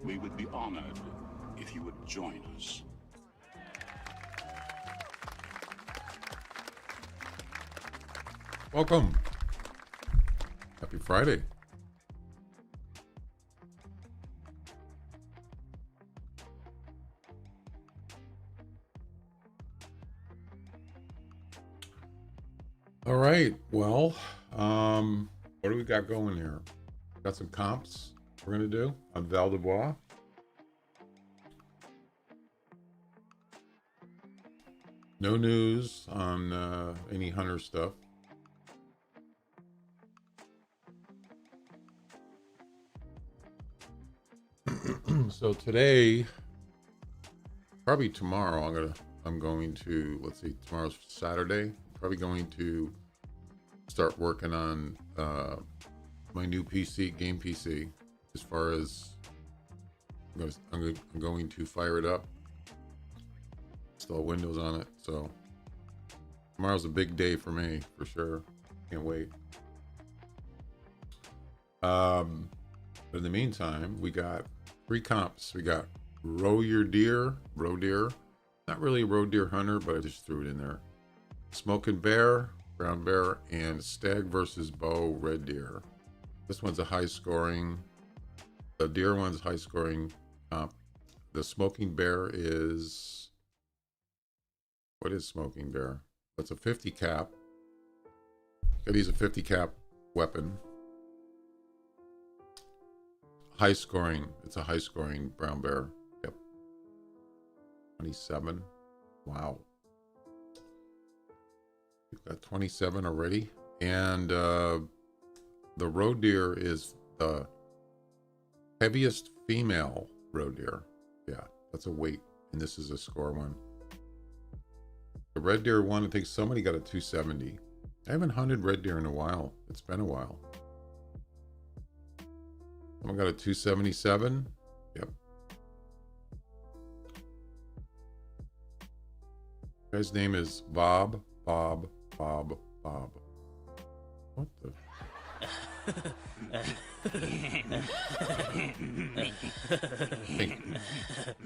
We would be honored if you would join us. Welcome. Happy Friday. All right. Well, what do we got going here? Got some comps we're going to do on Val de Bois. No news on any Hunter stuff. So today, probably tomorrow, I'm going to, let's see, tomorrow's Saturday. Probably going to start working on my new PC, game PC. As far as I'm going to fire it up, install Windows on it. So tomorrow's a big day for me, for sure. Can't wait. But in the meantime, we got 3 comps. We got Roe Deer, not really a Roe Deer Hunter, but I just threw it in there. Smoking Bear, Brown Bear, and Stag versus Bow, Red Deer. This one's a high scoring. The Deer one's high scoring comp. The Smoking Bear is, what is Smoking Bear? That's a 50 cap. Gotta use a 50 cap weapon. High scoring. It's a high scoring Brown Bear. Yep. 27. Wow. We've got 27 already. And the Roe Deer is the heaviest female Roe Deer. Yeah, that's a weight. And this is a score one. The Red Deer one, I think somebody got a 270. I haven't hunted Red Deer in a while. It's been a while. Someone got a 277. Yep. Guy's name is Bob. What the? I think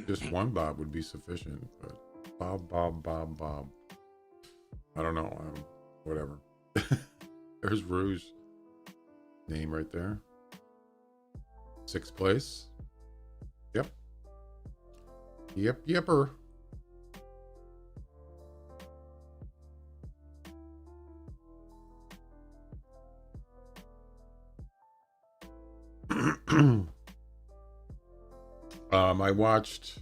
just one Bob would be sufficient, but Bob. I don't know. Whatever. There's Rouge. Name right there. 6th place. Yep. Yepper. I watched,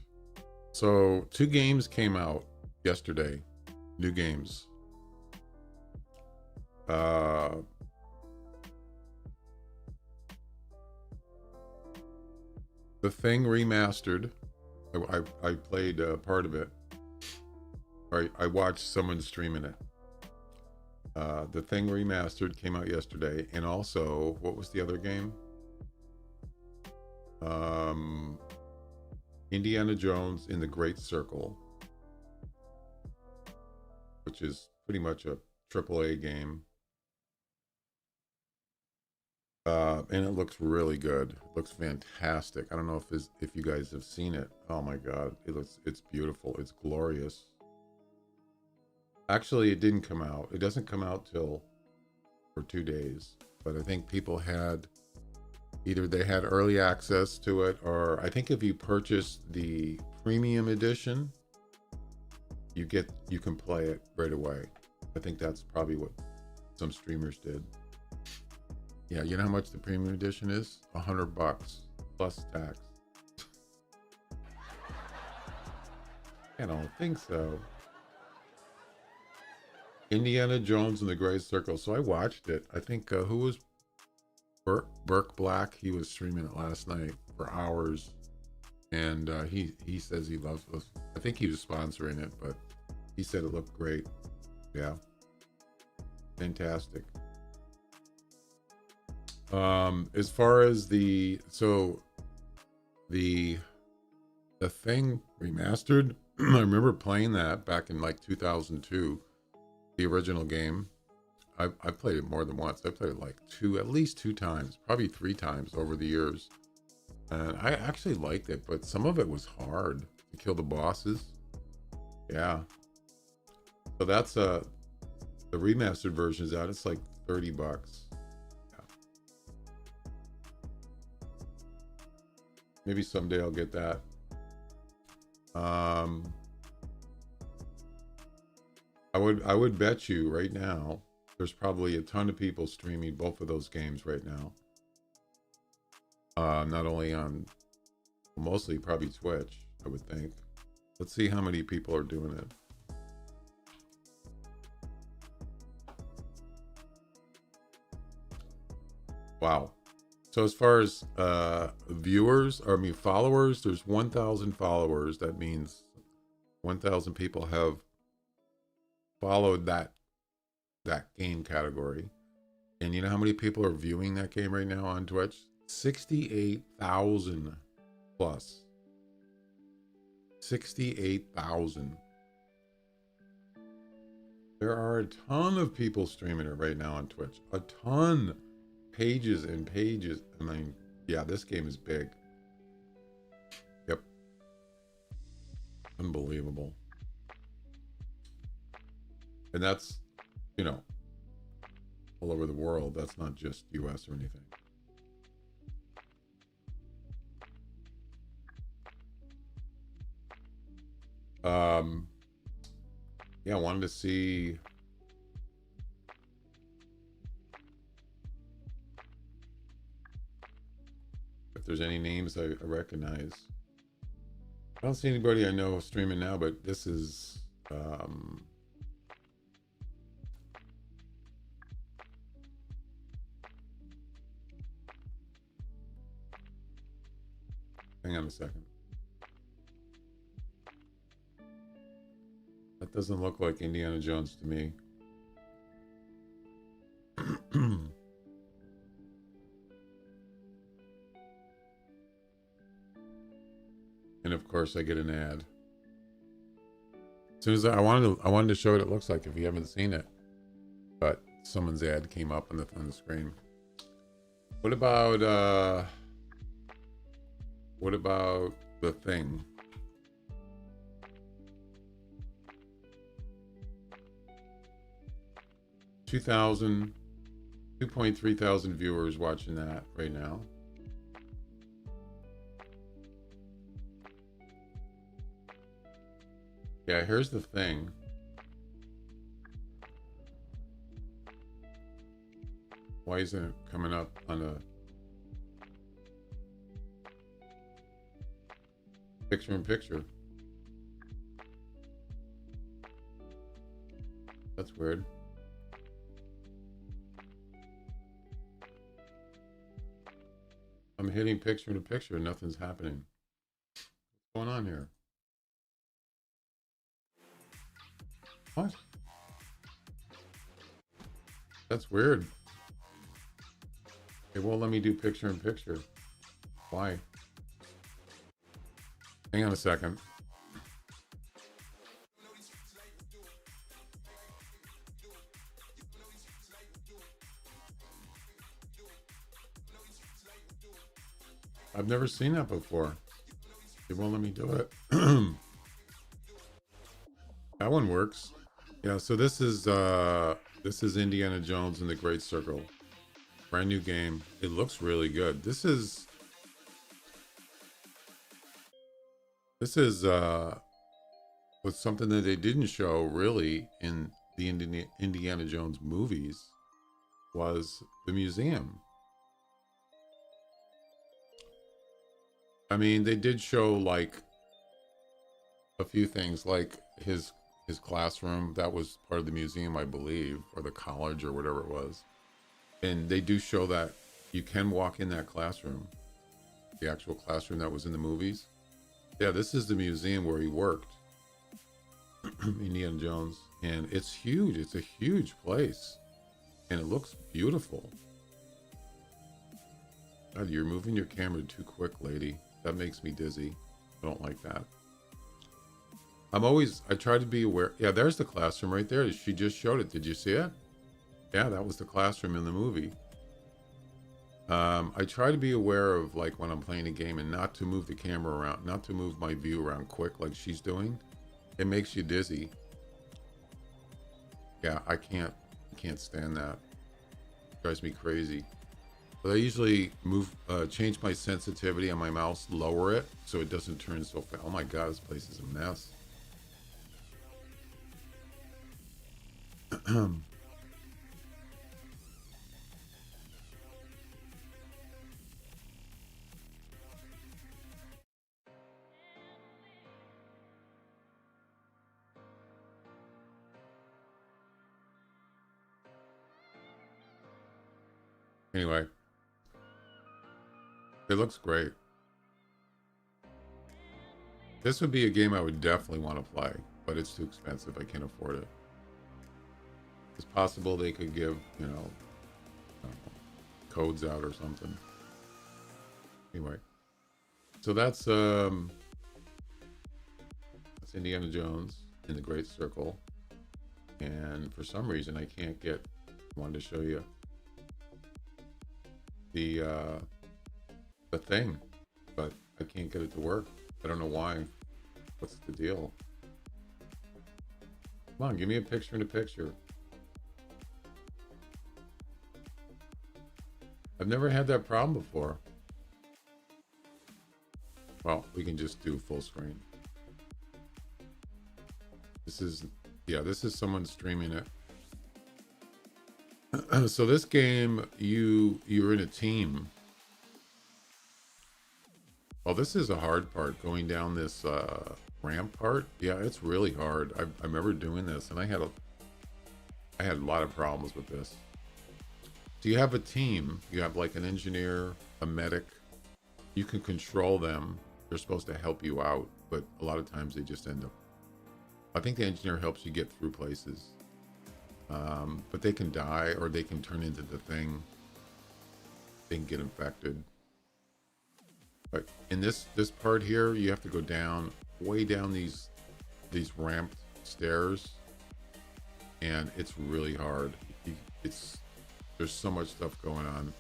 so 2 games came out yesterday, new games. The Thing remastered. I played part of it. I watched someone streaming it. The Thing remastered came out yesterday, and also, what was the other game? Indiana Jones in the Great Circle, which is pretty much a AAA game. And it looks really good. It looks fantastic. I don't know if you guys have seen it. Oh my God, it's beautiful. It's glorious. Actually, it didn't come out. It doesn't come out till for 2 days. But I think people had either they had early access to it, or I think if you purchase the premium edition, you can play it right away. I think that's probably what some streamers did. Yeah, you know how much the premium edition is? $100 plus tax. I don't think so. Indiana Jones and the Great Circle. So I watched it. I think who was Burke Black? He was streaming it last night for hours, and he says he loves it. I think he was sponsoring it, but he said it looked great. Yeah, fantastic. As far as the Thing remastered, I remember playing that back in like 2002, the original game. I played it more than once. I played it like at least two times, probably 3 times over the years. And I actually liked it, but some of it was hard to kill the bosses. Yeah. So that's the remastered version is out. It's like $30. Yeah. Maybe someday I'll get that. I would bet you right now there's probably a ton of people streaming both of those games right now. Not only on, mostly probably Twitch, I would think. Let's see how many people are doing it. Wow. So as far as viewers, or I mean followers, there's 1,000 followers. That means 1,000 people have followed that game category. And you know how many people are viewing that game right now on Twitch? 68,000 plus. 68,000. There are a ton of people streaming it right now on Twitch. A ton. Pages and pages. I mean, yeah, this game is big. Yep. Unbelievable. And that's, you know, all over the world. That's not just US or anything. Yeah, I wanted to see if there's any names I recognize. I don't see anybody I know streaming now, but this is hang on a second. That doesn't look like Indiana Jones to me. And of course I get an ad. As soon as I wanted to show what it looks like if you haven't seen it. But someone's ad came up on the screen. What about The Thing? $2.3 thousand viewers watching that right now. Yeah, here's The Thing. Why isn't it coming up on a picture-in-picture? That's weird. I'm hitting picture-in-picture and nothing's happening. What's going on here? What? That's weird. It won't let me do picture-in-picture. Why? Hang on a second. I've never seen that before. It won't let me do it. That one works. Yeah, so this is Indiana Jones and the Great Circle. Brand new game. It looks really good. This is was something that they didn't show really in the Indiana Jones movies, was the museum. I mean, they did show like a few things, like his classroom. That was part of the museum, I believe, or the college or whatever it was. And they do show that you can walk in that classroom, the actual classroom that was in the movies. Yeah, this is the museum where he worked, Indiana Jones, and it's huge. It's a huge place, and it looks beautiful. God, you're moving your camera too quick, lady. That makes me dizzy. I don't like that. I try to be aware. Yeah, there's the classroom right there. She just showed it. Did you see it? Yeah, that was the classroom in the movie. I try to be aware of like when I'm playing a game and not to move the camera around, not to move my view around quick like she's doing. It makes you dizzy. Yeah, I can't stand that. It drives me crazy. But I usually change my sensitivity on my mouse, lower it so it doesn't turn so fast. Oh my God, this place is a mess. Anyway, it looks great. This would be a game I would definitely want to play, but it's too expensive. I can't afford it. It's possible they could give, you know, codes out or something. Anyway, so that's Indiana Jones in the Great Circle, and for some reason I can't get. Wanted to show you the thing, but I can't get it to work. I don't know why. What's the deal? Come on, give me a picture in a picture. I've never had that problem before. Well, we can just do full screen. This is someone streaming it. So this game, you're in a team. Well, this is a hard part, going down this ramp part. Yeah, it's really hard. I remember doing this, and I had a lot of problems with this. So you have a team. You have like an engineer, a medic. You can control them. They're supposed to help you out, but a lot of times they just end up. I think the engineer helps you get through places, but they can die or they can turn into the thing. They can get infected. But in this part here, you have to go down, way down these ramped stairs, and it's really hard. There's so much stuff going on.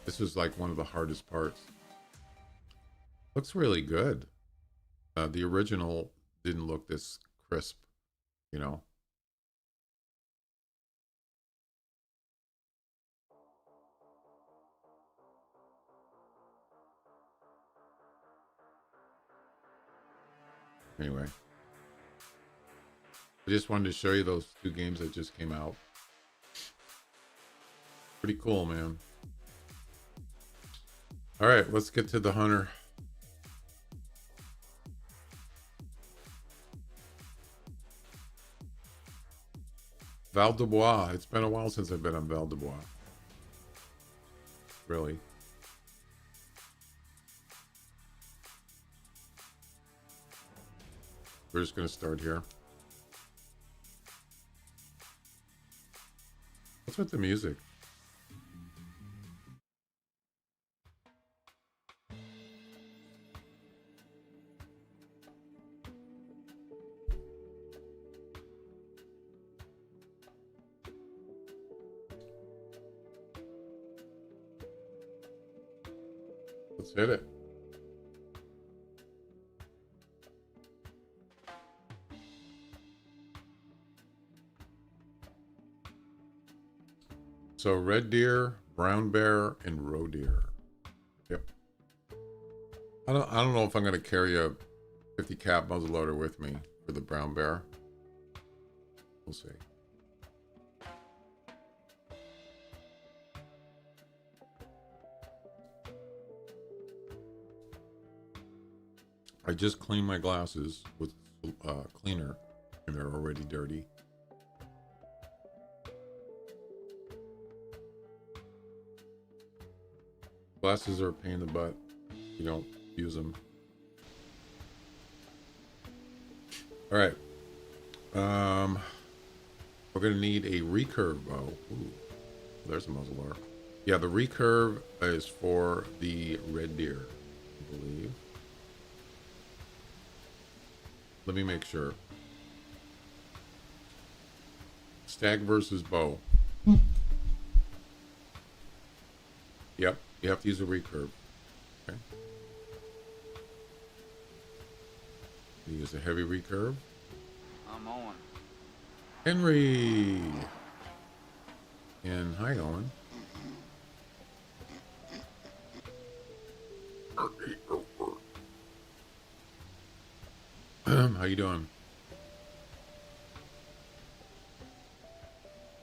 This was like one of the hardest parts. Looks really good. The original didn't look this crisp, you know. Anyway, I just wanted to show you those two games that just came out. Pretty cool, man. All right, let's get to the Hunter. Val de Bois. It's been a while since I've been on Val de Bois. Really. We're just going to start here. What's with the music? Let's hit it. So red deer, brown bear, and roe deer. Yep. I don't know if I'm going to carry a 50 cap muzzleloader with me for the brown bear. We'll see. I just cleaned my glasses with cleaner, and they're already dirty. Glasses are a pain in the butt. You don't use them. All right. We're gonna need a recurve bow. Ooh, there's a muzzleloader. Yeah, the recurve is for the red deer, I believe. Let me make sure. Stag versus bow. Yep, you have to use a recurve. Okay. You use a heavy recurve. I'm on. Henry! And hi, Owen. How you doing?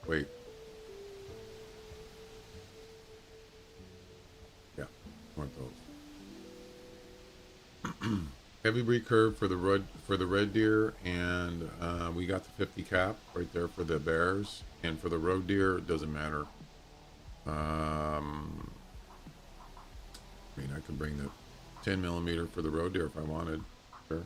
Wait. Yeah, want those. Heavy recurve for the red deer, and we got the 50 cap right there for the bears, and for the roe deer, it doesn't matter. I mean, I can bring the 10 millimeter for the roe deer if I wanted. Sure.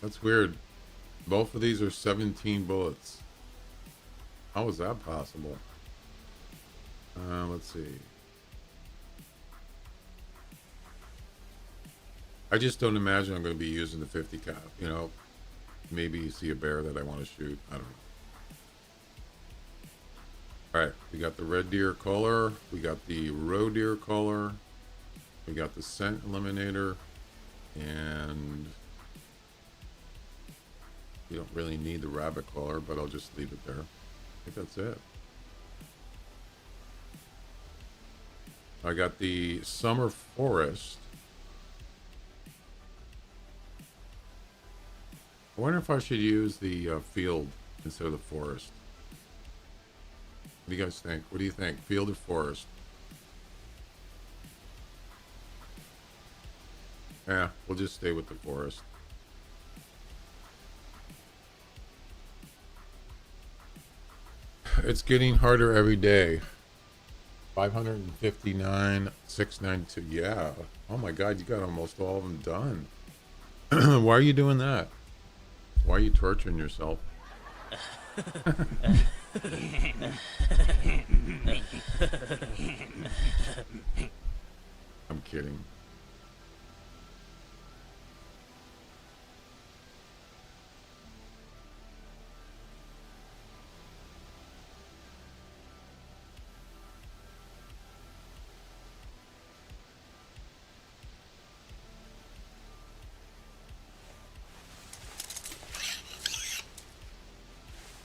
That's weird. Both of these are 17 bullets. How is that possible? Let's see. I just don't imagine I'm going to be using the 50 cap. You know, maybe you see a bear that I want to shoot. I don't know. All right, we got the red deer collar. We got the roe deer collar. We got the scent eliminator, and you don't really need the rabbit collar, but I'll just leave it there. I think that's it. I got the summer forest. I wonder if I should use the field instead of the forest. What do you guys think? What do you think? Field or forest? Yeah, we'll just stay with the forest. It's getting harder every day. 559, 692. Yeah. Oh my God, you got almost all of them done. Why are you doing that? Why are you torturing yourself? I'm kidding.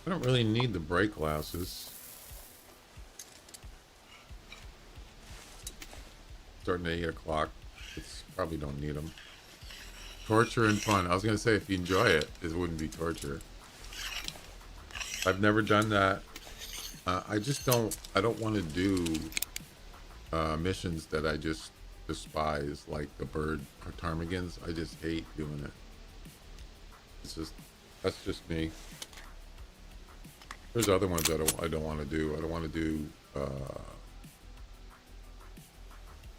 I don't really need the brake glasses. Starting at 8 o'clock. It's probably don't need them. Torture and fun. I was going to say, if you enjoy it, it wouldn't be torture. I've never done that. I just don't, I don't want to do missions that I just despise, like the bird ptarmigans. I just hate doing it. It's just, that's just me. There's other ones that I don't want to do. I don't want to do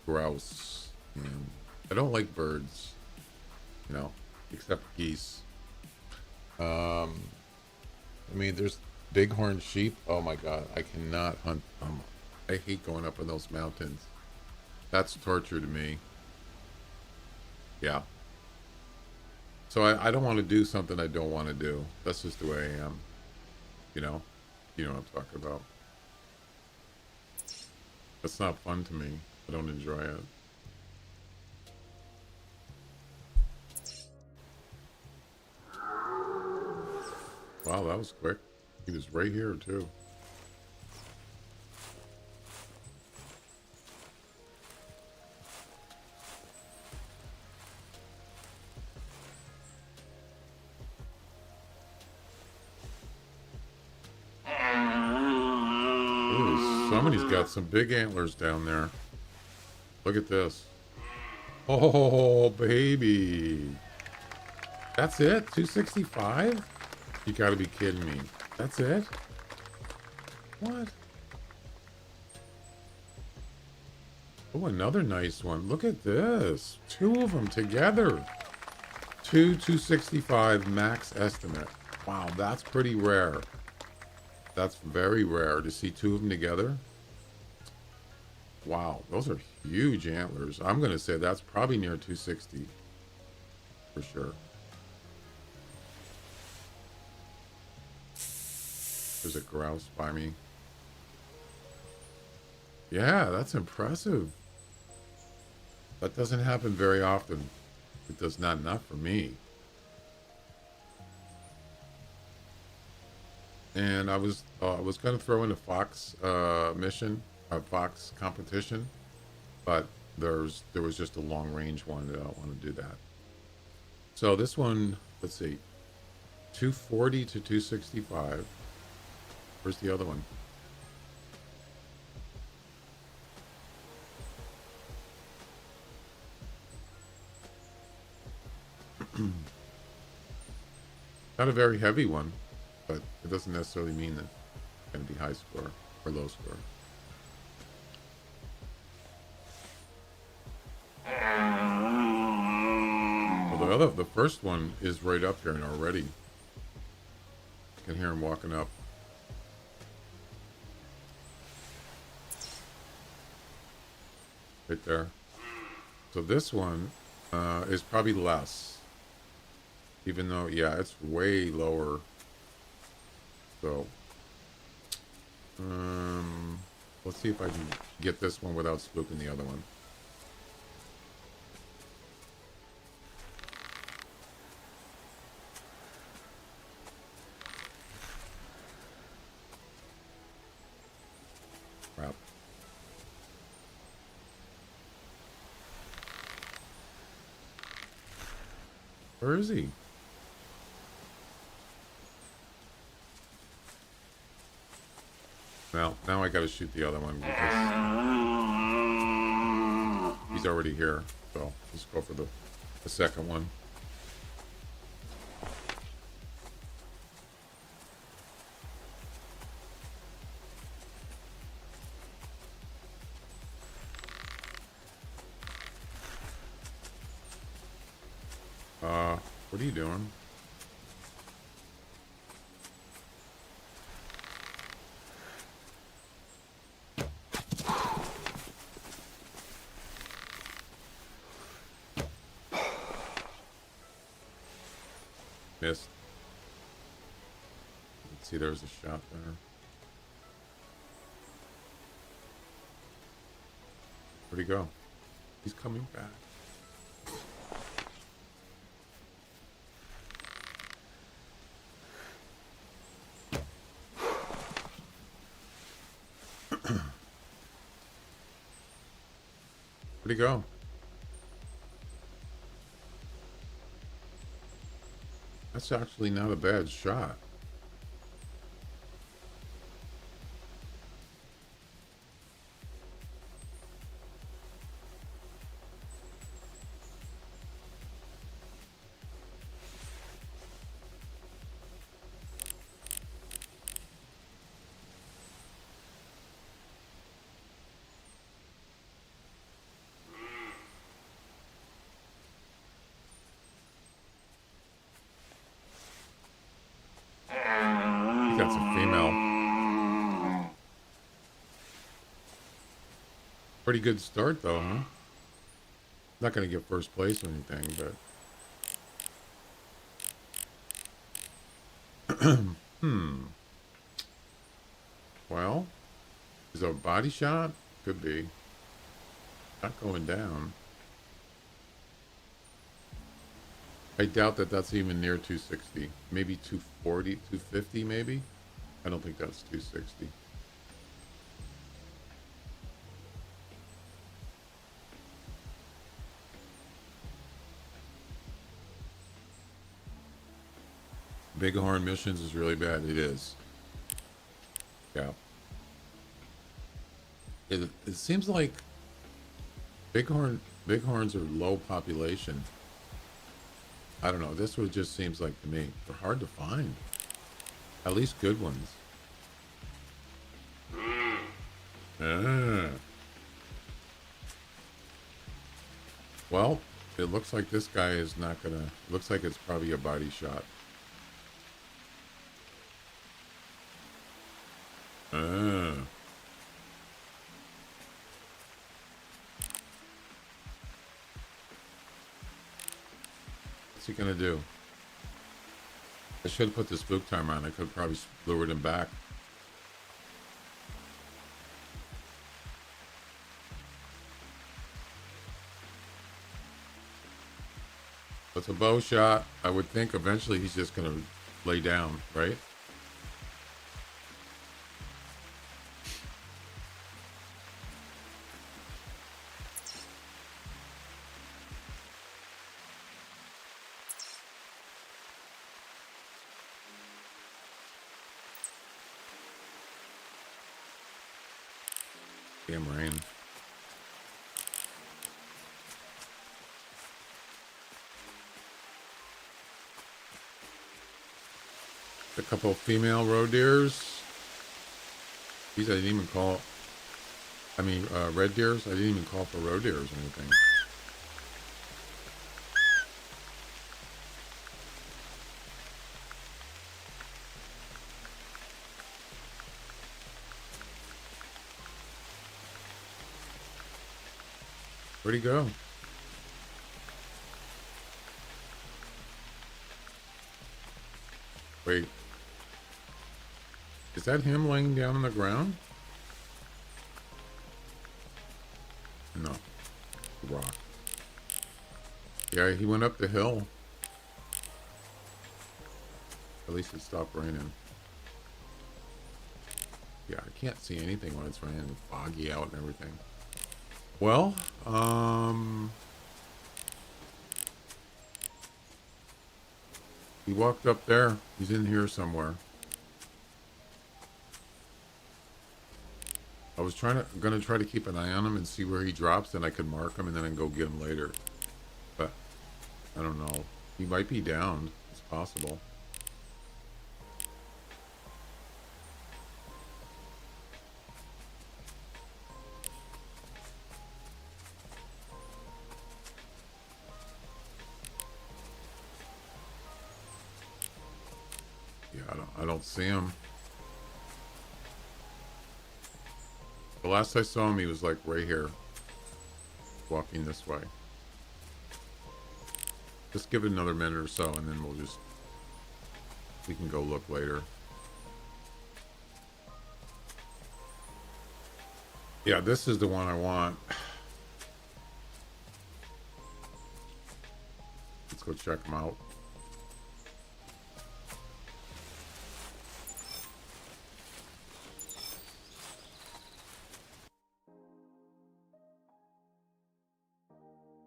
grouse. And I don't like birds, you know, except geese. I mean, there's bighorn sheep. Oh my God, I cannot hunt. I hate going up in those mountains. That's torture to me. Yeah. So I don't want to do something I don't want to do. That's just the way I am. You know what I'm talking about. That's not fun to me. I don't enjoy it. Wow, that was quick. He was right here too. Ooh, somebody's got some big antlers down there. Look at this. Oh, baby. That's it? 265? You gotta be kidding me. That's it? What? Oh, another nice one. Look at this. Two of them together. 265 max estimate. Wow, that's pretty rare. That's very rare to see two of them together. Wow, those are huge antlers. I'm going to say that's probably near 260 for sure. There's a grouse by me. Yeah, that's impressive. That doesn't happen very often. It does not for me. And I was going to throw in a fox mission, a fox competition, but there was just a long range one that I don't want to do that. So this one, let's see, 240 to 265. Where's the other one? Not a very heavy one, but it doesn't necessarily mean that it's going to be high score or low score. Well, the first one is right up here and already I can hear him walking up. Right there. So this one is probably less. Even though, yeah, it's way lower. So, let's see if I can get this one without spooking the other one. Crap. Where is he? Well, now I gotta shoot the other one because he's already here. So let's go for the second one. What are you doing? Missed. Let's see, there's a shot there. Where'd he go? He's coming back. Where'd he go? That's actually not a bad shot. That's a female. Pretty good start though, huh? Not gonna get first place or anything, but well, is it a body shot? Could be. Not going down. I doubt that that's even near 260. Maybe 240, 250 maybe? I don't think that's 260. Bighorn missions is really bad. It is. Yeah. It seems like bighorns are low population. I don't know. This one just seems like to me. They're hard to find. At least good ones. Well, it looks like this guy is not gonna... Looks like it's probably a body shot. What's he gonna do? I should have put the spook timer on. I could have probably lured him back. It's a bow shot. I would think eventually he's just gonna lay down, right? Damn rain. A couple of female roe deers. These I didn't even call. I mean, red deers. I didn't even call for roe deers or anything. Where'd he go? Wait. Is that him laying down on the ground? No. Rock. Yeah, he went up the hill. At least it stopped raining. Yeah, I can't see anything when it's raining. It's foggy out and everything. Well, he walked up there. He's in here somewhere. I was gonna try to keep an eye on him and see where he drops, and I could mark him and then I can go get him later. But I don't know. He might be downed. It's possible. Yeah, I don't see him. The last I saw him, he was like right here, walking this way. Just give it another minute or so, and then we can go look later. Yeah, this is the one I want. Let's go check him out.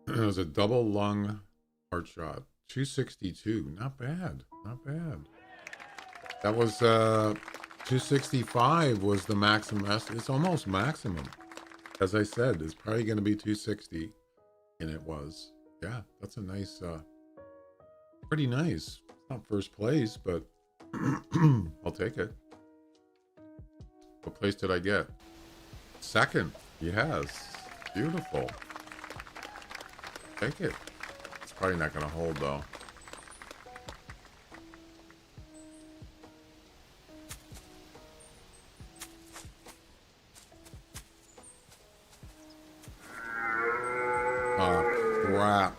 It was a double lung heart shot. 262. Not bad. Not bad. That was 265 was the maximum. It's almost maximum. As I said, it's probably going to be 260. And it was. Yeah, that's a nice, pretty nice. Not first place, but I'll take it. What place did I get? Second. Yes. Beautiful. Take it. It's probably not going to hold, though. Oh, crap.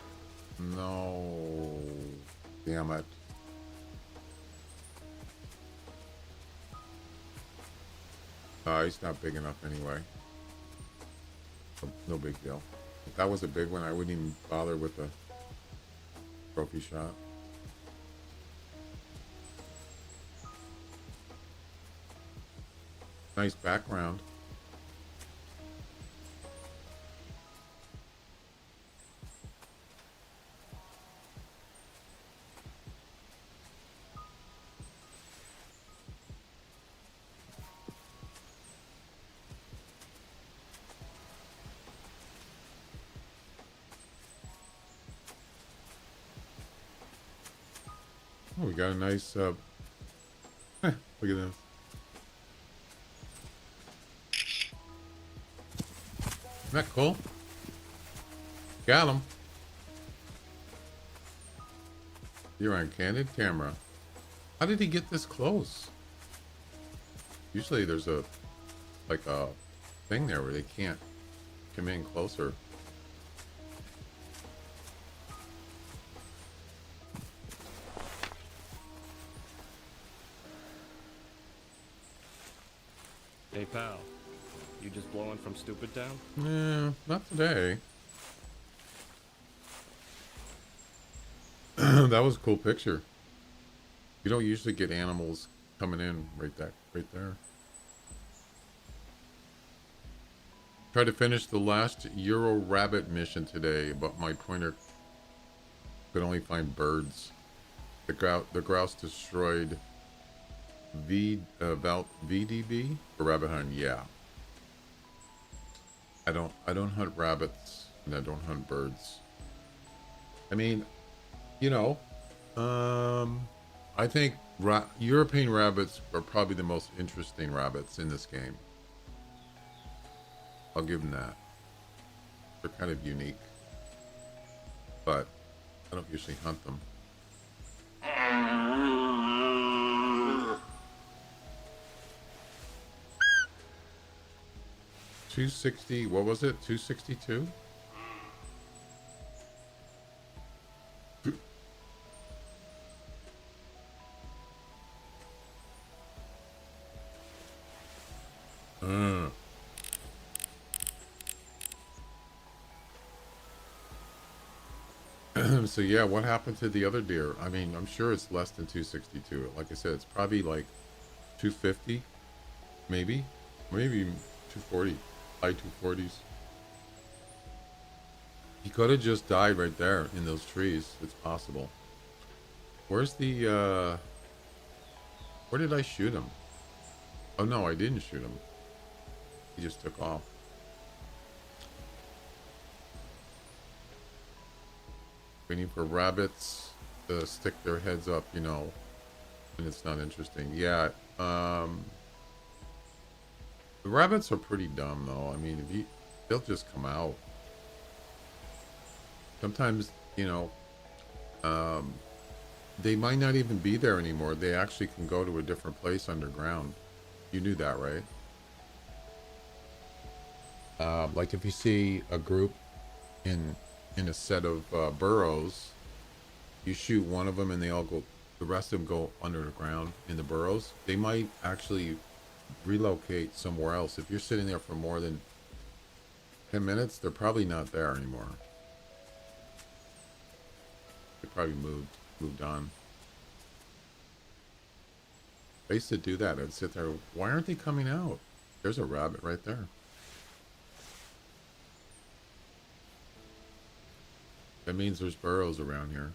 No. Damn it. He's not big enough anyway. No big deal. If that was a big one, I wouldn't even bother with the trophy shot. Nice background. Oh, we got a nice, look at this. Isn't that cool? Got him. You're on candid camera. How did he get this close? Usually there's like a thing there where they can't come in closer. Hey pal, you just blowing from Stupid Town? Nah, not today. That was a cool picture. You don't usually get animals coming in right there. Tried to finish the last Euro rabbit mission today, but my pointer could only find birds. The grouse destroyed VDB for rabbit hunt. Yeah, I don't hunt rabbits and I don't hunt birds. I mean, you know, I think European rabbits are probably the most interesting rabbits in this game. I'll give them that. They're kind of unique, but I don't usually hunt them. $260, what was it? $262? So yeah, what happened to the other deer? I mean, I'm sure it's less than 262. Like I said, it's probably like 250, maybe 240, high 240s. He could have just died right there in those trees. It's possible. Where's the, where did I shoot him? Oh no, I didn't shoot him. He just took off. Waiting for rabbits to stick their heads up, you know, and it's not interesting. Yeah, the rabbits are pretty dumb though. I mean, they'll just come out. Sometimes, you know, they might not even be there anymore. They actually can go to a different place underground. You knew that, right? Like if you see a group in a set of burrows, you shoot one of them and they all go, the rest of them go under the ground in the burrows. They might actually relocate somewhere else. If you're sitting there for more than 10 minutes, they're probably not there anymore. They probably moved on. I used to do that. I'd sit there, why aren't they coming out? There's a rabbit right there. That means there's burrows around here.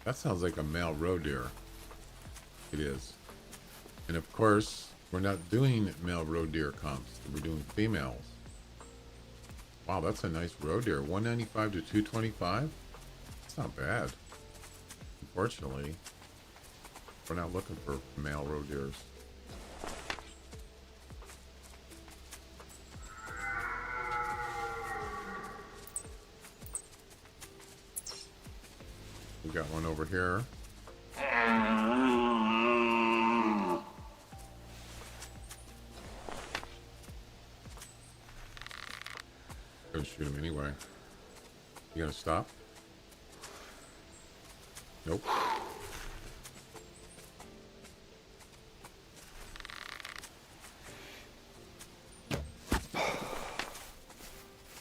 That sounds like a male roe deer. It is. And of course, we're not doing male roe deer comps. We're doing females. Wow, that's a nice roe deer. 195 to 225? That's not bad. Unfortunately, we're not looking for male roe deers. We got one over here. Gonna shoot him anyway. You gonna stop? Nope.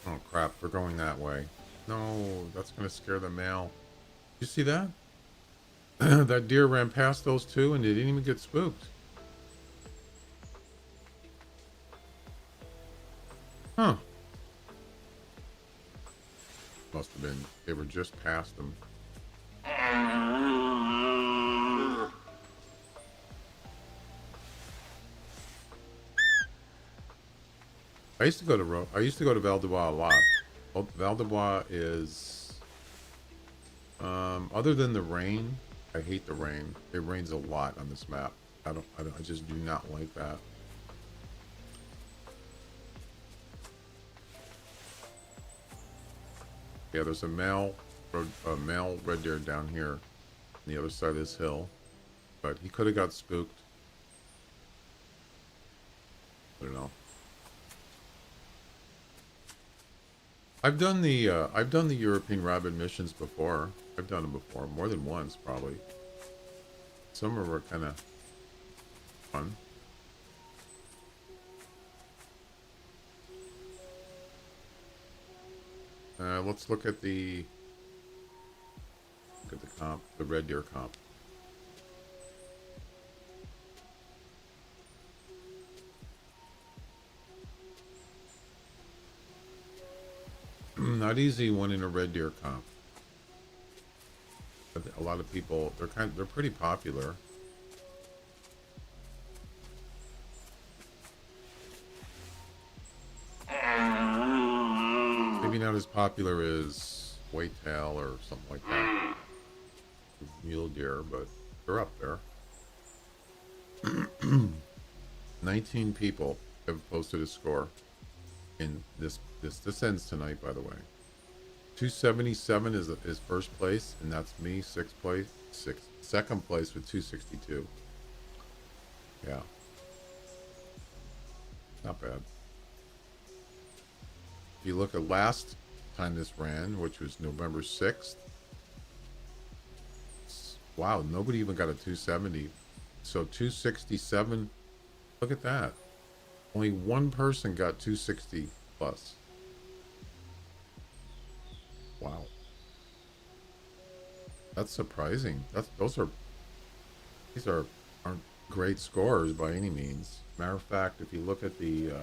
Oh crap, we're going that way. No, that's gonna scare the male. You see that? That deer ran past those two and they didn't even get spooked. Huh. Must have been. They were just past them. I used to go to Val-de-Bois a lot. Well, Val-de-Bois is, other than the rain, I hate the rain. It rains a lot on this map. I just do not like that. Yeah, there's a male red deer down here on the other side of this hill, but he could have got spooked. I don't know. I've done the European rabbit missions before. I've done them before, more than once probably. Some of them are kind of fun. Let's look at the comp, the red deer comp. Not easy winning a red deer comp. But a lot of people, they're pretty popular. Maybe not as popular as whitetail or something like that. Mule deer, but they're up there. 19 people have posted a score in this ends tonight, by the way. 277 is first place, and that's me. Second place with 262. Yeah, not bad. If you look at last time this ran, which was November 6th, wow, nobody even got a 270. So 267, look at that. Only one person got 260 plus. Wow. That's surprising. These aren't great scores by any means. Matter of fact, if you look at the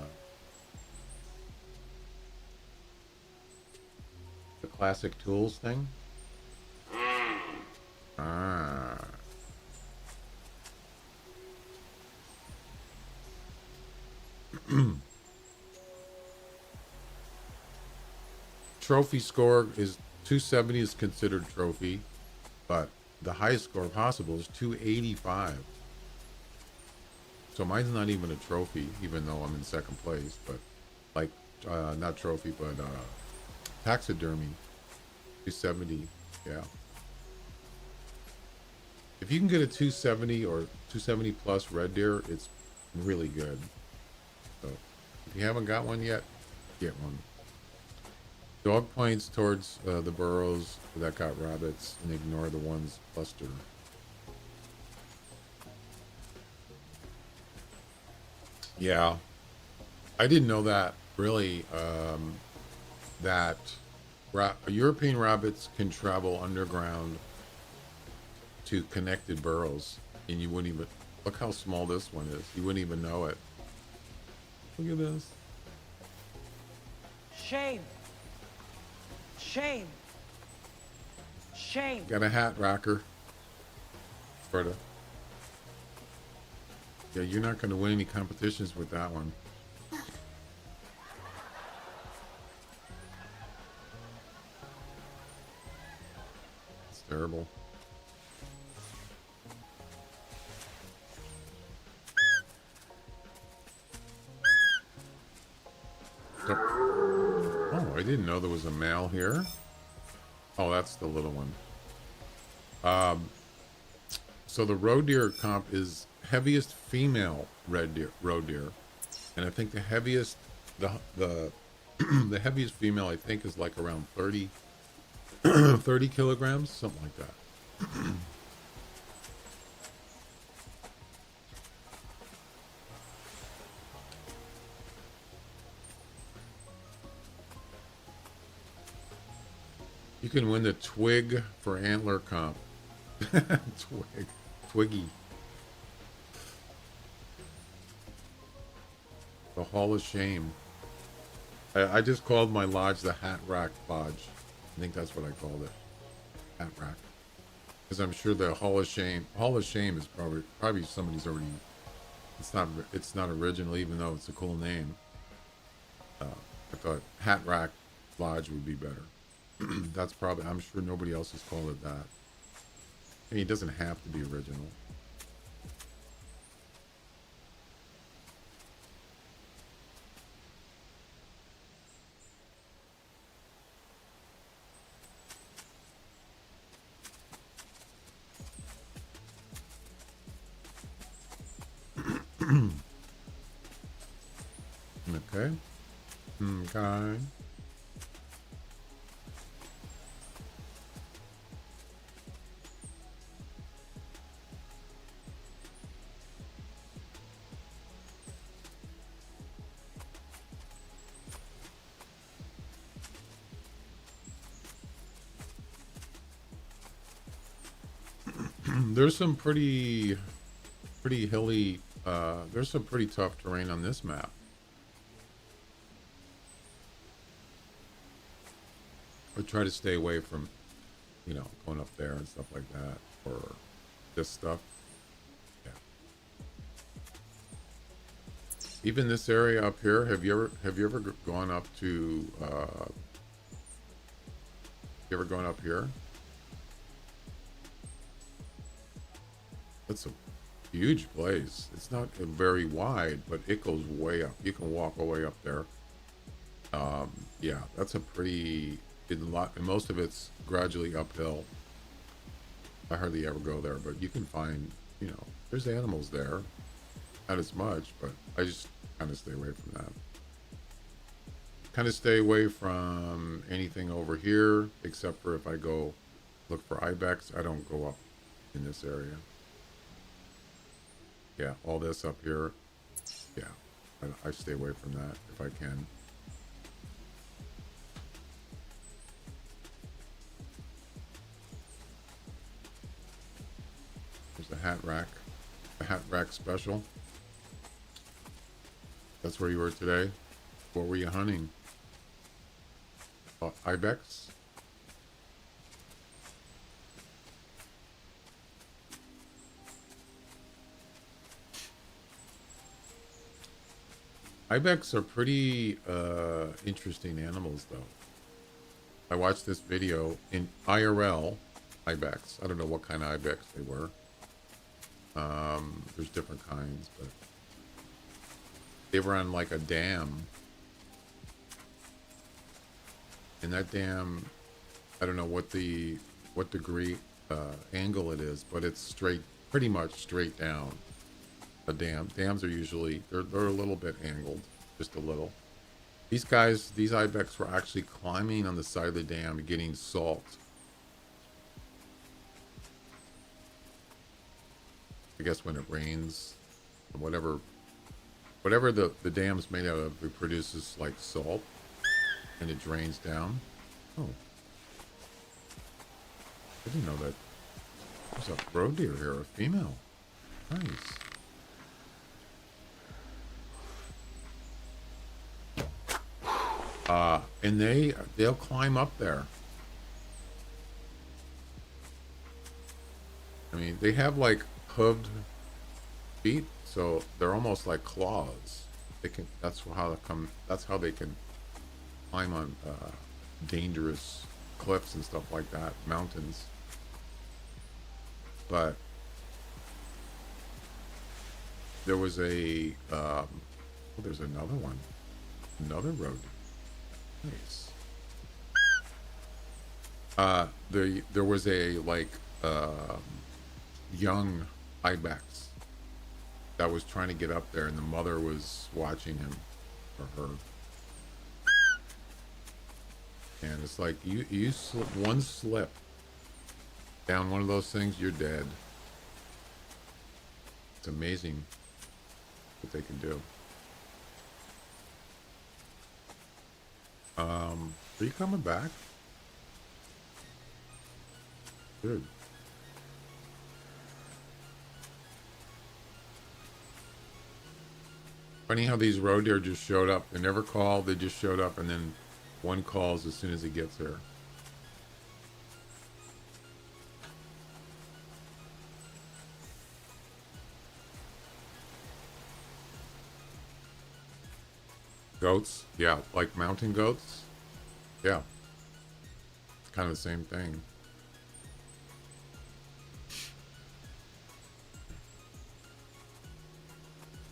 classic tools thing. Trophy score is 270 is considered trophy, but the highest score possible is 285. So mine's not even a trophy, even though I'm in second place. But like, not trophy, but taxidermy, 270. Yeah. If you can get a 270 or 270 plus red deer, it's really good. So if you haven't got one yet, get one. Dog points towards the burrows that got rabbits and ignore the ones clustered. Yeah, I didn't know that really. That European rabbits can travel underground to connected burrows, and you wouldn't even look how small this one is. You wouldn't even know it. Look at this. Shame. Shame. Shame. Got a hat racker. Freda. Yeah, you're not going to win any competitions with that one. It's terrible. Oh, I didn't know there was a male here. Oh, that's the little one. So the roe deer comp is heaviest female roe deer, and I think the heaviest, the heaviest female I think is like around 30 kilograms, something like that. You can win the twig for antler comp. Twiggy. The Hall of Shame. I just called my lodge the Hat Rack Lodge. I think that's what I called it. Hat Rack. Because I'm sure the Hall of Shame is probably somebody's already. It's not original, even though it's a cool name. I thought Hat Rack Lodge would be better. That's probably, I'm sure nobody else has called it that. I mean, it doesn't have to be original. Okay. Okay. There's some pretty hilly, there's some pretty tough terrain on this map. I try to stay away from, you know, going up there and stuff like that, or this stuff. Yeah. Even this area up here, have you ever gone up to, you ever gone up here? That's a huge place. It's not very wide, but it goes way up. You can walk all the way up there. Yeah, that's a pretty, most of it's gradually uphill. I hardly ever go there, but you can find, you know, there's animals there. Not as much, but I just kind of stay away from that. Kind of stay away from anything over here, except for if I go look for ibex. I don't go up in this area. Yeah, all this up here. Yeah, I stay away from that if I can. There's the hat rack. The hat rack special. That's where you were today. What were you hunting? Ibex? Ibex are pretty interesting animals, though. I watched this video in IRL ibex. I don't know what kind of ibex they were. There's different kinds, but they were on like a dam. And that dam, I don't know what degree angle it is, but it's straight, pretty much straight down. A dam. Dams are usually, they're a little bit angled, just a little. These guys, these ibex were actually climbing on the side of the dam and getting salt. I guess when it rains, whatever the dam's made out of, it produces like salt, and it drains down. Oh, I didn't know that. There's a roe deer here, a female. Nice. And they'll climb up there. I mean, they have like hooved feet, so they're almost like claws. They can. That's how they can climb on dangerous cliffs and stuff like that, mountains. But there was a. Oh, there's another one. Another road. Nice. There was a like young ibex that was trying to get up there, and the mother was watching him or her. And it's like you slip one slip down one of those things, you're dead. It's amazing what they can do. Are you coming back? Good. Funny how these roe deer just showed up. They never called, they just showed up, and then one calls as soon as he gets here. Goats? Yeah, like mountain goats? Yeah. It's kind of the same thing.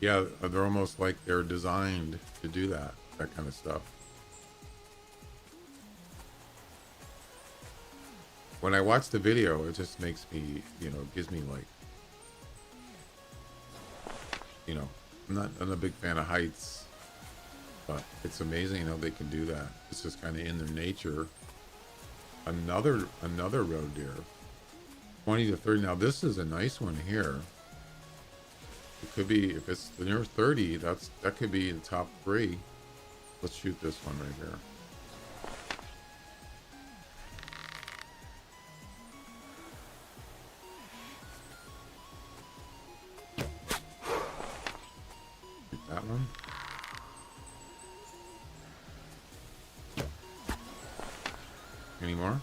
Yeah, they're almost like they're designed to do that kind of stuff. When I watch the video, it just makes me, gives me like, I'm not a big fan of heights, but it's amazing how they can do that. It's just kind of in their nature. Another roe deer, 20 to 30. Now this is a nice one here. It could be, if it's near 30, that could be in the top 3. Let's shoot this one right here. anymore.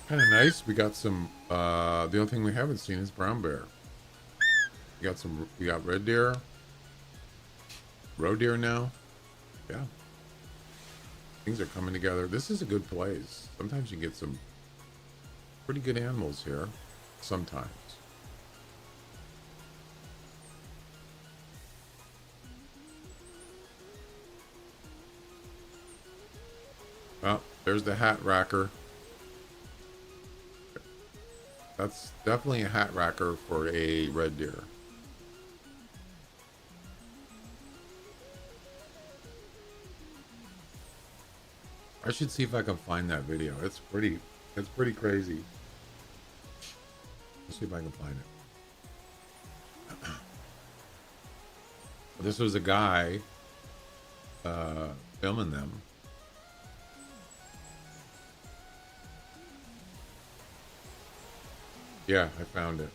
Kind of nice. We got some, the only thing we haven't seen is brown bear. We got red deer, roe deer now. Yeah. Things are coming together. This is a good place. Sometimes you get some pretty good animals here. Sometimes. Well, there's the hat racker. That's definitely a hat racker for a red deer. I should see if I can find that video. It's pretty crazy. Let's see if I can find it. This was a guy filming them. Yeah, I found it.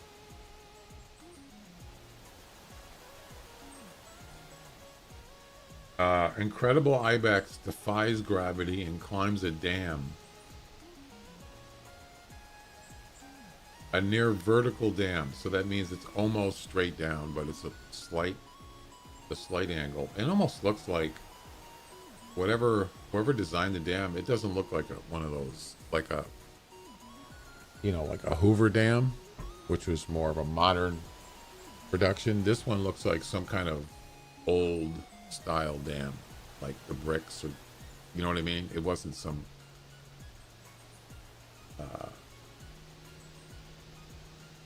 Incredible ibex defies gravity and climbs a dam. A near vertical dam, so that means it's almost straight down, but it's a slight angle. It almost looks like whoever designed the dam. It doesn't look like one of those, like a, you know, like a Hoover Dam, which was more of a modern production. This one looks like some kind of old style dam, like the bricks, or you know what I mean. It wasn't some I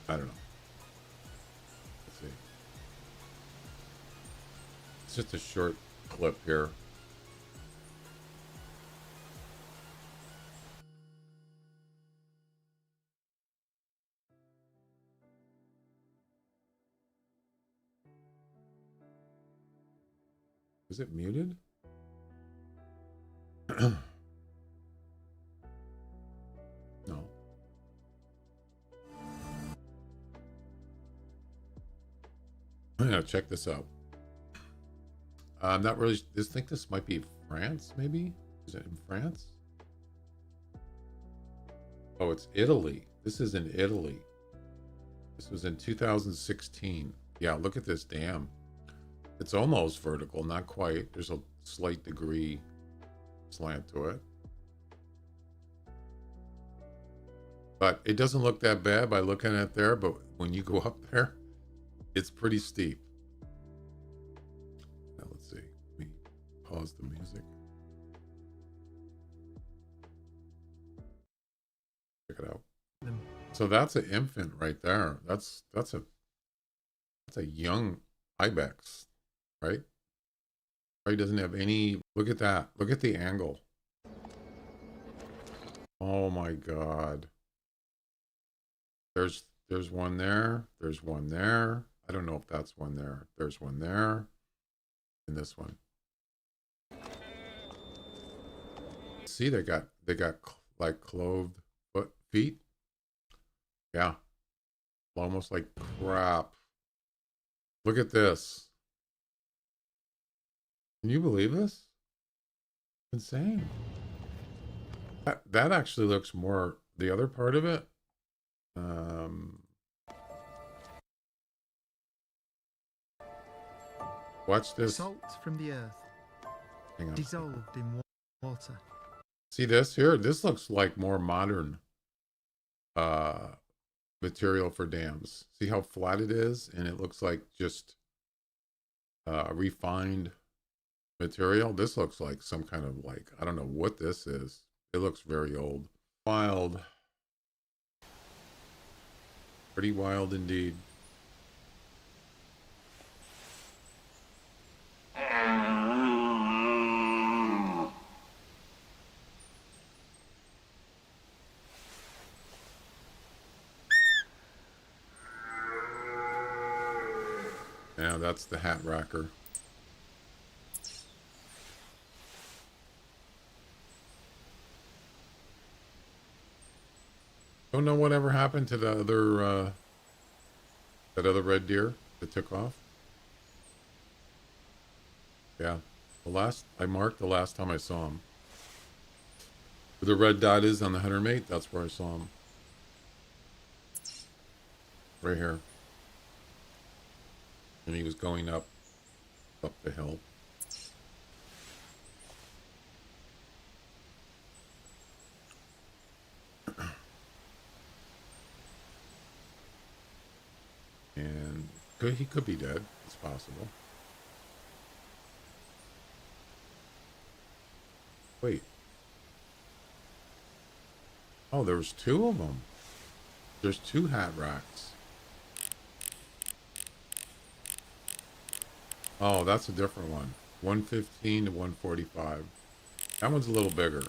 don't know. Let's see. It's just a short clip here. Is it muted? No. I'm gonna check this out. I'm not really. I think this might be France. Maybe is it in France? Oh, it's Italy. This is in Italy. This was in 2016. Yeah, look at this dam. It's almost vertical, not quite. There's a slight degree slant to it. But it doesn't look that bad by looking at it there, but when you go up there, it's pretty steep. Now let's see. Let me pause the music. Check it out. So that's an infant right there. That's a young ibex, right? He doesn't have any. Look at that. Look at the angle. Oh my God. There's one there. There's one there. I don't know if that's one there. There's one there. And this one. See, they got like clothed feet. Yeah. Almost like crap. Look at this. Can you believe this? Insane. That actually looks more, the other part of it. Watch this. Salt from the earth, Hang on. dissolved in water. See this here? This looks like more modern material for dams. See how flat it is? And it looks like just refined material. This looks like some kind of, like, I don't know what this is. It looks very old. Wild. Pretty wild indeed. Yeah, that's the hat racker. Don't know whatever happened to the other, that other red deer that took off. Yeah, I marked the last time I saw him. Where the red dot is on the Hunter Mate, that's where I saw him. Right here. And he was going up the hill. And he could be dead. It's possible. Wait. Oh, there was two of them. There's two hat racks. Oh, that's a different one. 115 to 145. That one's a little bigger.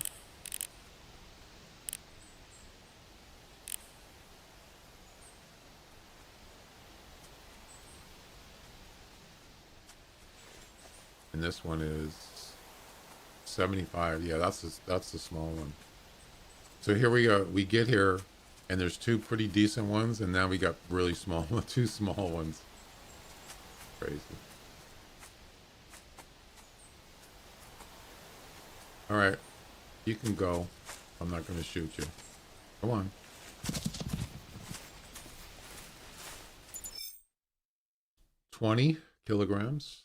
And this one is 75. Yeah, that's the small one. So here we go. We get here, and there's two pretty decent ones, and now we got really small, two small ones. Crazy. All right, you can go. I'm not going to shoot you. Come on. $20 kilograms.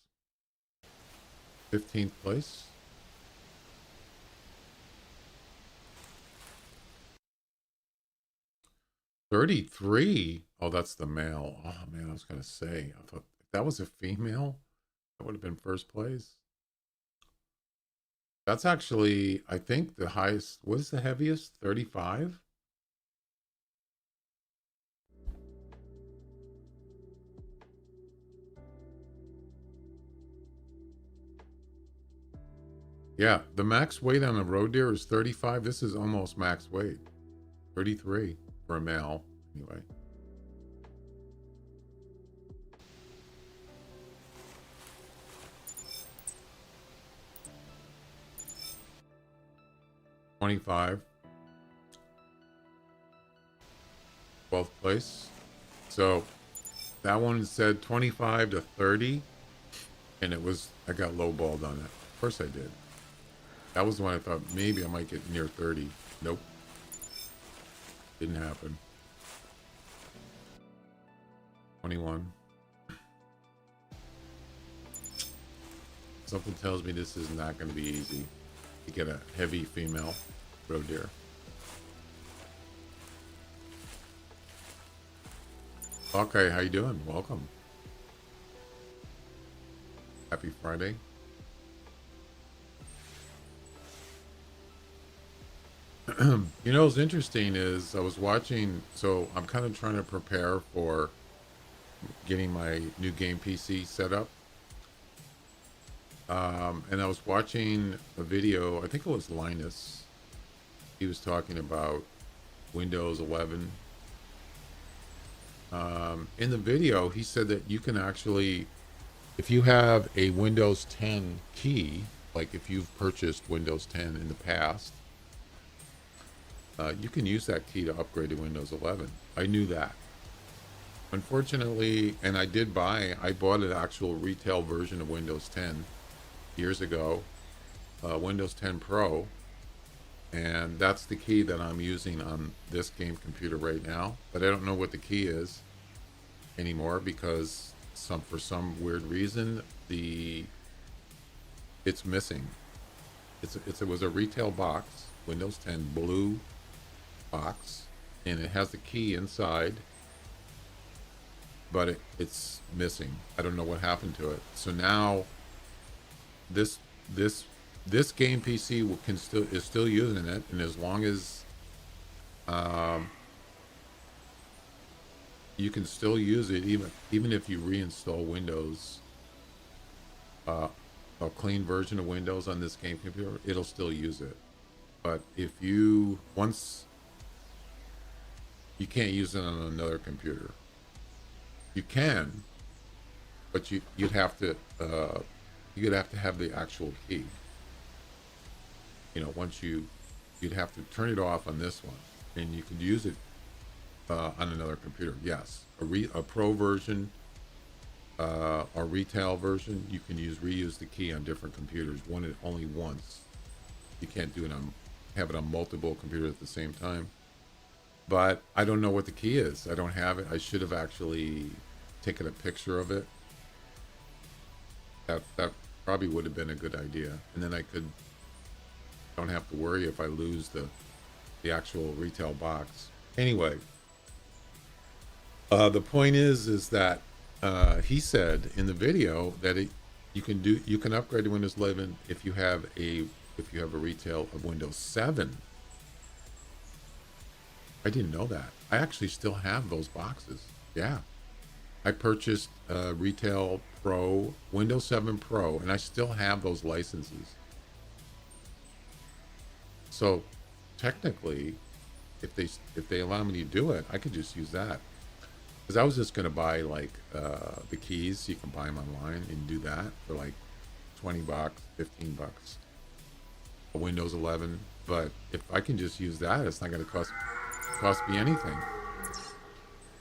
15th place. $33. Oh, that's the male. Oh man, I was gonna say. I thought if that was a female, that would have been first place. That's actually, I think, the highest. What is the heaviest? 35. Yeah, the max weight on a roe deer is 35. This is almost max weight. 33 for a male, anyway. $25. 12th place. So that one said 25 to 30, and it was, I got lowballed on it. Of course I did. That was the one I thought maybe I might get near 30. Nope. Didn't happen. 21. Something tells me this is not going to be easy to get a heavy female roe deer. Okay, how you doing? Welcome. Happy Friday. You know, what's interesting is I was watching, so I'm kind of trying to prepare for getting my new game PC set up. And I was watching a video, I think it was Linus. He was talking about Windows 11. In the video, he said that you can actually, if you have a Windows 10 key, like if you've purchased Windows 10 in the past, you can use that key to upgrade to Windows 11. I knew that. Unfortunately, and I bought an actual retail version of Windows 10 years ago, Windows 10 Pro, and that's the key that I'm using on this game computer right now. But I don't know what the key is anymore because for some weird reason it's missing. It was a retail box, Windows 10 blue box, and it has the key inside, but it's missing. I don't know what happened to it. So now this game PC is still using it, and as long as you can still use it, even if you reinstall Windows, a clean version of Windows on this game computer, it'll still use it. But if you can't use it on another computer. You can, but you'd have to have the actual key. You know, you'd have to turn it off on this one, and you could use it on another computer. Yes, a pro version our retail version, you can reuse the key on different computers. Only once. You can't do it on have it on multiple computers at the same time. But I don't know what the key is. I don't have it. I should have actually taken a picture of it. That probably would have been a good idea. And then I don't have to worry if I lose the actual retail box. Anyway, the point is that he said in the video that you can upgrade to Windows 11 if you have a retail of Windows 7. I didn't know that. I actually still have those boxes. Yeah. I purchased Retail Pro, Windows 7 Pro, and I still have those licenses. So technically, if they allow me to do it, I could just use that. Because I was just going to buy like the keys. You can buy them online and do that for like $20, $15. A Windows 11. But if I can just use that, it's not going to cost me anything.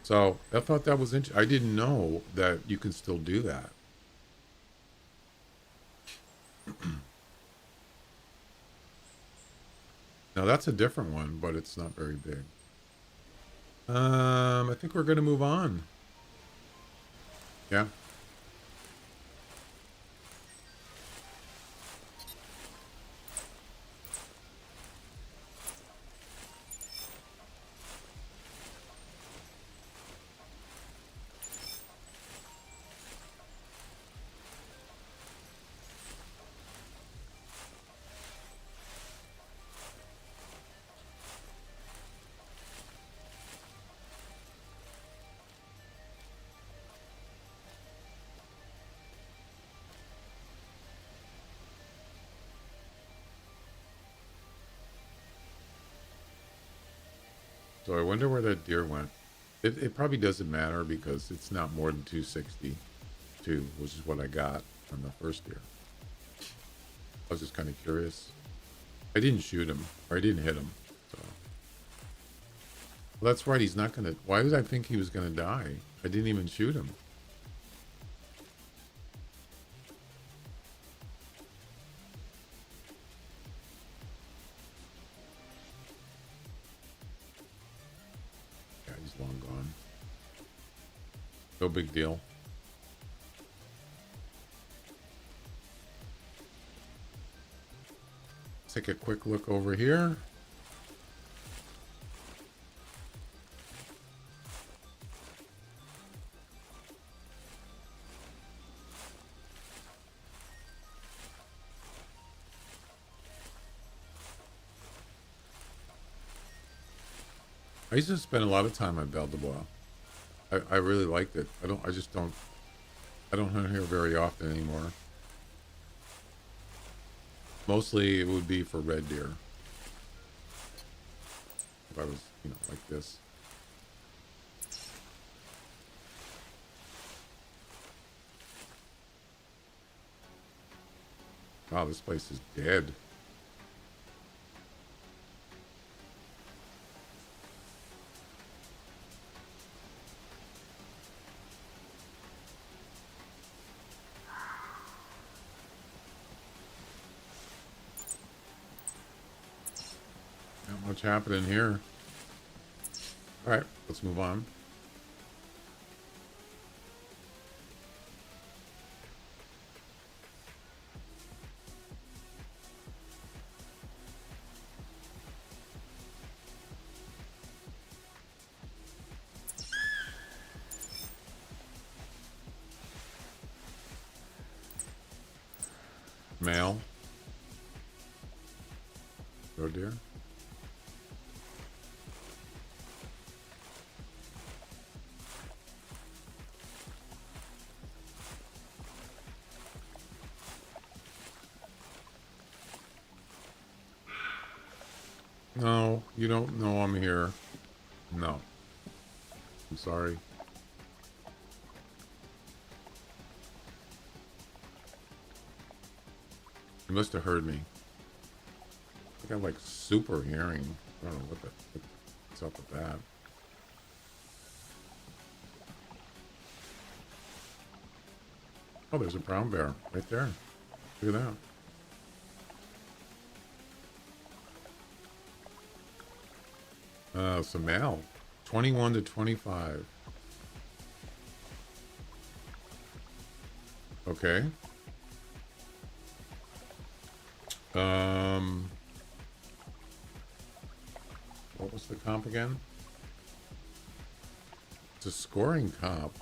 So I thought that was interesting. I didn't know that you can still do that. Now that's a different one, but it's not very big. I think we're going to move on. Yeah. So I wonder where that deer went. It probably doesn't matter because it's not more than 262, which is what I got on the first deer. I was just kind of curious. I didn't shoot him, or I didn't hit him. So, well, that's right. He's not gonna. Why did I think he was gonna die? I didn't even shoot him. Long gone. No big deal. Let's take a quick look over here. I used to spend a lot of time on Belle de Bois. I really liked it. I don't hunt here very often anymore. Mostly it would be for red deer. If I was, like this. Wow, this place is dead. Not much happening here. All right, let's move on. Male. Roe deer. No, you don't know I'm here. No. I'm sorry. You must have heard me. I think I'm like super hearing. I don't know what's up with that. Oh, there's a brown bear right there. Look at that. So Mal, 21 to 25. Okay. What was the comp again? It's a scoring comp.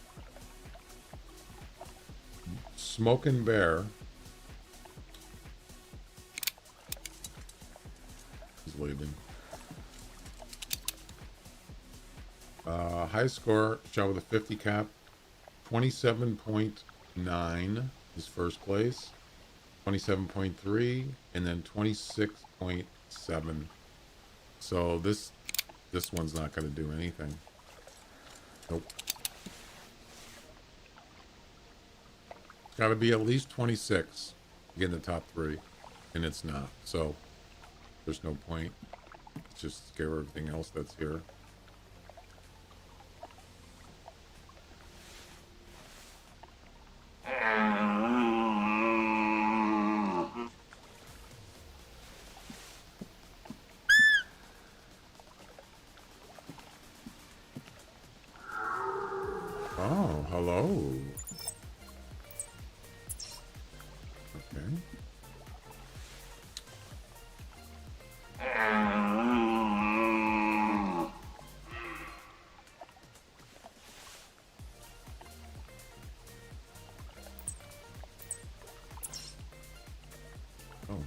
Smoking Bear is leaving. High score, shot with a 50 cap. 27.9 is first place. 27.3 and then 26.7. So this one's not going to do anything. Nope. Got to be at least 26 to get in the top 3, and it's not. So there's no point. Let's just scare everything else that's here. Oh, hello. Okay. Oh.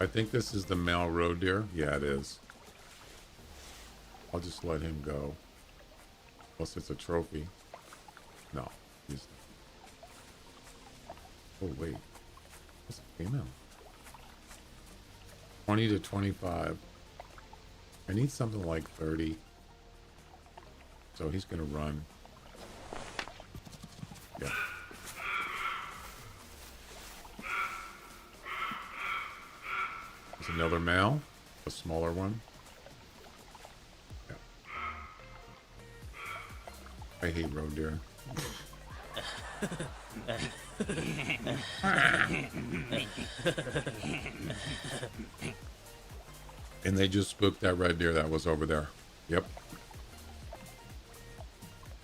I think this is the male road deer. Yeah, it is. I'll just let him go. Unless it's a trophy. No. He's... Oh, wait. That's a female. 20 to 25. I need something like 30. So he's going to run. Yeah. There's another male. A smaller one. I hate road deer. And they just spooked that red deer that was over there. Yep.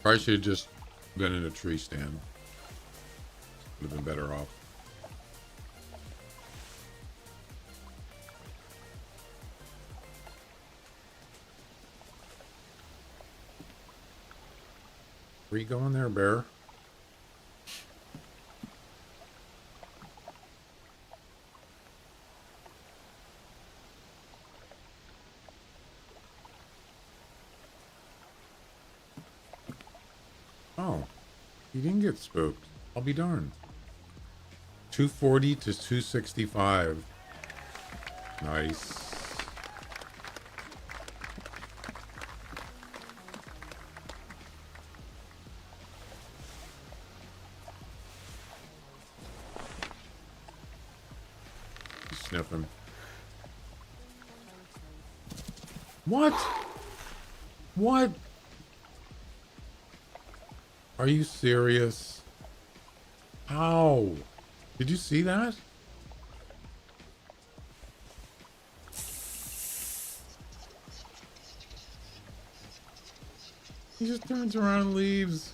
Probably should have just been in a tree stand. Would have been better off. Where you going there, bear? Oh, he didn't get spooked. I'll be darned. 240 to 265. Nice. Sniffing. What? What? Are you serious? How? Did you see that? He just turns around and leaves.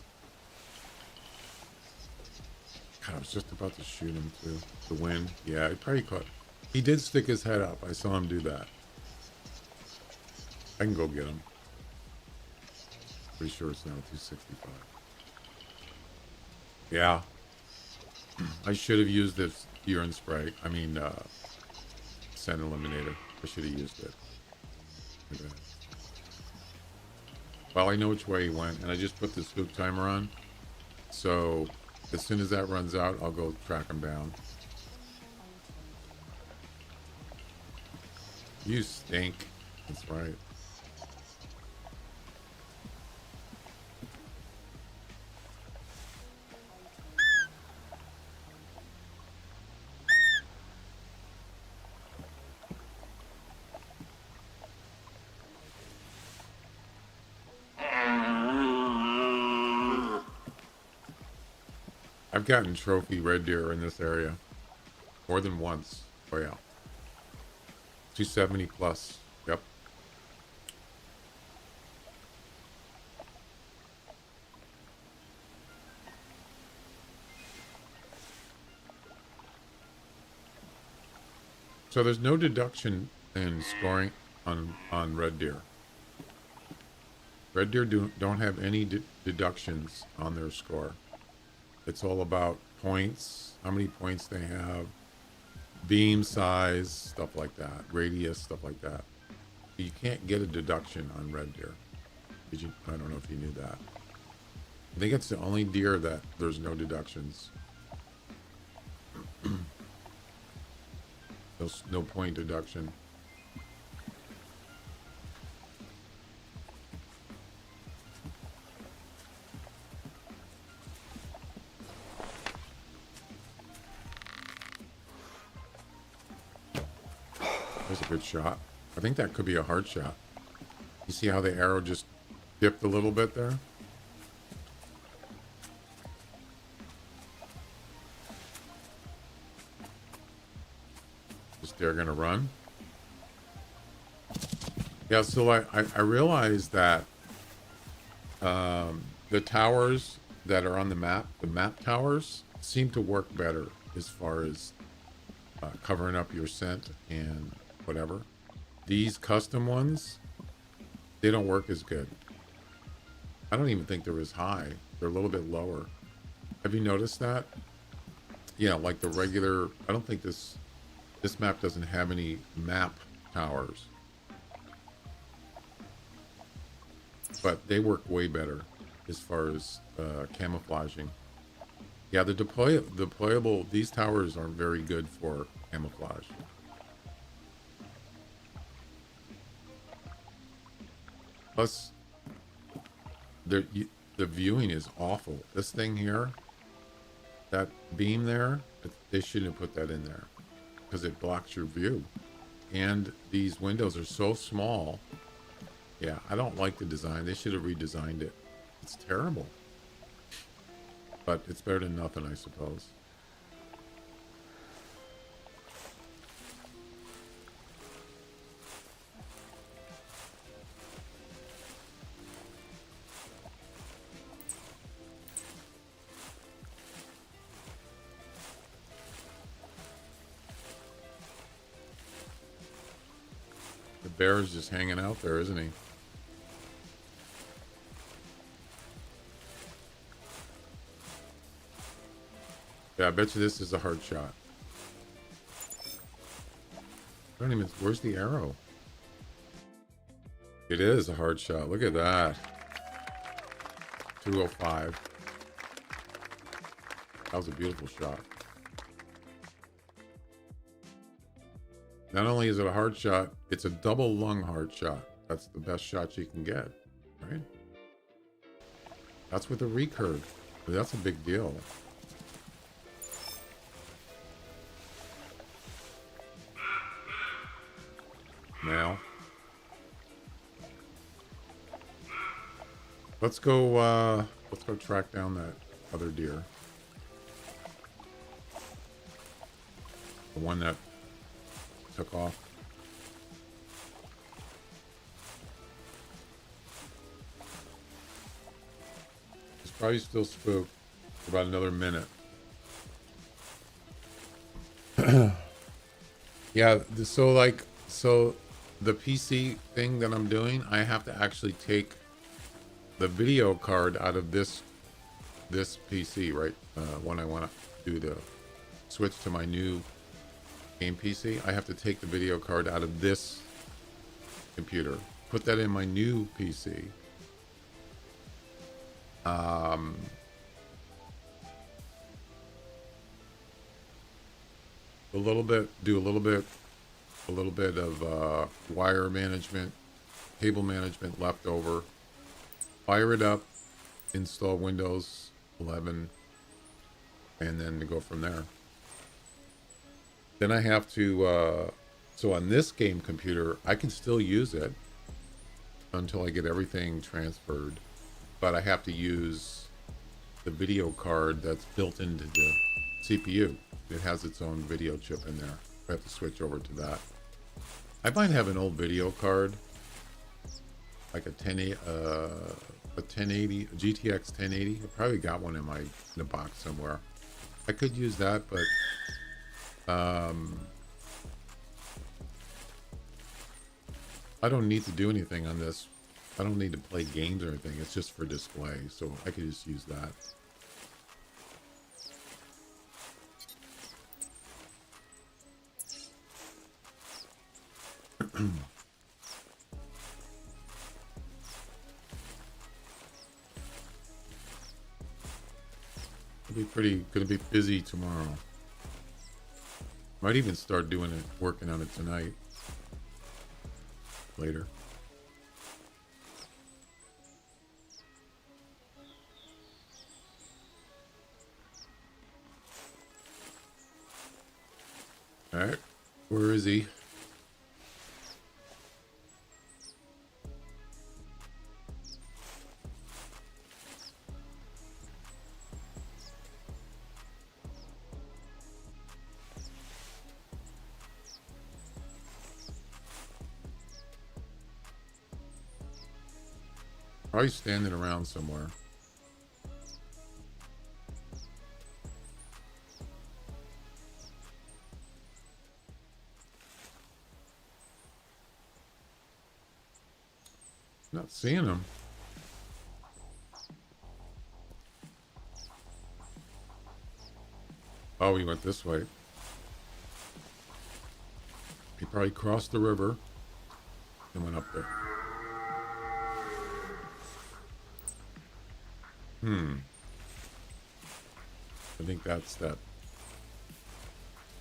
God, I was just about to shoot him too. The wind. Yeah, he probably caught. He did stick his head up. I saw him do that. I can go get him. Pretty sure it's now 265. Yeah. I should have used this urine spray. I mean, scent eliminator. I should have used it. Okay. Well, I know which way he went, and I just put the spook timer on. So, as soon as that runs out, I'll go track him down. You stink. That's right. I've gotten trophy red deer in this area more than once. Oh yeah, 270 plus. Yep. So there's no deduction in scoring on red deer. Red deer don't have any deductions on their score. It's all about points, how many points they have, beam size, stuff like that, radius, stuff like that. You can't get a deduction on red deer. I don't know if you knew that. I think it's the only deer that there's no deductions. No point deduction. That's a good shot. I think that could be a hard shot. You see how the arrow just dipped a little bit there? Just they're gonna run. Yeah, so I realized that the towers that are on the map towers seem to work better as far as covering up your scent and whatever. These custom ones, they don't work as good. I don't even think they're as high. They're a little bit lower. Have you noticed that? Yeah, like the regular, I don't think this map doesn't have any map towers. But they work way better as far as camouflaging. Yeah, the deployable, these towers aren't very good for camouflage. Plus, the viewing is awful. This thing here, that beam there, they shouldn't have put that in there because it blocks your view. And these windows are so small. Yeah, I don't like the design. They should have redesigned it. It's terrible. But it's better than nothing, I suppose. The bear is just hanging out there, isn't he? Yeah, I bet you this is a hard shot. I don't even... Where's the arrow? It is a hard shot. Look at that. 205. That was a beautiful shot. Not only is it a hard shot, it's a double lung hard shot. That's the best shot you can get, right? That's with a recurve. That's a big deal. Now, let's go track down that other deer. The one that took off. It's probably still spooked for about another minute. Yeah, so the PC thing that I'm doing, I have to actually take the video card out of this PC, right? When I want to do the switch to my new game PC, I have to take the video card out of this computer, put that in my new PC. Do a little bit of wire management, cable management left over. Fire it up, install Windows 11, and then to go from there. Then I have to, so on this game computer, I can still use it until I get everything transferred, but I have to use the video card that's built into the CPU. It has its own video chip in there. I have to switch over to that. I might have an old video card, like a 1080, a GTX 1080. I probably got one in the box somewhere. I could use that, but I don't need to do anything on this. I don't need to play games or anything. It's just for display, so I could just use that. Gonna be busy tomorrow. Might even start doing it, working on it tonight. Later. All right, where is he? Probably standing around somewhere. Not seeing him. Oh, he went this way. He probably crossed the river and went up there. I think that's that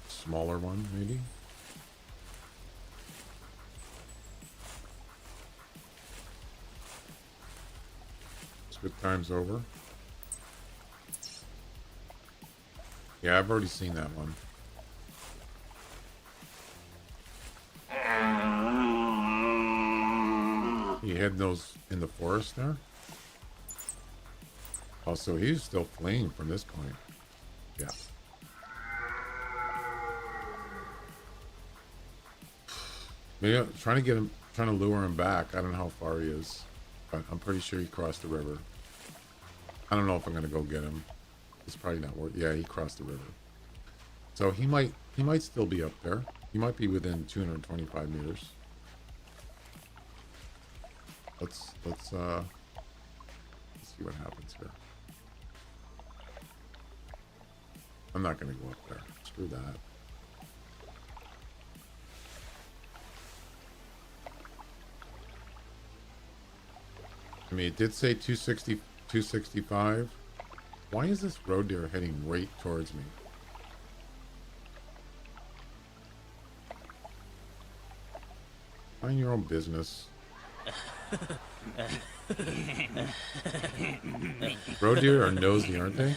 smaller one, maybe. It's good times over. Yeah, I've already seen that one. He had those in the forest there. Also, he's still fleeing from this point. Yeah. Maybe I'm trying to get him, trying to lure him back. I don't know how far he is, but I'm pretty sure he crossed the river. I don't know if I'm gonna go get him. It's probably not worth. Yeah, he crossed the river. So he might still be up there. He might be within 225 meters. Let's see what happens here. I'm not going to go up there. Screw that. I mean, it did say 260, 265. Why is this road deer heading right towards me? Mind your own business. Road deer are nosy, aren't they?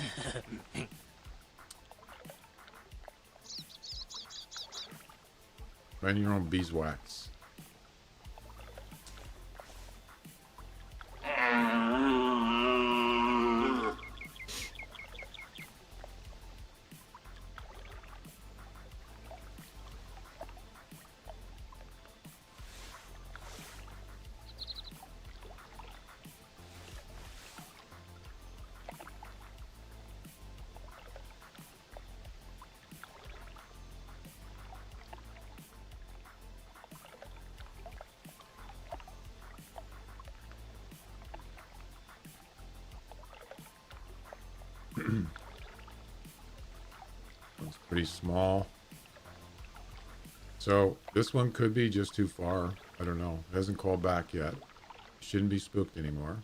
Mind your own beeswax. It's pretty small. So this one could be just too far. I don't know. It hasn't called back yet. Shouldn't be spooked anymore.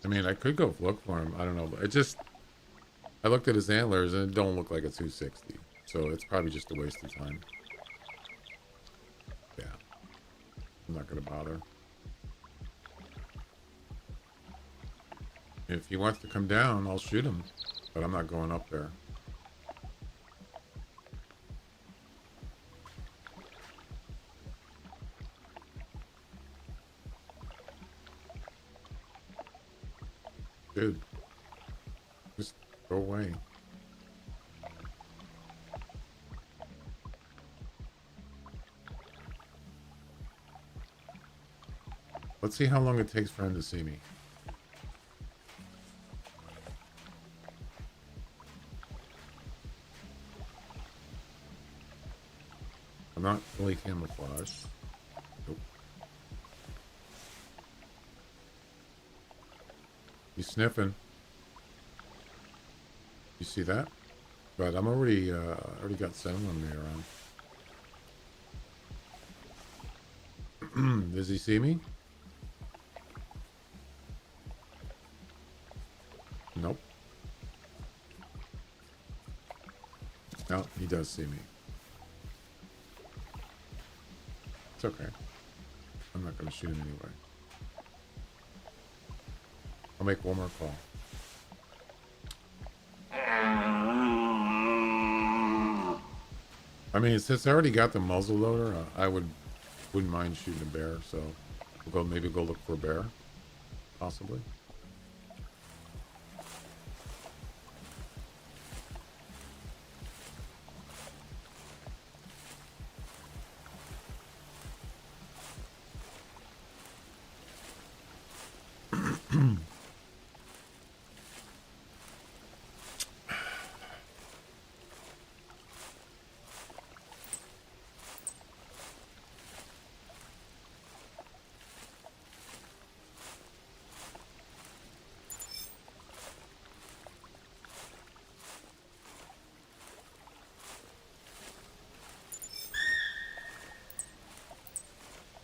I mean, I could go look for him. I don't know. But I looked at his antlers and it don't look like a 260. So it's probably just a waste of time. Yeah. I'm not going to bother. If he wants to come down, I'll shoot him. But I'm not going up there. Dude, just go away. Let's see how long it takes for him to see me. I'm not fully camouflaged. Nope. He's sniffing. You see that? But I'm already got 7 on me around. Does he see me? Nope. No, he does see me. It's okay. I'm not going to shoot him anyway. I'll make one more call. I mean, since I already got the muzzle loader, I wouldn't mind shooting a bear. So we'll maybe go look for a bear, possibly.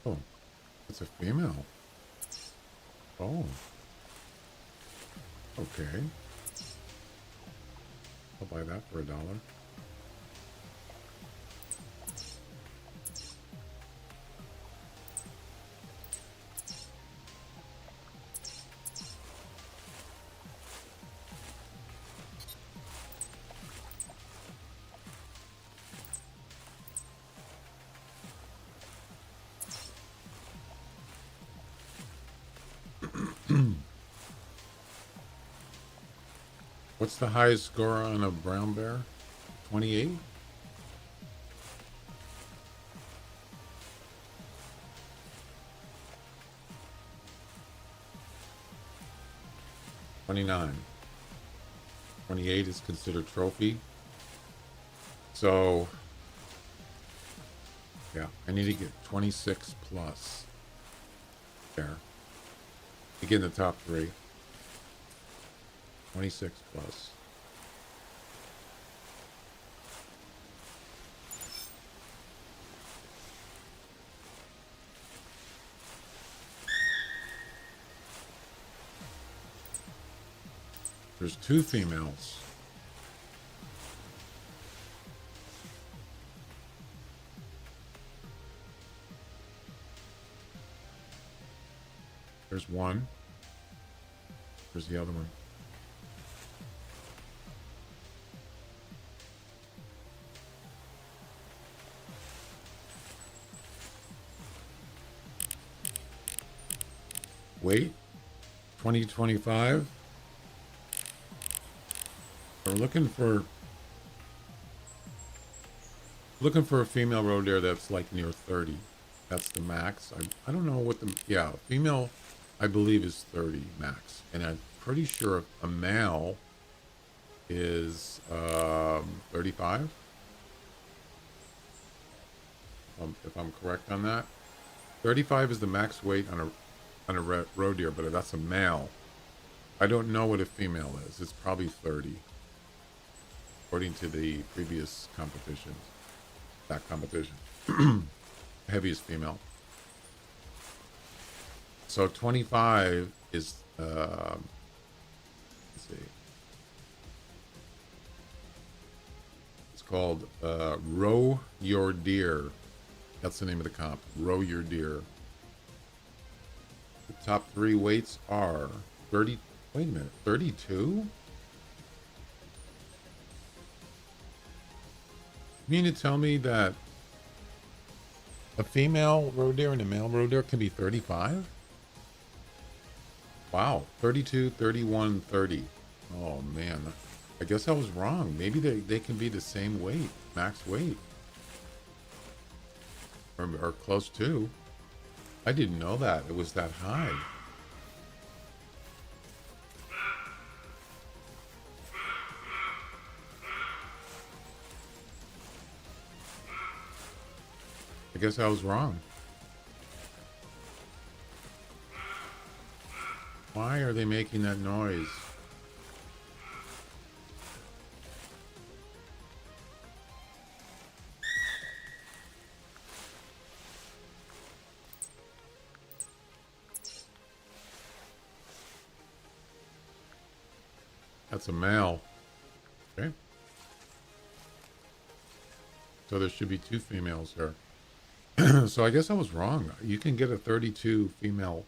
Oh, it's a female. Oh. Okay. I'll buy that for $1. What's the highest score on a brown bear? 28? $29. 28 is considered trophy. So, yeah, I need to get 26 plus there to get in the top 3. 26 plus. There's 2 females. There's one. Where's the other one? Wait, 2025. We're looking for a female roe deer that's like near 30. That's the max. I don't know what the female I believe is 30 max, and I'm pretty sure a male is 35. If I'm correct on that, 35 is the max weight on a roe deer, but that's a male. I don't know what a female is. It's probably 30, according to the previous competitions. That competition, heaviest female. So 25 is let's see. It's called Row Your Deer. That's the name of the comp. Row Your Deer. The top 3 weights are 30. Wait a minute, 32? You mean to tell me that a female roe deer and a male roe deer can be 35? Wow, 32, 31, 30. Oh man, I guess I was wrong. Maybe they can be the same weight, max weight, or close to. I didn't know that it was that high. I guess I was wrong. Why are they making that noise? That's a male. Okay. So there should be 2 females here. So I guess I was wrong. You can get a 32 female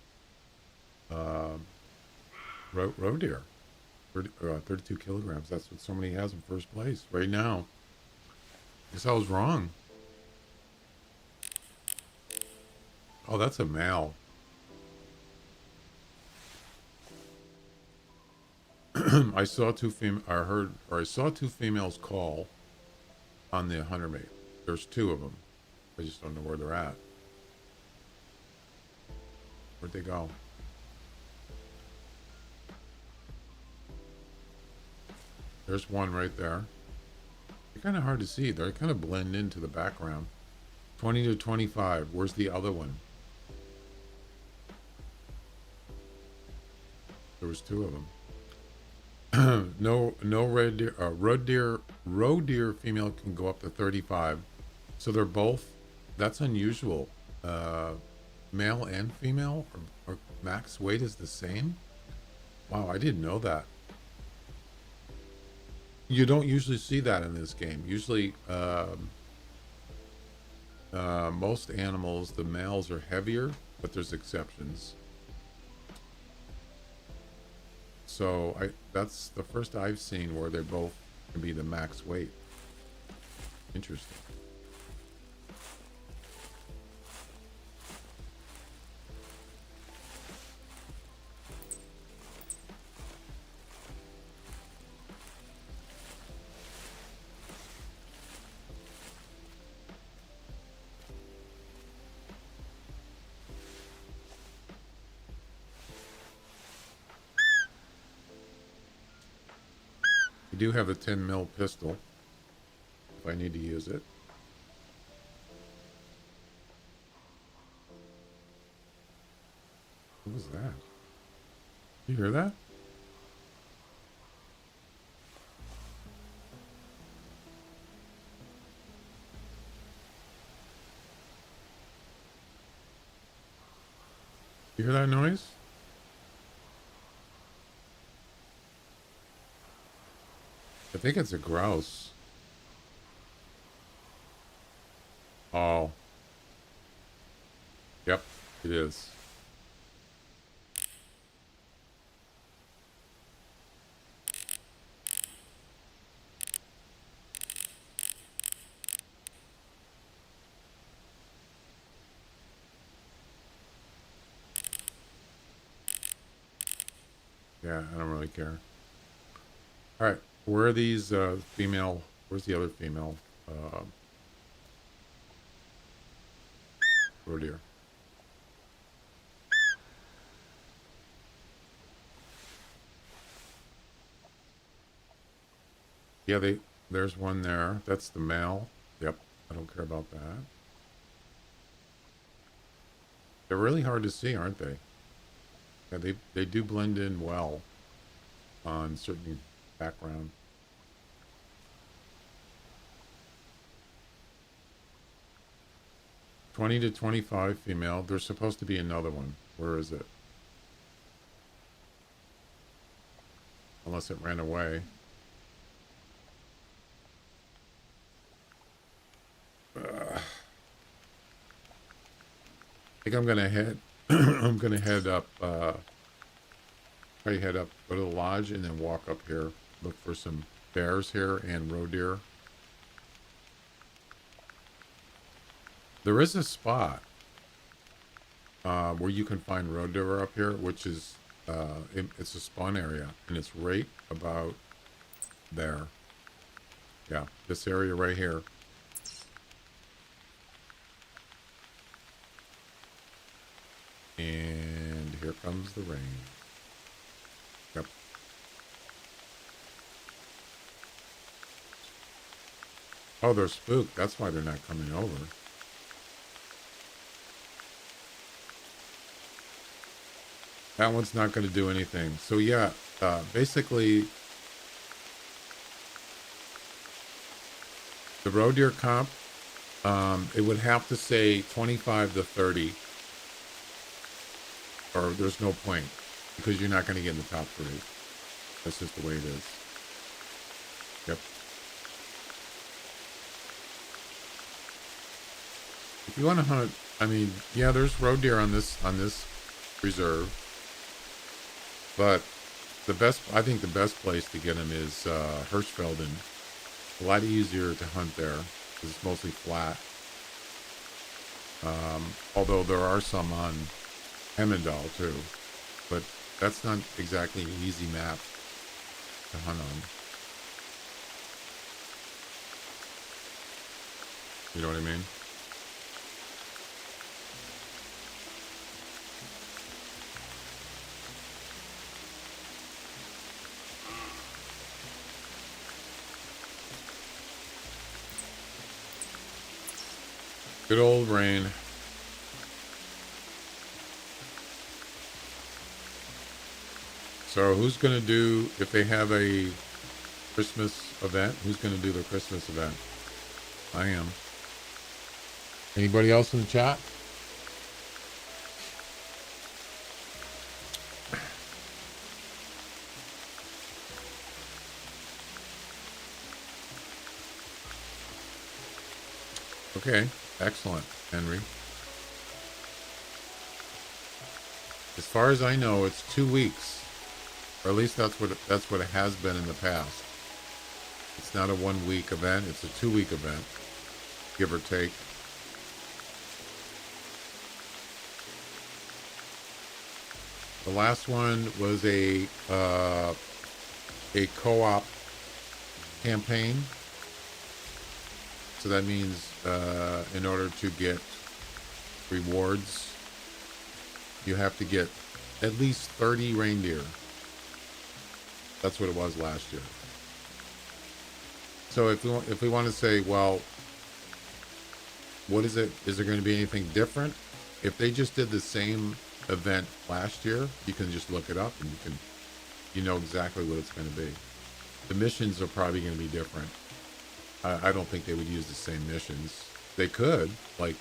roe deer. 32 kilograms. That's what somebody has in first place right now. I guess I was wrong. Oh, that's a male. I saw 2 I saw 2 females call on the hunter mate. There's 2 of them. I just don't know where they're at. Where'd they go? There's one right there. They're kind of hard to see. They kind of blend into the background. 20 to 25. Where's the other one? There was 2 of them. No red deer. Roe deer female can go up to 35. So they're both. That's unusual. Male and female, or max weight is the same. Wow, I didn't know that. You don't usually see that in this game. Usually, most animals, the males are heavier, but there's exceptions. So that's the first I've seen where they both can be the max weight. Interesting. I do have a 10 mil pistol if I need to use it. What was that? You hear that? You hear that noise? I think it's a grouse. Oh. Yep, it is. Yeah, I don't really care. All right, where are these female? Where's the other female? Roe deer. Yeah, there's one there. That's the male. Yep, I don't care about that. They're really hard to see, aren't they? Yeah, they do blend in well on certain background. $20 to $25 female. There's supposed to be another one. Where is it? Unless it ran away. I think I'm gonna head. I'm gonna head up. Probably head up, go to the lodge, and then walk up here. Look for some bears here and roe deer. There is a spot where you can find roe deer up here, which is it's a spawn area, and it's right about there. Yeah, this area right here. And here comes the rain. Yep. Oh, they're spooked. That's why they're not coming over. That one's not going to do anything. So yeah, basically, the roe deer comp, it would have to say 25 to 30, or there's no point, because you're not going to get in the top 3. That's just the way it is. Yep. If you want to hunt, I mean, yeah, there's roe deer on this reserve, but I think the best place to get them is Hirschfelden. A lot easier to hunt there because it's mostly flat. Although there are some on Hemmendal too, but that's not exactly an easy map to hunt on. You know what I mean? Good old rain. So who's going to do, if they have a Christmas event, who's going to do the Christmas event? I am. Anybody else in the chat? Okay, excellent, Henry. As far as I know, it's 2 weeks, or at least that's what it has been in the past. It's not a 1 week event; it's a 2 week event, give or take. The last one was a co-op campaign. So that means in order to get rewards, you have to get at least 30 reindeer. That's what it was last year. So if we want to say, well, what is it? Is there going to be anything different? If they just did the same event last year, you can just look it up and you know exactly what it's going to be. The missions are probably going to be different. I don't think they would use the same missions. They could, like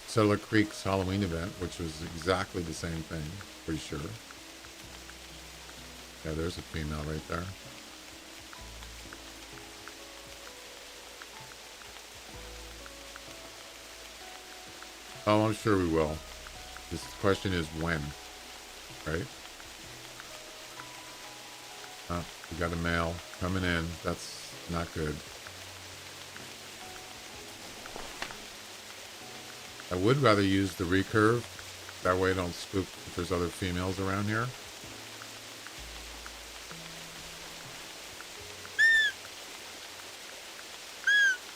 Settler Creek's Halloween event, which was exactly the same thing, pretty sure. Yeah, there's a female right there. Oh, I'm sure we will. This question is when, right? Oh, we got a male coming in. That's not good. I would rather use the recurve. That way I don't spook if there's other females around here.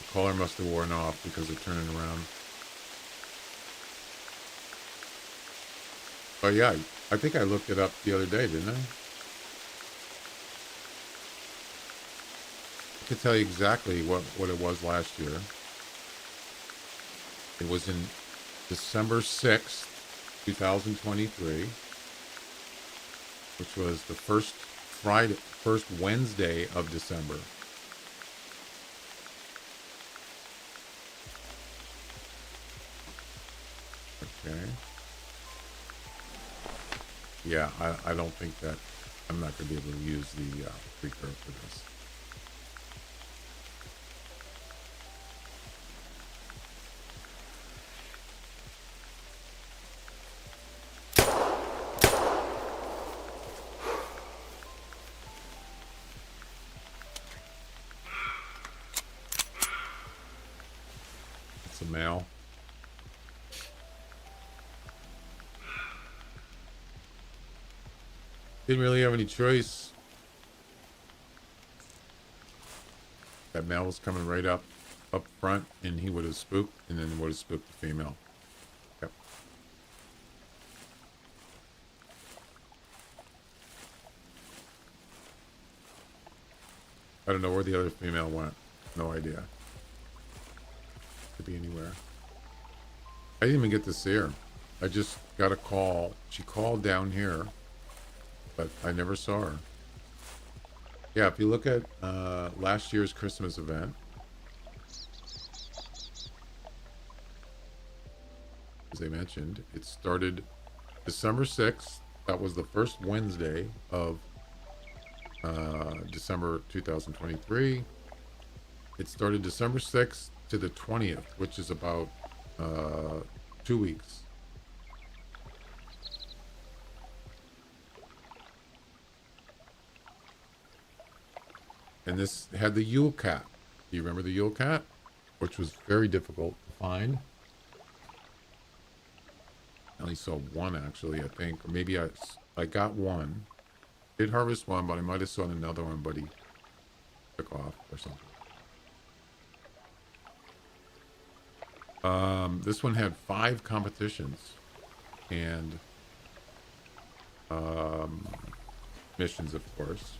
The caller must have worn off because they're turning around. Oh yeah, I think I looked it up the other day, didn't I? I could tell you exactly what it was last year. It was in December 6th, 2023, which was the first Wednesday of December. Okay. Yeah, I don't think that I'm not going to be able to use the recurve for this. It's a male. Didn't really have any choice. That male was coming right up front, and he would have spooked, and then would have spooked the female. Yep. I don't know where the other female went. No idea. Could be anywhere. I didn't even get to see her. I just got a call. She called down here, but I never saw her. Yeah, if you look at last year's Christmas event, as I mentioned, it started December 6th. That was the first Wednesday of December 2023. It started December 6th to the 20th, which is about 2 weeks. And this had the Yule Cat. Do you remember the Yule Cat? Which was very difficult to find. I only saw one, actually, I think. Or maybe I got one. Did harvest one, but I might have saw another one, but he took off or something. This one had 5 competitions. And missions, of course.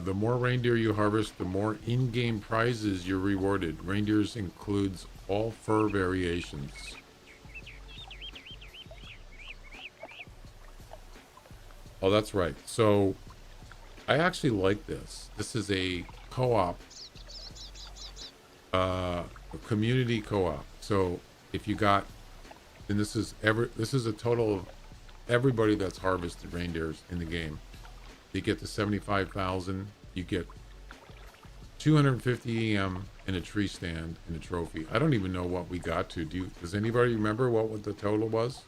The more reindeer you harvest, the more in-game prizes you're rewarded. Reindeers includes all fur variations. Oh, that's right. So, I actually like this. This is a co-op, a community co-op. So, if you got, and this is a total of everybody that's harvested reindeers in the game. You get the 75,000. You get 250 EM in a tree stand and a trophy. I don't even know what we got to. Does anybody remember what the total was?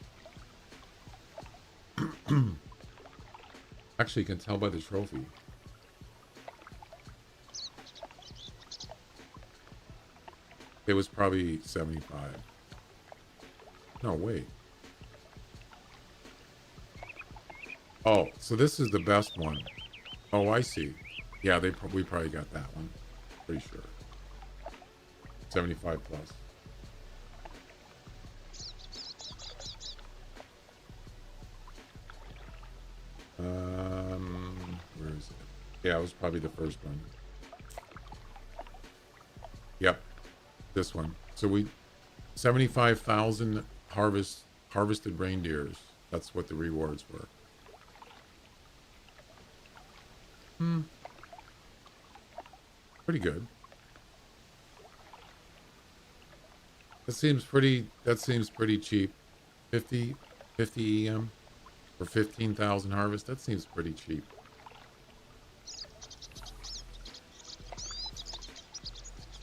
Actually, you can tell by the trophy. It was probably 75. No, wait. Oh, so this is the best one. Oh, I see. Yeah, we probably got that one. Pretty sure. 75 plus. Where is it? Yeah, it was probably the first one. Yep. This one. So 75,000 harvested reindeers. That's what the rewards were. Pretty good. That seems pretty cheap. 50 EM for 15,000 harvest. That seems pretty cheap.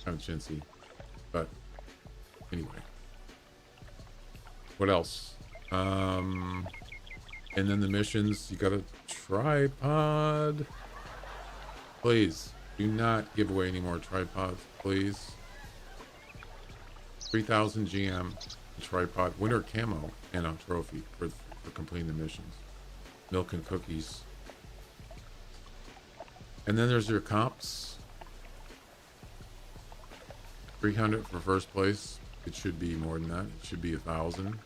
Kind of chintzy. But anyway. What else? And then the missions, you got a tripod. Please, do not give away any more tripods, please. 3,000 GM, tripod, winter camo, and a trophy for completing the missions. Milk and cookies. And then there's your comps. 300 for first place. It should be more than that. It should be 1,000.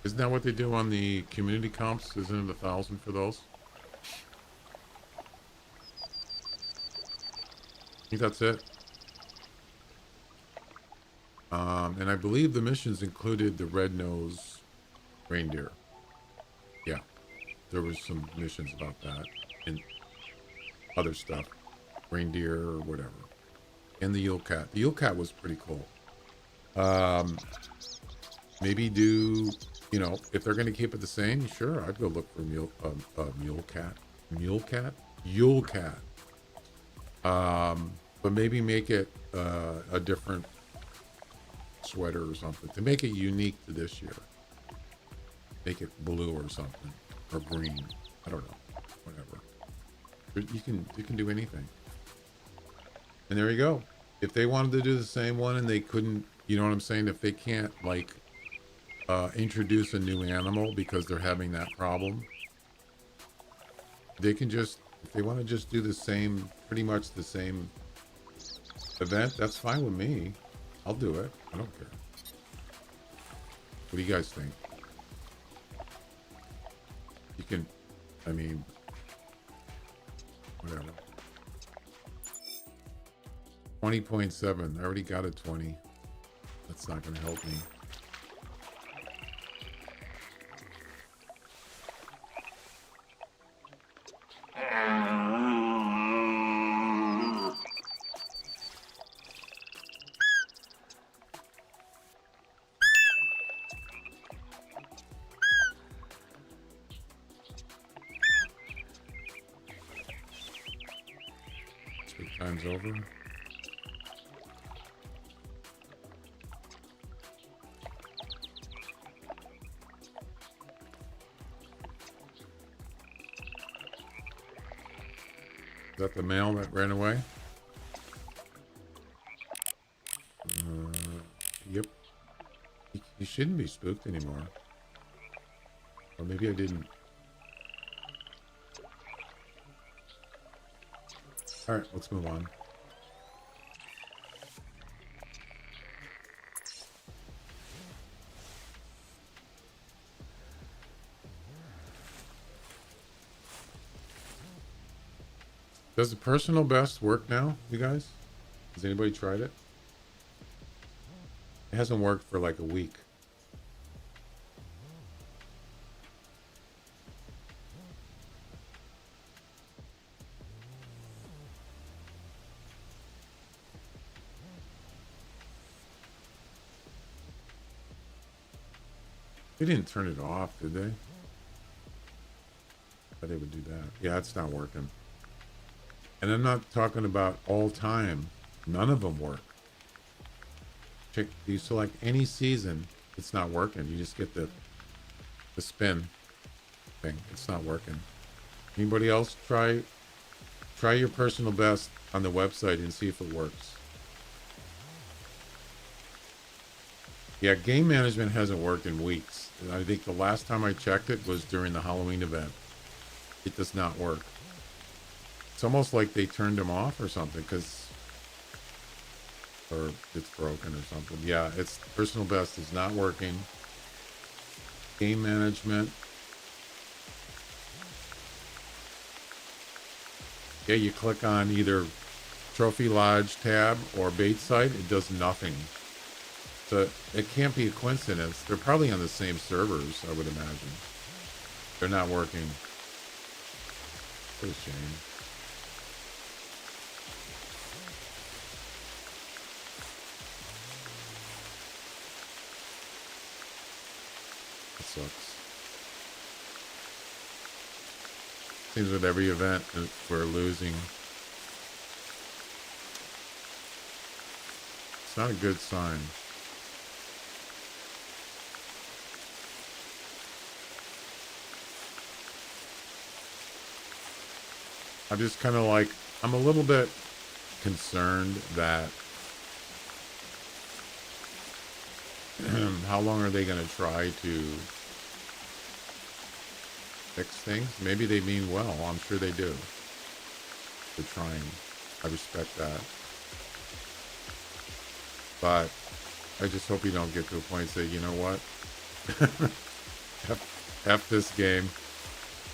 Isn't that what they do on the community comps? Isn't it 1,000 for those? I think that's it. And I believe the missions included the red-nosed reindeer. Yeah, there was some missions about that and other stuff, reindeer or whatever, and the Yule Cat. The Yule Cat was pretty cool. Maybe do, you know, if they're going to keep it the same, sure, I'd go look for Yule Cat. But maybe make it a different sweater or something to make it unique to this year. Make it blue or something, or green. I don't know, whatever. You can do anything. And there you go. if they wanted to do the same one and they couldn't, you know what I'm saying? If they can't like introduce a new animal because they're having that problem, they can just, if they want to just do the same, pretty much the same event, that's fine with me. I'll do it. I don't care. What do you guys think? You can, I mean, whatever. 20.7. I already got a 20. That's not going to help me. Time's over. Is that the male that ran away? Yep. He shouldn't be spooked anymore. Or maybe I didn't. All right, let's move on. Does the personal best work now, you guys? Has anybody tried it? It hasn't worked for like a week. They didn't turn it off, did they? But they would do that. Yeah, it's not working. And I'm not talking about all time. None of them work. Check. You select any season, it's not working. You just get the spin thing. It's not working. Anybody else try your personal best on the website and see if it works. Yeah, game management hasn't worked in weeks. I think the last time I checked it was during the Halloween event. It does not work. It's almost like they turned them off or something, or it's broken or something. Yeah, it's personal best is not working. Game management. Yeah, you click on either Trophy Lodge tab or bait site, it does nothing. So it can't be a coincidence. They're probably on the same servers, I would imagine. They're not working. What a shame. It sucks. Seems with every event we're losing. It's not a good sign. I'm just kind of like, I'm a little bit concerned that how long are they going to try to fix things? Maybe they mean well. I'm sure they do. They're trying. I respect that. But I just hope you don't get to a point and say, you know what? F this game.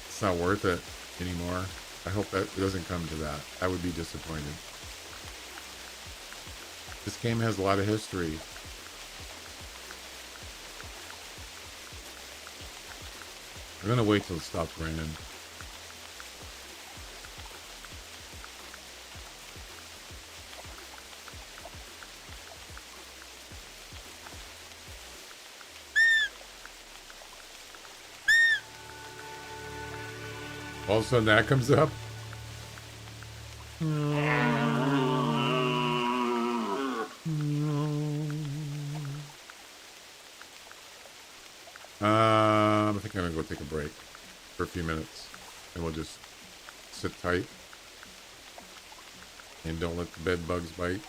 It's not worth it anymore. I hope that it doesn't come to that. I would be disappointed. This game has a lot of history. I'm gonna wait till it stops raining. All of a sudden that comes up. I think I'm gonna go take a break for a few minutes, and we'll just sit tight and don't let the bed bugs bite.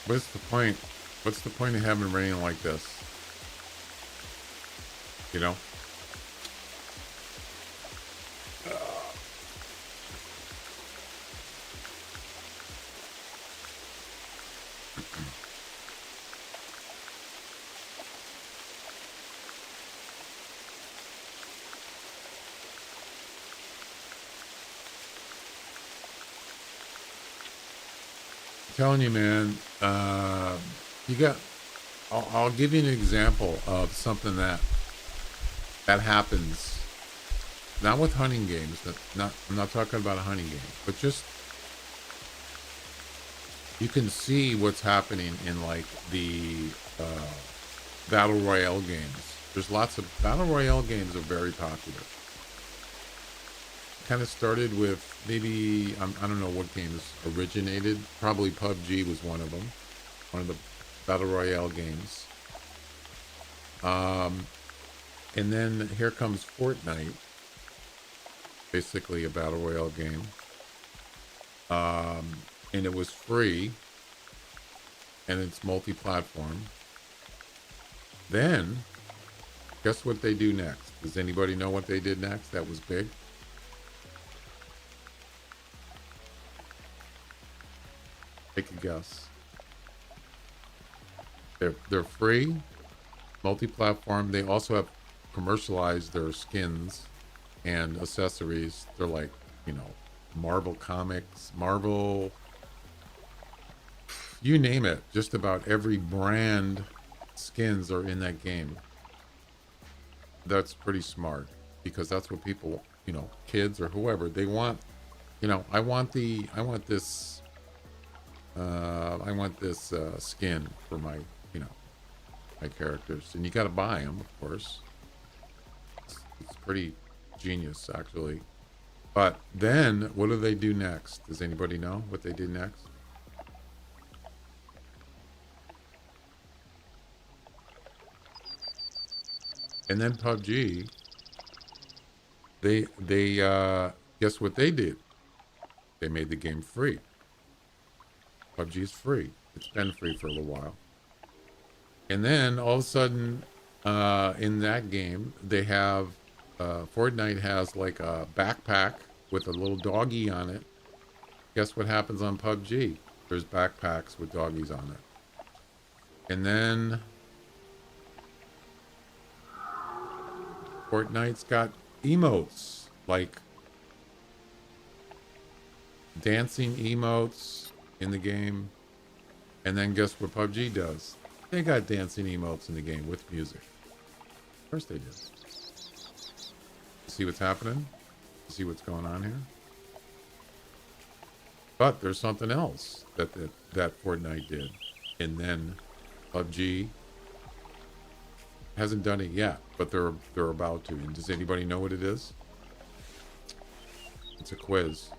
What's the point? What's the point of having rain like this? You know? Telling you, man, you got, I'll give you an example of something that happens, not with hunting games, I'm not talking about a hunting game, but just, you can see what's happening in like the battle royale games. There's lots of battle royale games are very popular. Kind of started with maybe I don't know what games originated. Probably PUBG was one of them, one of the battle royale games. And then here comes Fortnite, basically a battle royale game. And it was free, and it's multi-platform. Then, guess what they do next? Does anybody know what they did next? That was big. Take a guess. They're free, multi-platform. They also have commercialized their skins and accessories. They're like, you know, Marvel Comics, Marvel, you name it. Just about every brand skins are in that game. That's pretty smart because that's what people, you know, kids or whoever, they want. You know, I want this skin for my, you know, my characters, and you got to buy them, of course. It's pretty genius, actually. But then, what do they do next? Does anybody know what they did next? And then PUBG, they guess what they did? They made the game free. PUBG is free. It's been free for a little while. And then all of a sudden, in that game, they have Fortnite has like a backpack with a little doggy on it. Guess what happens on PUBG? There's backpacks with doggies on it. And then Fortnite's got emotes, like dancing emotes in the game. And then guess what PUBG does? They got dancing emotes in the game with music. Of course they did. See what's happening? See what's going on here? But there's something else that Fortnite did. And then PUBG hasn't done it yet, but they're about to. And does anybody know what it is? It's a quiz.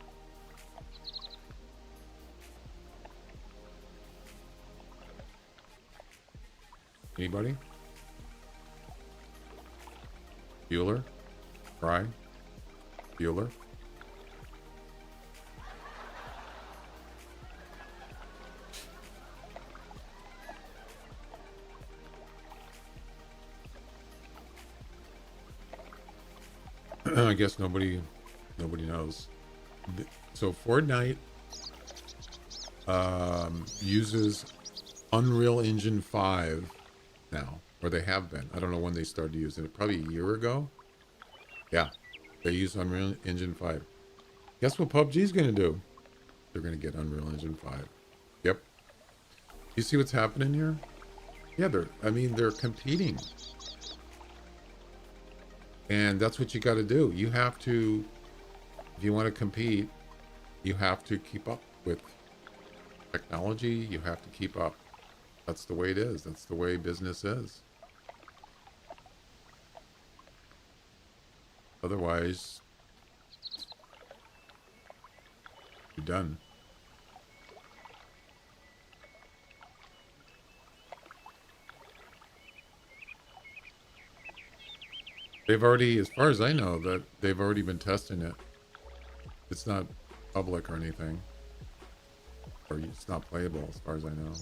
Anybody? Bueller? Fry? Bueller? I guess nobody knows. So Fortnite uses Unreal Engine 5 now, or they have been. I don't know when they started using it. Probably a year ago. Yeah, they use Unreal Engine 5. Guess what PUBG's going to do? They're going to get Unreal Engine 5. Yep. You see what's happening here? Yeah, they're competing. And that's what you got to do. You have to, if you want to compete, you have to keep up with technology. You have to keep up. That's the way it is. That's the way business is. Otherwise, you're done. They've already, as far as I know, that they've already been testing it. It's not public or anything. Or it's not playable, as far as I know.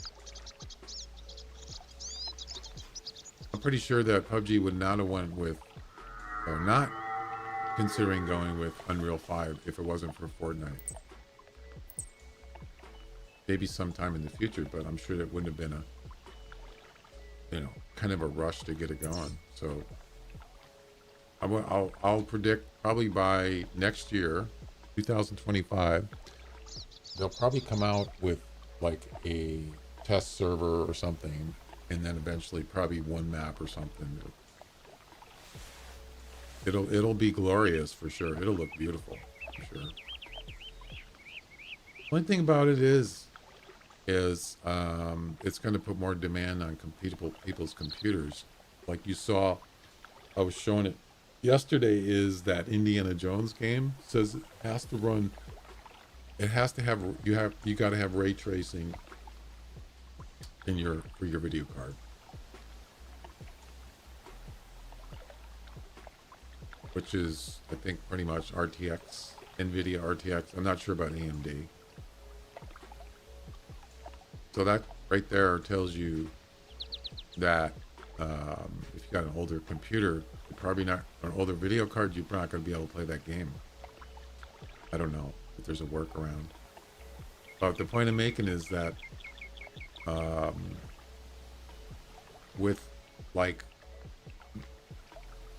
I'm pretty sure that PUBG would not have went with, or not considering going with Unreal 5 if it wasn't for Fortnite. Maybe sometime in the future, but I'm sure that wouldn't have been a, kind of a rush to get it going. So I'll predict probably by next year, 2025, they'll probably come out with like a test server or something, and then eventually probably one map or something. It'll be glorious for sure. It'll look beautiful for sure. One thing about it is it's going to put more demand on people's computers. Like you saw, I was showing it yesterday, is that Indiana Jones game says it has to run. It has to have you got to have ray tracing for your video card, which is I think pretty much RTX, NVIDIA RTX. I'm not sure about AMD. So that right there tells you that if you got an older computer, you're probably not, an older video card, you're not going to be able to play that game. I don't know if there's a workaround. But the point I'm making is that with like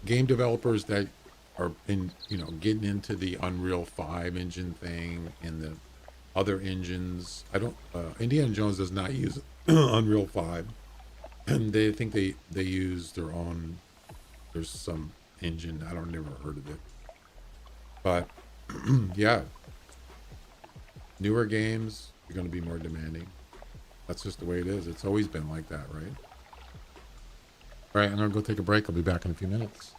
game developers that are getting into the Unreal 5 engine thing and the other engines, Indiana Jones does not use Unreal 5, and they think they use their own. There's some engine, I don't never heard of it, but yeah, newer games are going to be more demanding. That's just the way it is. It's always been like that, right? All right, I'm gonna go take a break. I'll be back in a few minutes.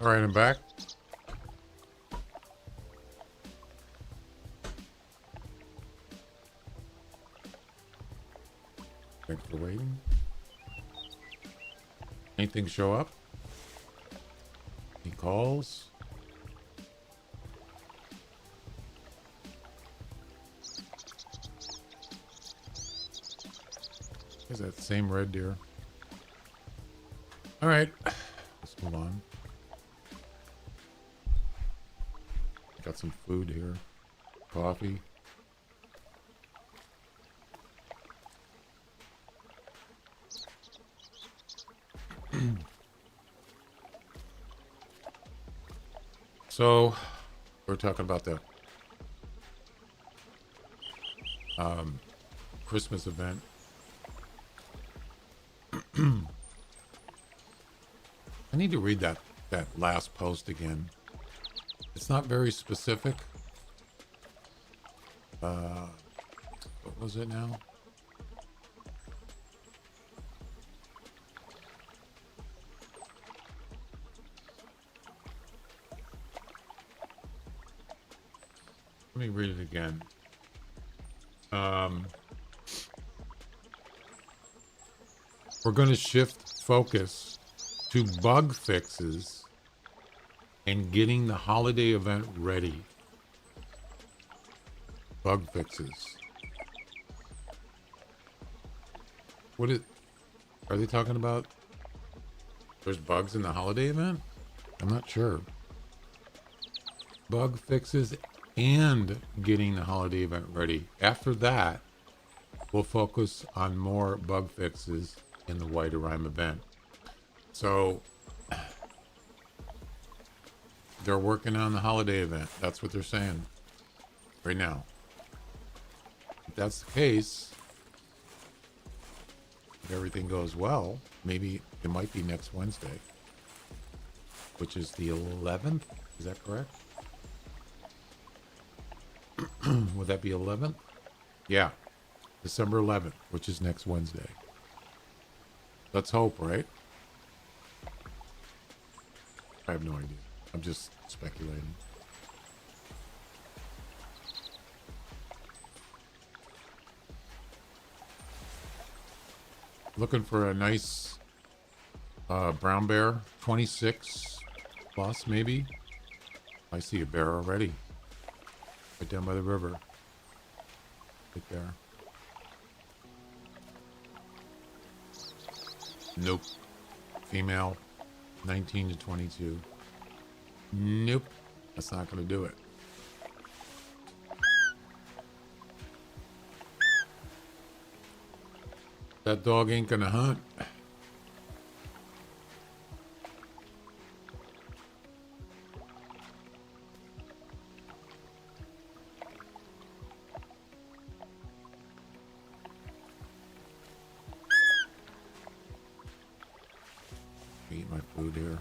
All right, I'm back. Thanks for waiting. Anything show up? Any calls? Is that same red deer? All right, let's move on. Got some food here. Coffee. So, we're talking about the Christmas event. I need to read that last post again. It's not very specific. What was it now? Let me read it again. We're going to shift focus to bug fixes and getting the holiday event ready. Bug fixes. Are they talking about? There's bugs in the holiday event? I'm not sure. Bug fixes and getting the holiday event ready. After that, we'll focus on more bug fixes in the White Rime event. So they're working on the holiday event. That's what they're saying right now. If that's the case, if everything goes well, maybe it might be next Wednesday, which is the 11th. Is that correct? Would that be 11th? Yeah. December 11th, which is next Wednesday. Let's hope, right? I have no idea. I'm just speculating. Looking for a nice brown bear, 26 plus maybe. I see a bear already. Right down by the river. Right there. Nope. Female, 19 to 22. Nope. That's not going to do it. That dog ain't going to hunt. Eat my food here.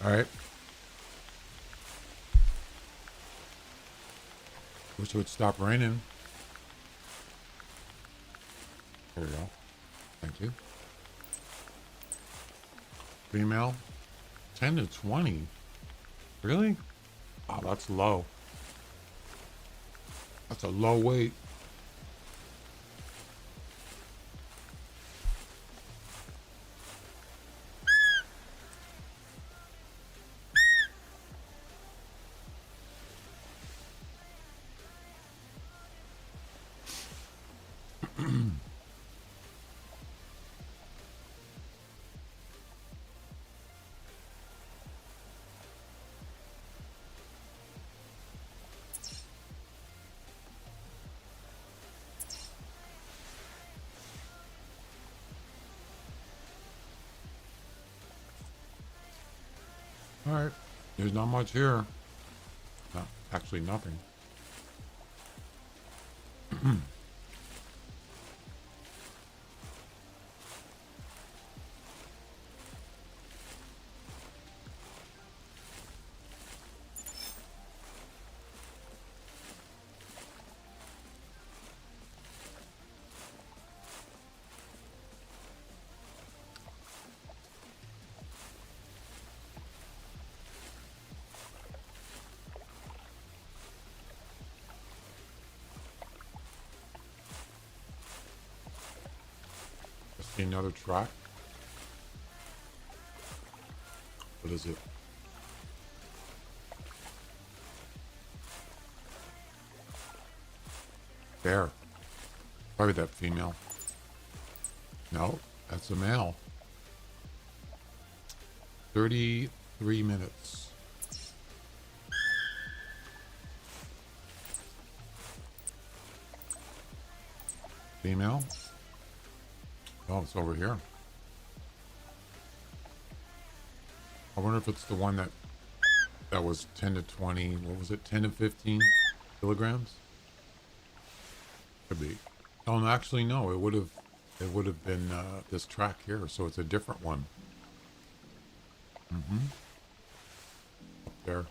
All right. Wish it would stop raining. There we go. Thank you. Female. 10 to 20. Really? Oh, that's low. That's a low weight. All right. There's not much here. Not actually nothing. I see another track. What is it? Bear. Probably that female. No, that's a male. 33 minutes. Female. Oh, it's over here. I wonder if it's the one that was 10 to 20. What was it? 10 to 15 kilograms? Could be. Oh, no, actually, no. It would have been this track here. So it's a different one. Mm-hmm. Up there.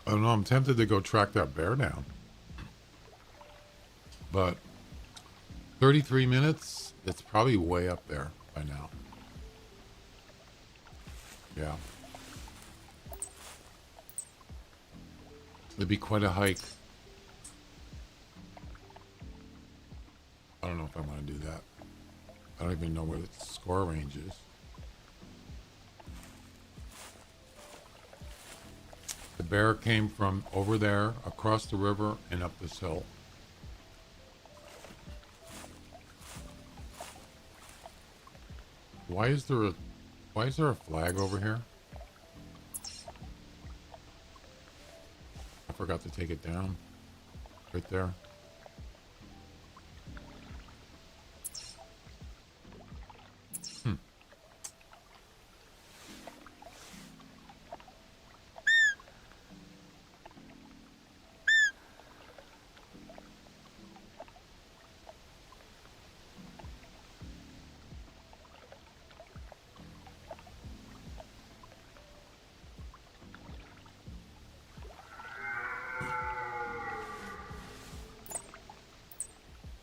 I don't know. I'm tempted to go track that bear down. But 33 minutes, it's probably way up there by now. Yeah. It'd be quite a hike. I don't know if I want to do that. I don't even know where the score range is. The bear came from over there, across the river, and up this hill. Why is there a flag over here? I forgot to take it down. Right there.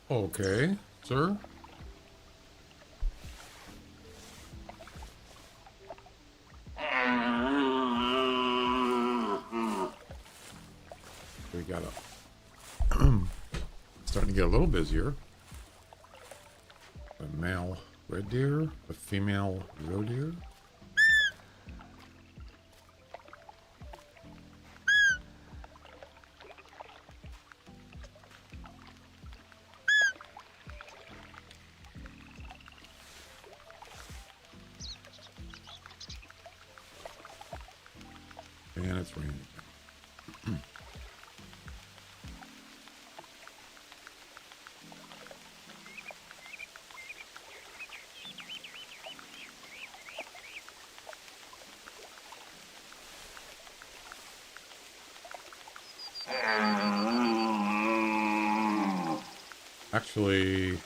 Okay, sir. We got a starting to get a little busier. A male red deer, a female roe deer. And it's raining. Actually,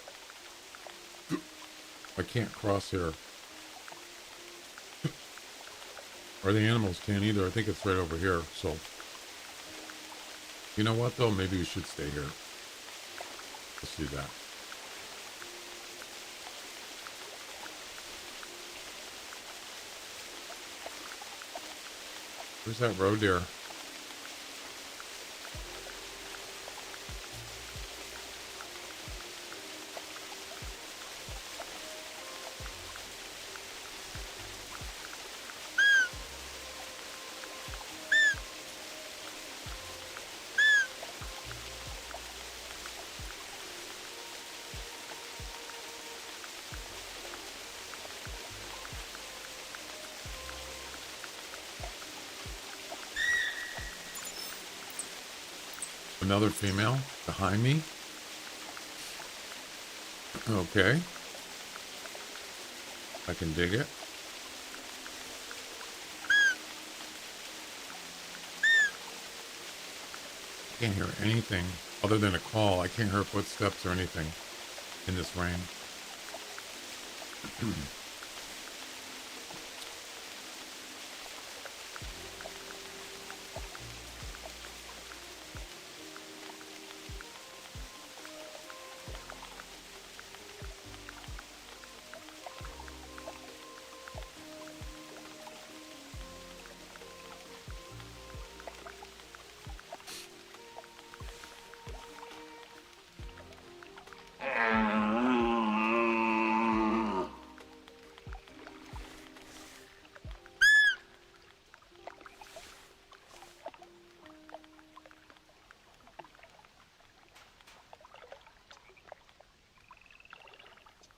I can't cross here. Or the animals can't either. I think it's right over here. So, you know what though? Maybe we should stay here. Let's do that. Where's that roe deer? Another female behind me. Okay. I can dig it. I can't hear anything other than a call. I can't hear footsteps or anything in this rain.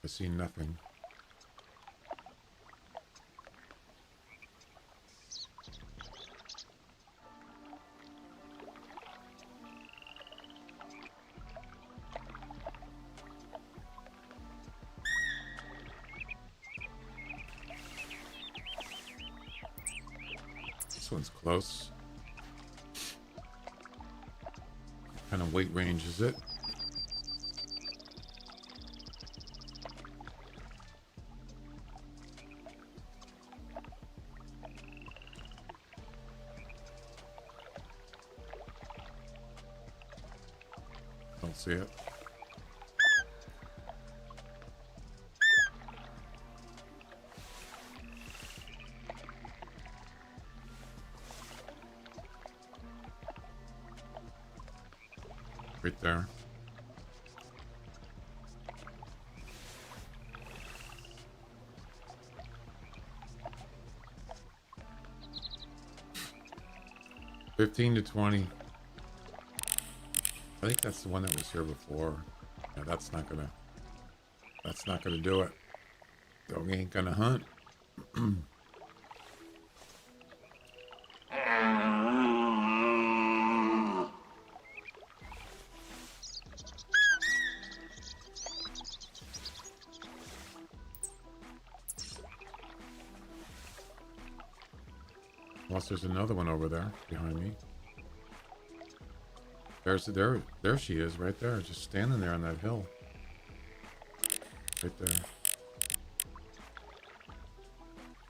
I see nothing. This one's close. What kind of weight range is it? Don't see it. Right there. $15 to $20. I think that's the one that was here before. Yeah, that's not gonna do it. Dog ain't gonna hunt. Unless there's another one over there behind me. There she is, right there, just standing there on that hill. Right there.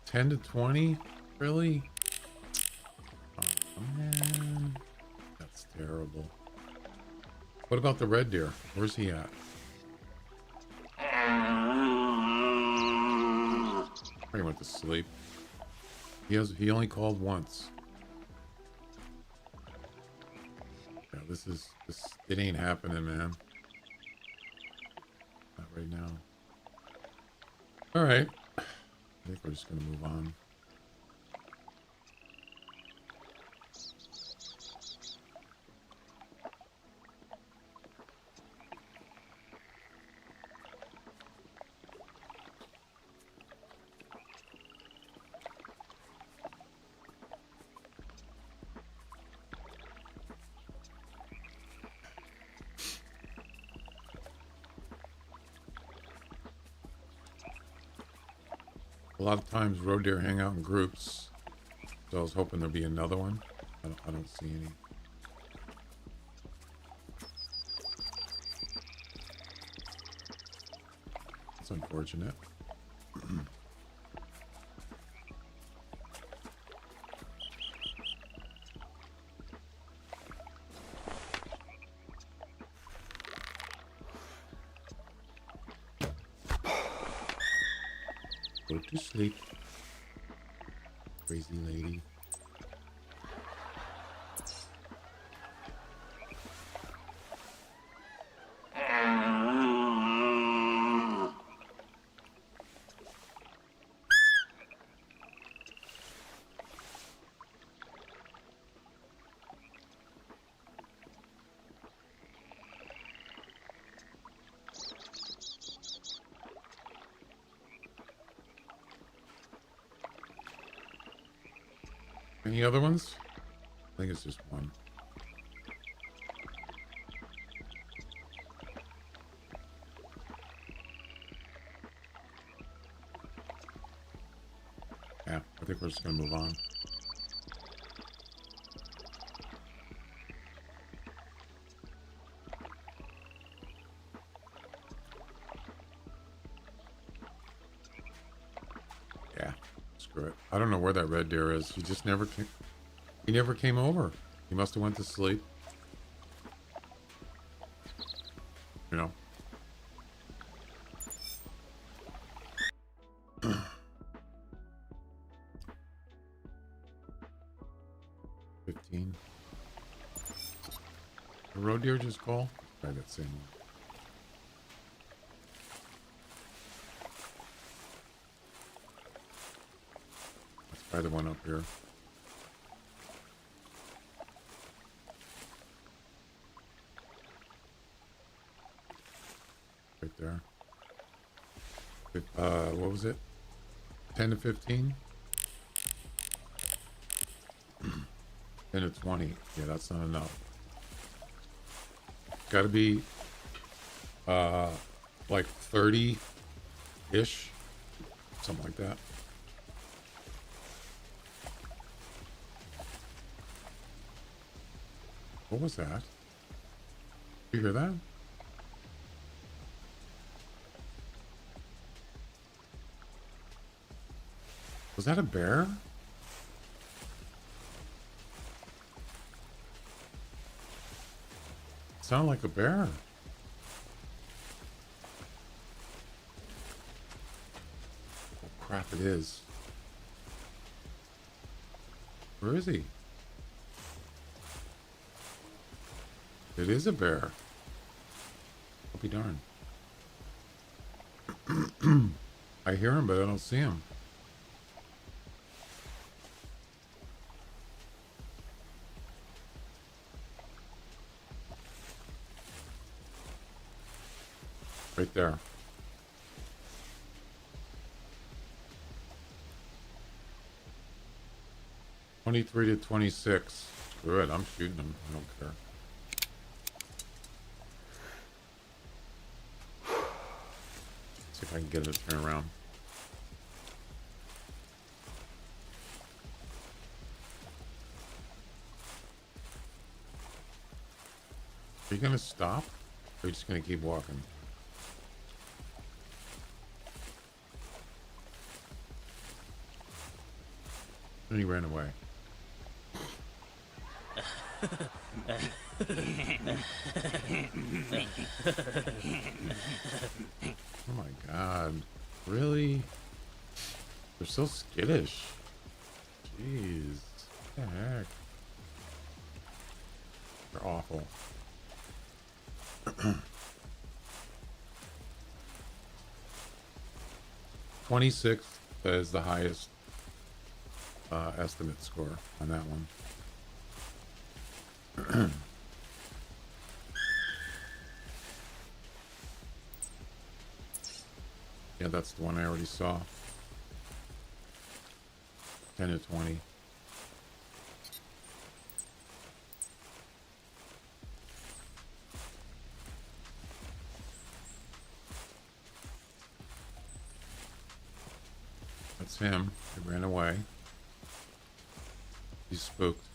10 to 20? Really? Oh, man. That's terrible. What about the red deer? Where's he at? He went to sleep. He only called once. Yeah, this it ain't happening, man. Not right now. All right. I think we're just gonna move on. A lot of times roe deer hang out in groups, so I was hoping there'd be another one. I don't see any. It's unfortunate. Go to sleep. Crazy lady. Any other ones? I think it's just one. Yeah, I think we're just gonna move on. Yeah, screw it. I don't know where that red deer is. He just never came. He never came over. He must have went to sleep. You know. $15. The road deer just call? Try that same one. Let's try the one up here. Right there. What was it? 10 to 15? 10 to 20. Yeah, that's not enough. Gotta be like 30-ish. Something like that. What was that? Did you hear that? Was that a bear? It sounded like a bear. Oh crap, it is. Where is he? It is a bear. I'll be darned. I hear him, but I don't see him. Right there. $23 to 26. Good, I'm shooting him. I don't care. See if I can get it to turn around. Are you gonna stop? Or are you just gonna keep walking? And he ran away. Oh my god. Really? They're so skittish. Jeez. What the heck? They're awful. 26 is the highest estimate score on that one. Yeah, that's the one I already saw. 10 to 20. That's him. He ran away. He's spooked.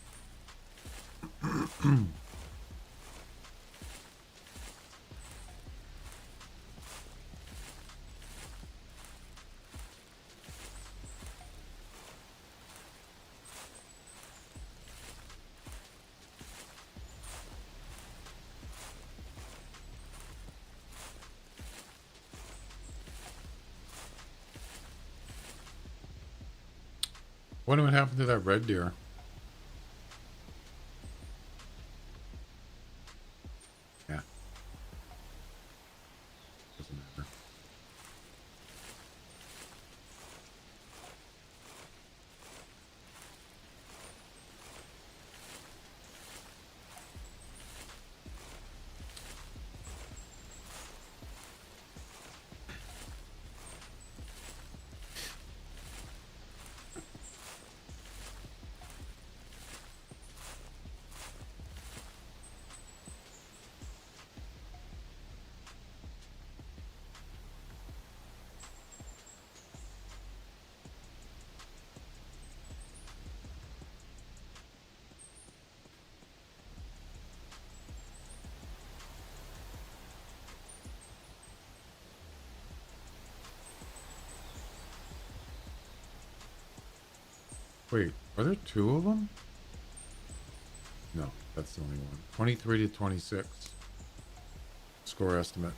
What would happen to that red deer? Yeah. Doesn't matter. Wait, are there two of them? No, that's the only one. 23 to 26. Score estimate.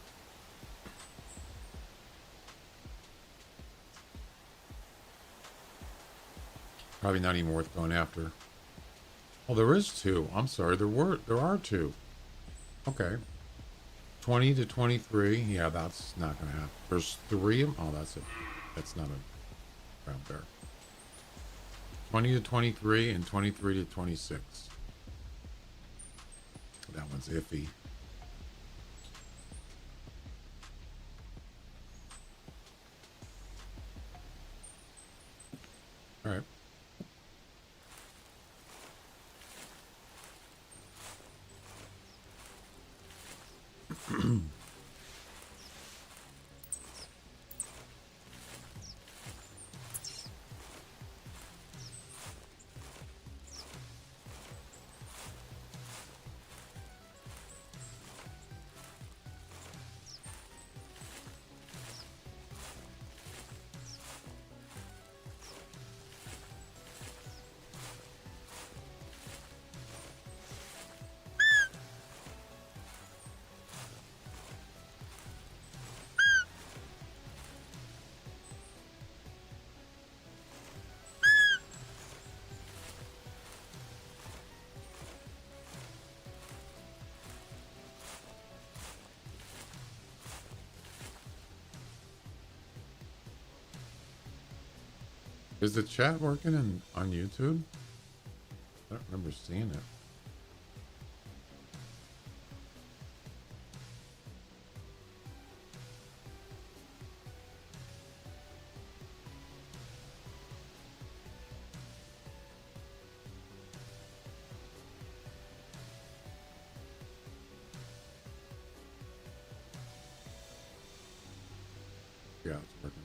Probably not even worth going after. Oh, there is two. I'm sorry, there are two. Okay. 20 to 23. Yeah, that's not gonna happen. There's three of them. Oh, that's it. That's not a brown bear. 20 to 23 and 23 to 26. That one's iffy. All right. Is the chat working on YouTube? I don't remember seeing it. Yeah, it's working.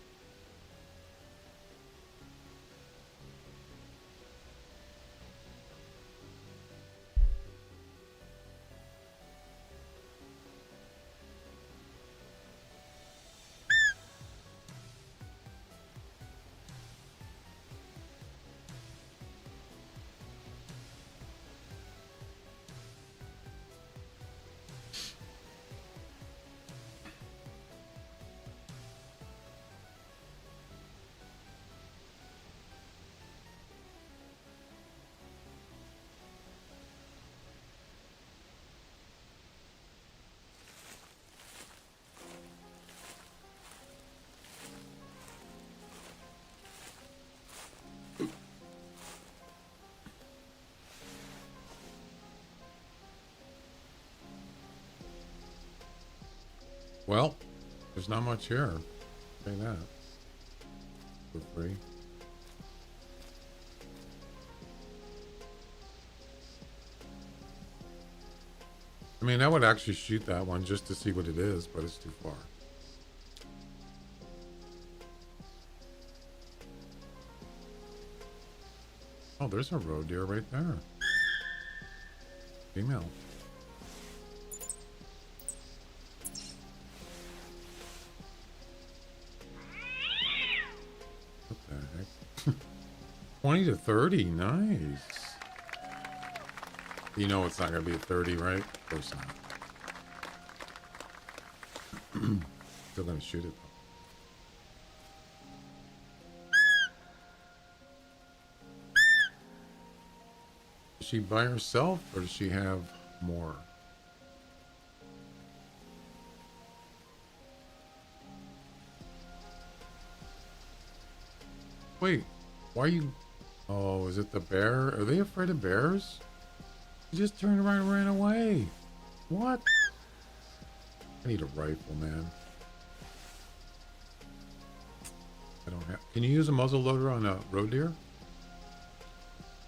Well, there's not much here. Say that. For free. I mean, I would actually shoot that one just to see what it is, but it's too far. Oh, there's a roe deer right there. Female. What the heck? 20 to 30, nice. You know it's not going to be a 30, right? Of course not. Still going to shoot it. Is she by herself or does she have more? Wait, why are you... Oh, is it the bear? Are they afraid of bears? He just turned around and ran away. What? I need a rifle, man. I don't have... Can you use a muzzle loader on a roe deer?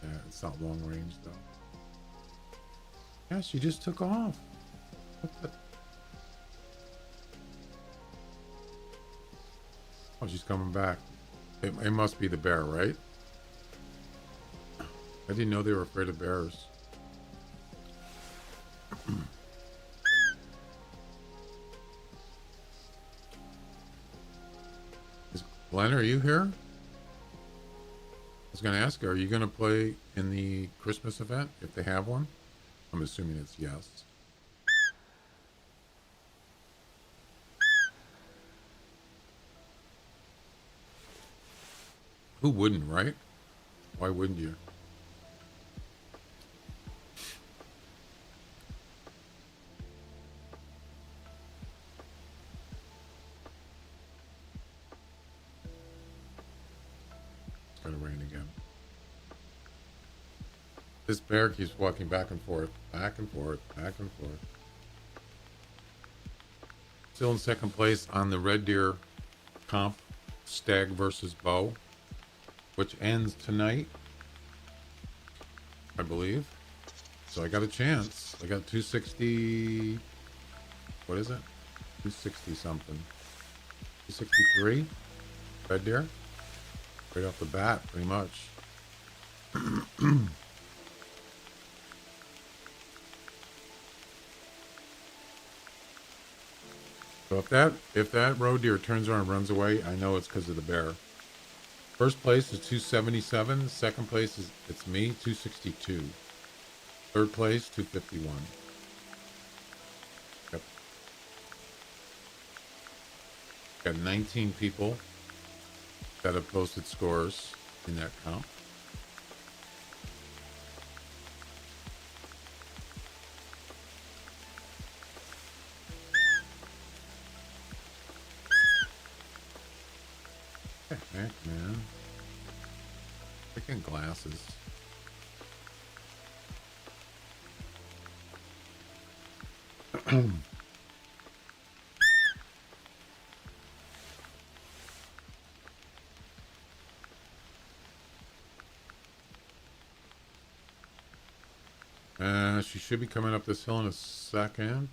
Yeah, it's not long range, though. Yeah, she just took off. What the... Oh, she's coming back. It must be the bear, right? I didn't know they were afraid of bears. Glenn, are you here? I was going to ask, are you going to play in the Christmas event, if they have one? I'm assuming it's yes. Who wouldn't, right? Why wouldn't you? It's gonna rain again. This bear keeps walking back and forth, back and forth, back and forth. Still in second place on the red deer comp, stag versus bow, which ends tonight, I believe. So I got a chance. I got 260. What is it? 260 something. 263 red deer. Right off the bat, pretty much. So if that roe deer turns around and runs away, I know it's because of the bear. First place is 277. Second place is it's me, 262. Third place, 251. Yep. Got 19 people that have posted scores in that comp. Heck, man. Freaking glasses. She should be coming up this hill in a second.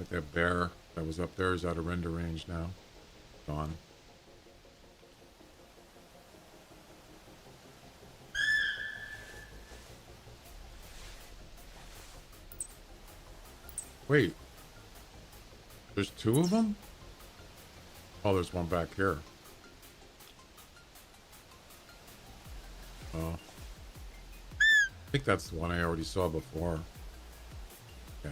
Like that bear that was up there is out of render range now. Gone. Wait. There's two of them? Oh, there's one back here. Oh. I think that's the one I already saw before. Yeah.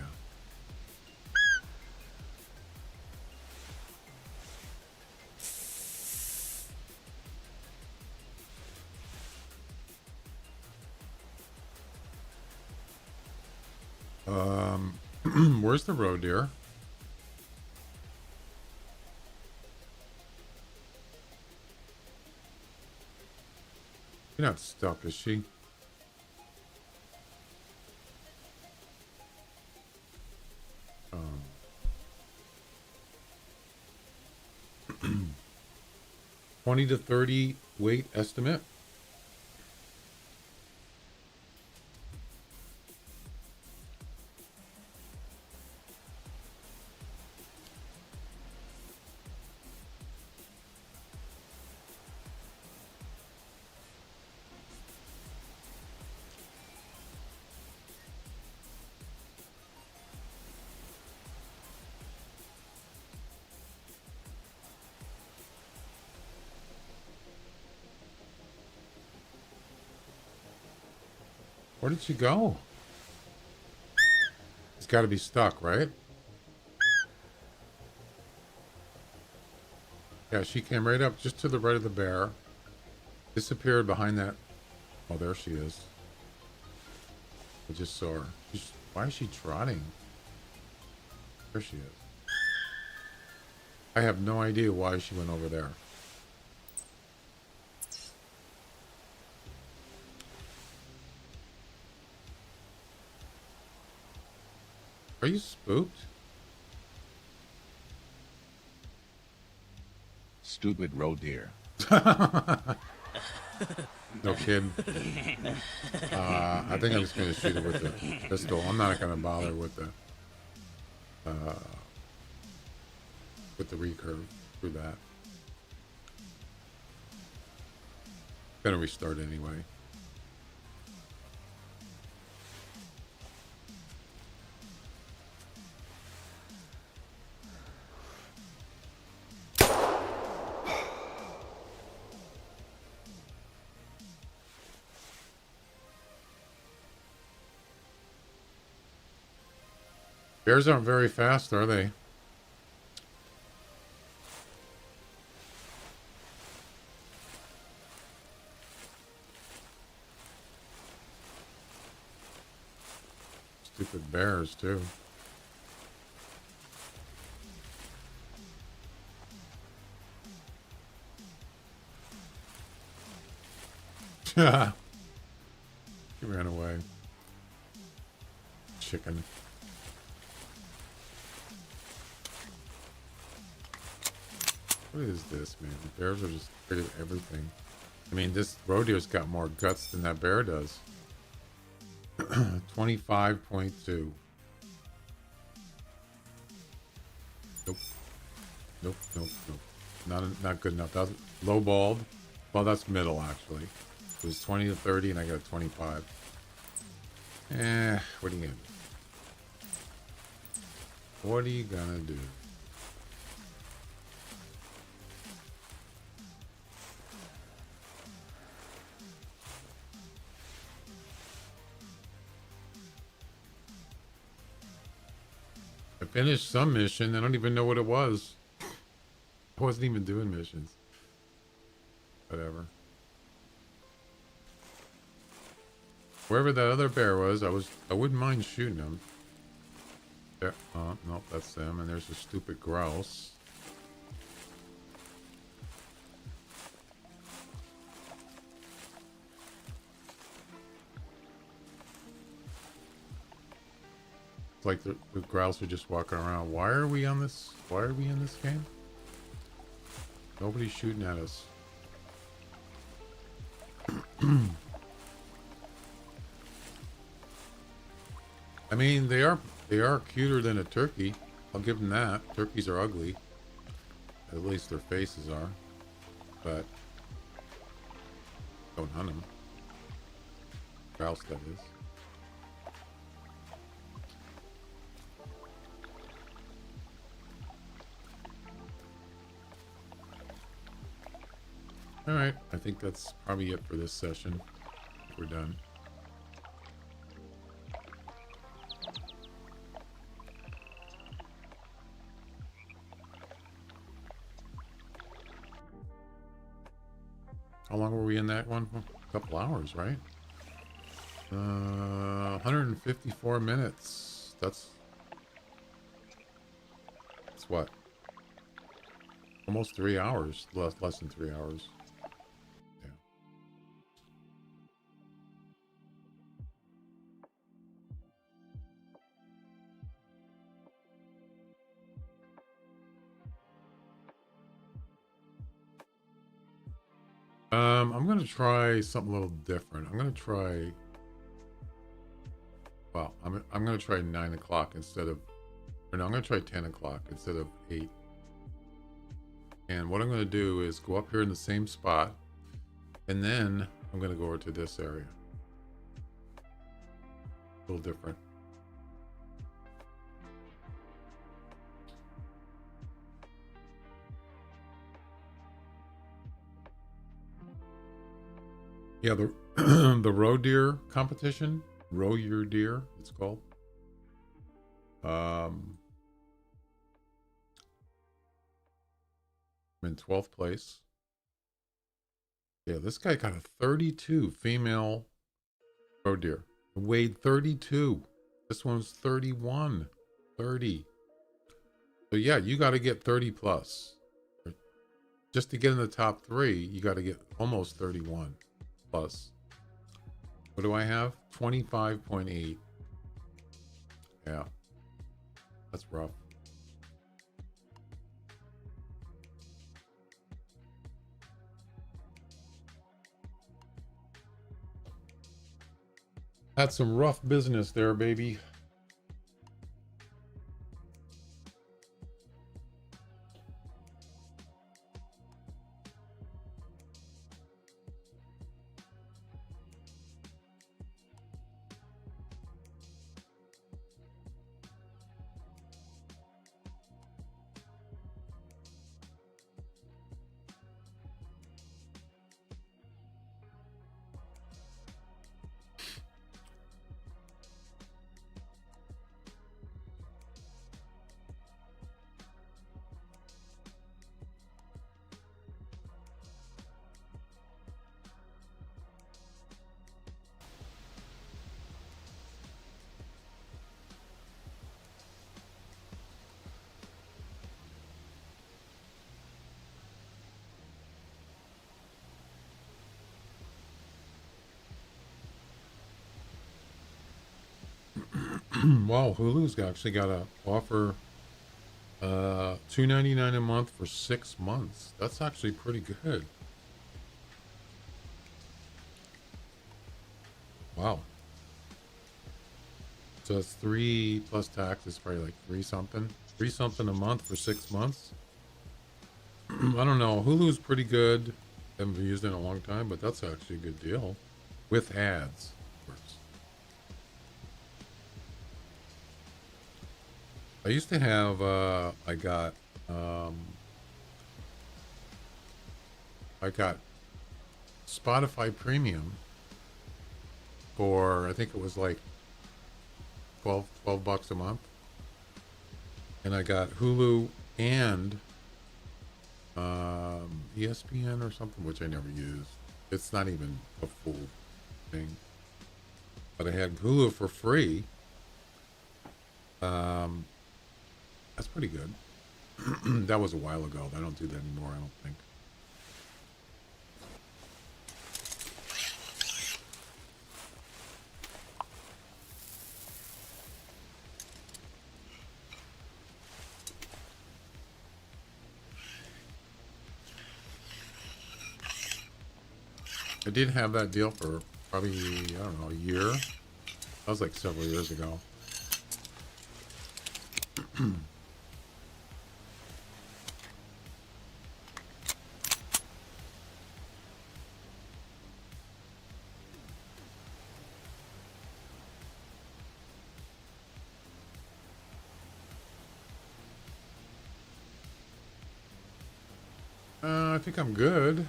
Where's the roe deer? You're not stuck, is she? Um, 20 to 30 weight estimate. Where did she go? It's got to be stuck, right? Yeah, she came right up just to the right of the bear. Disappeared behind that. Oh, there she is. I just saw her. Why is she trotting? There she is. I have no idea why she went over there. Are you spooked? Stupid roe deer. No kidding. I think I'm just going to shoot it with the pistol. I'm not going to bother with the recurve through that. Gonna restart anyway. Bears aren't very fast, are they? Stupid bears, too. He ran away. Chicken. What is this, man? Bears are just afraid of everything. I mean, this roe deer's got more guts than that bear does. 25.2. Nope. Nope, nope, nope. Not good enough. That's low balled. Well, that's middle, actually. It was 20 to 30, and I got a 25. What are you gonna do? What are you gonna do? I finished some mission. I don't even know what it was. I wasn't even doing missions. Whatever. Wherever that other bear was, I wouldn't mind shooting him. There, oh, no, that's them. And there's a stupid grouse. It's like the grouse are just walking around. Why are we on this? Why are we in this game? Nobody's shooting at us. I mean, they are cuter than a turkey. I'll give them that. Turkeys are ugly. At least their faces are. But don't hunt them. Grouse, that is. Alright, I think that's probably it for this session. We're done. How long were we in that one? A couple hours, right? 154 minutes. That's what? Almost 3 hours. Less than 3 hours. Yeah. I'm gonna try something a little different. I'm gonna try. Well, I'm gonna try 9 o'clock instead of. Or no, I'm gonna try 10 o'clock instead of 8. And what I'm gonna do is go up here in the same spot, and then I'm gonna go over to this area. A little different. Yeah, the the roe deer competition, roe your deer, it's called. I'm in 12th place. Yeah, this guy got a 32 female roe deer. It weighed 32. This one's 31. 30. So yeah, you got to get 30 plus. Just to get in the top 3, you got to get almost 31 plus. What do I have? 25.8. Yeah, that's rough. Had some rough business there, baby. Wow, Hulu's actually got a offer $2.99 a month for 6 months. That's actually pretty good. Wow. So it's 3 plus tax is probably like 3 something. 3 something a month for 6 months. I don't know. Hulu's pretty good. Haven't used it in a long time, but that's actually a good deal. With ads, of course. I used to have I got Spotify Premium for I think it was like 12 bucks a month. And I got Hulu and ESPN or something, which I never used. It's not even a full thing. But I had Hulu for free. That's pretty good. That was a while ago. I don't do that anymore, I don't think. I did have that deal for probably, I don't know, a year. That was like several years ago. I think I'm good.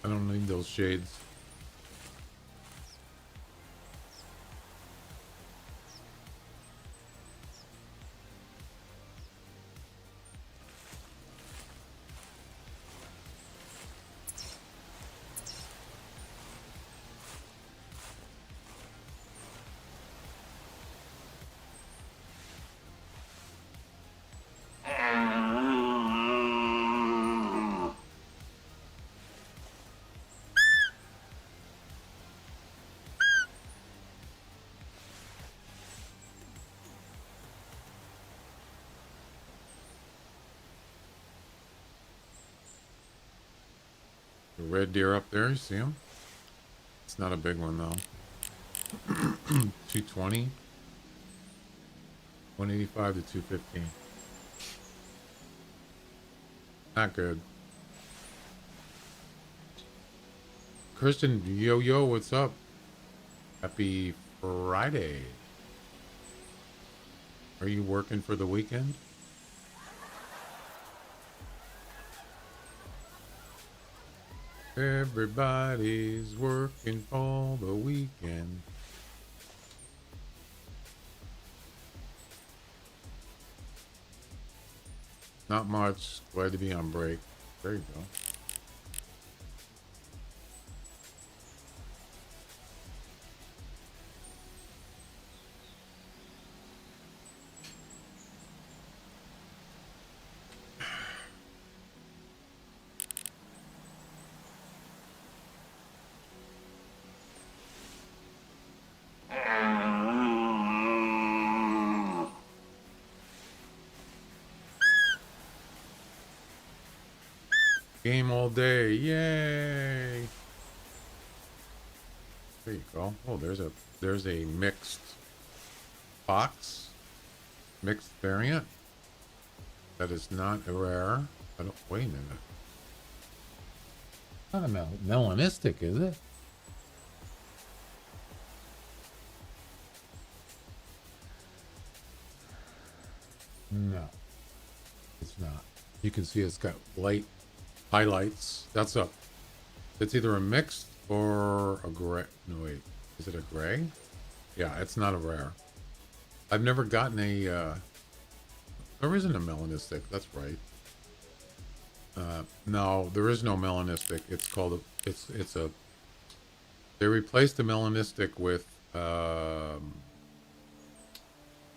I don't need those shades. The red deer up there, you see him? It's not a big one though. 220, 185 to 215. Not good. Christian, yo, what's up? Happy Friday. Are you working for the weekend? Everybody's working for the weekend. Not much. Glad to be on break. There you go. Game all day. Yay. There you go. Oh, there's a mixed fox. Mixed variant. That is not a rare. I don't wait a minute. Not a melanistic, is it? No. It's not. You can see it's got light highlights. That's a. It's either a mixed or a gray. No, wait. Is it a gray? Yeah, it's not a rare. I've never gotten a. There isn't a melanistic. That's right. No, there is no melanistic. It's called a. It's a. They replaced the melanistic with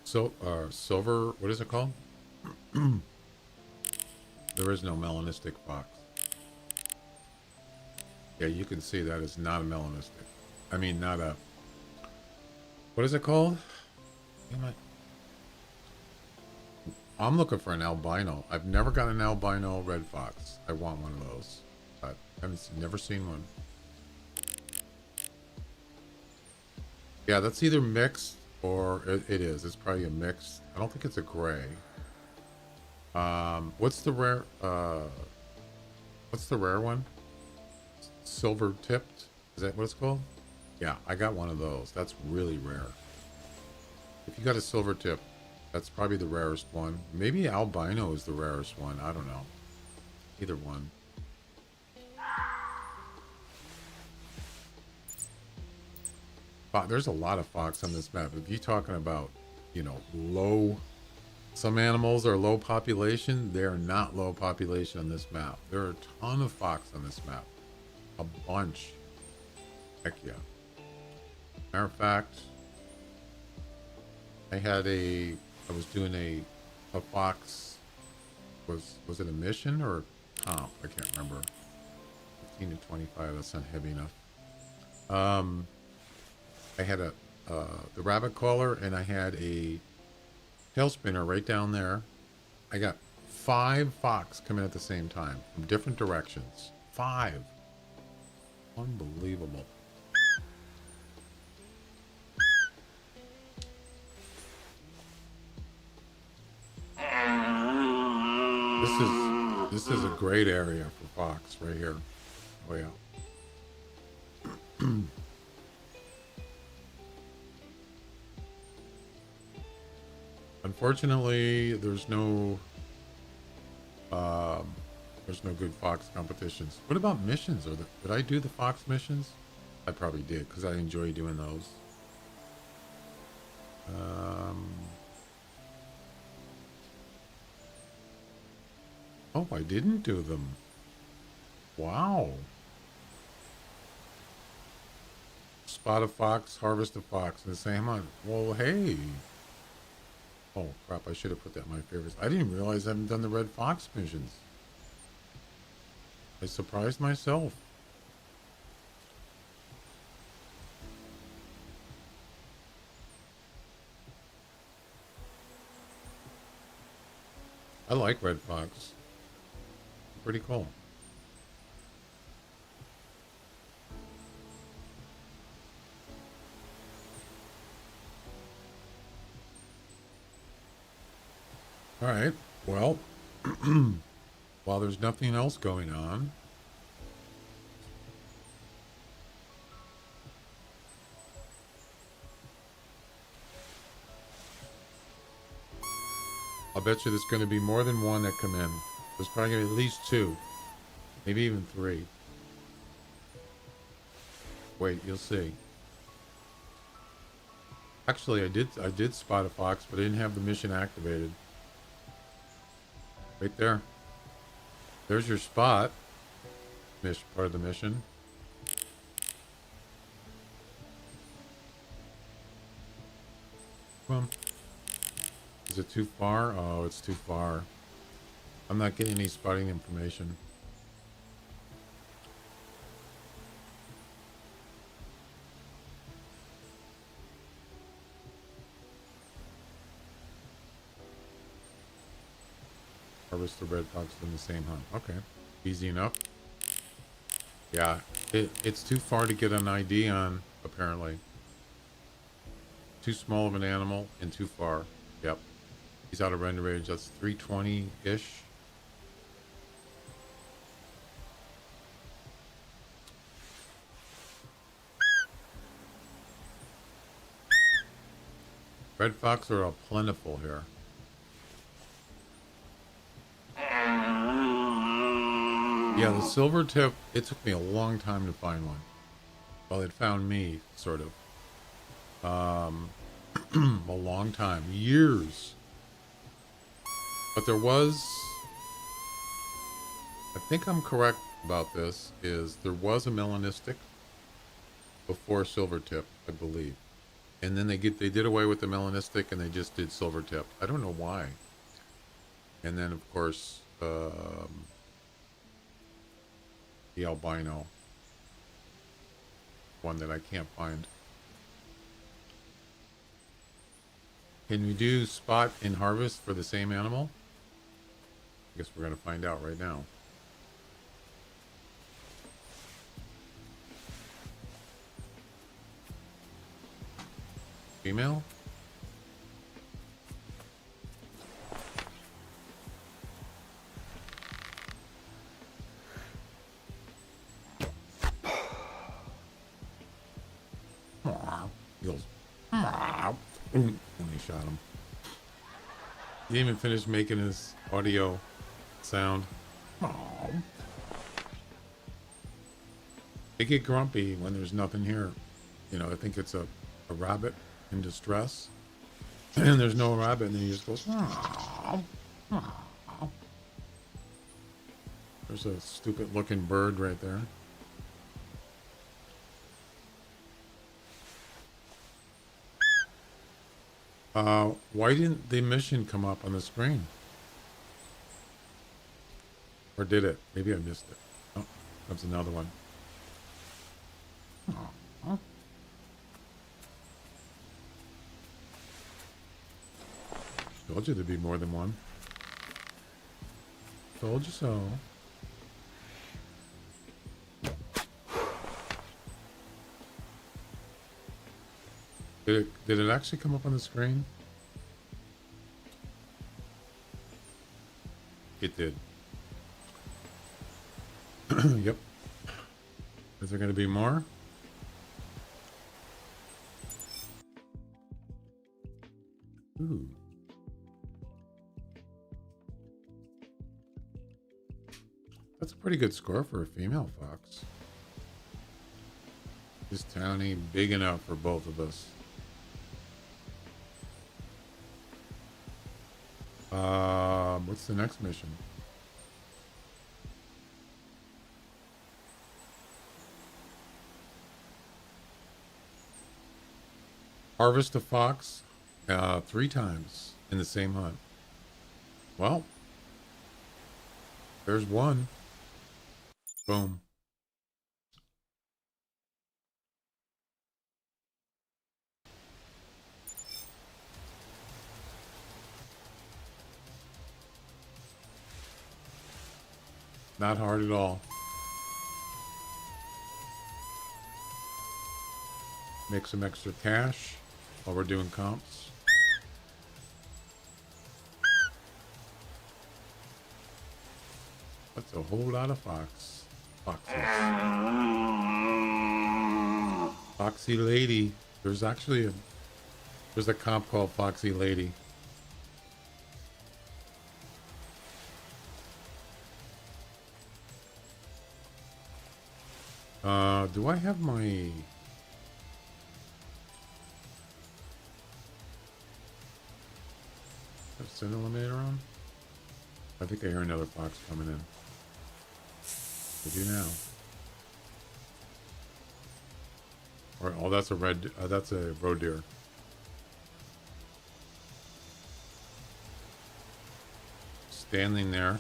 silver. What is it called? There is no melanistic fox. Yeah, you can see that is not a melanistic. I mean, not a. What is it called? I'm looking for an albino. I've never got an albino red fox. I want one of those. I haven't never seen one. Yeah, that's either mixed or it is. It's probably a mix. I don't think it's a gray. What's the rare? What's the rare one? Silver tipped? Is that what it's called? Yeah, I got one of those. That's really rare. If you got a silver tip, that's probably the rarest one. Maybe albino is the rarest one. I don't know. Either one. There's a lot of fox on this map. If you're talking about, low, some animals are low population. They're not low population on this map. There are a ton of fox on this map. A bunch. Heck yeah. Matter of fact, I was doing a fox, was it a mission or a comp? I can't remember. 15 to 25, that's not heavy enough. I had the rabbit caller and I had a tail spinner right down there. I got 5 fox coming at the same time from different directions. 5. Unbelievable. This is a great area for fox right here. Oh yeah. Unfortunately, there's no good fox competitions. What about missions? Did I do the fox missions? I probably did because I enjoy doing those. Oh, I didn't do them. Wow. Spot a fox, harvest a fox, and say, come on. Well, hey. Oh, crap. I should have put that in my favorites. I didn't realize I haven't done the red fox missions. I surprised myself. I like red fox. Pretty cool. All right. Well, while there's nothing else going on, I'll bet you there's going to be more than one that come in. There's probably going to be at least 2. Maybe even 3. Wait, you'll see. Actually, I did spot a fox, but I didn't have the mission activated. Right there. There's your spot. Part of the mission. Come on. Is it too far? Oh, it's too far. I'm not getting any spotting information. Harvest the red fox in the same hunt. Okay. Easy enough. Yeah. It's too far to get an ID on, apparently. Too small of an animal and too far. Yep. He's out of render range. That's 320-ish. Red fox are all plentiful here. Yeah, the silver tip, it took me a long time to find one. Well, it found me, sort of. A long time. Years. But there was... I think I'm correct about this, is there was a melanistic before silver tip, I believe. And then they did away with the melanistic and they just did silver tip. I don't know why. And then, of course... the albino one that I can't find. Can we do spot and harvest for the same animal? I guess we're going to find out right now. Female? He goes, when he shot him. He didn't even finish making his audio sound. They get grumpy when there's nothing here. You know, I think it's a rabbit in distress. And there's no rabbit, and then he just goes, There's a stupid looking bird right there. Why didn't the mission come up on the screen? Or did it? Maybe I missed it. Oh, comes another one. Oh. Told you there'd be more than one. Told you so. Did it actually come up on the screen? It did. Yep. Is there going to be more? Ooh. That's a pretty good score for a female fox. This townie, big enough for both of us. What's the next mission? Harvest a fox 3 times in the same hunt. Well, there's one. Boom. Not hard at all. Make some extra cash while we're doing comps. That's a whole lot of foxes. Foxy Lady. There's actually there's a comp called Foxy Lady. Do I have my... Scent eliminator on? I think I hear another fox coming in. I do now. Or, oh, that's a red, that's a roe deer. Standing there.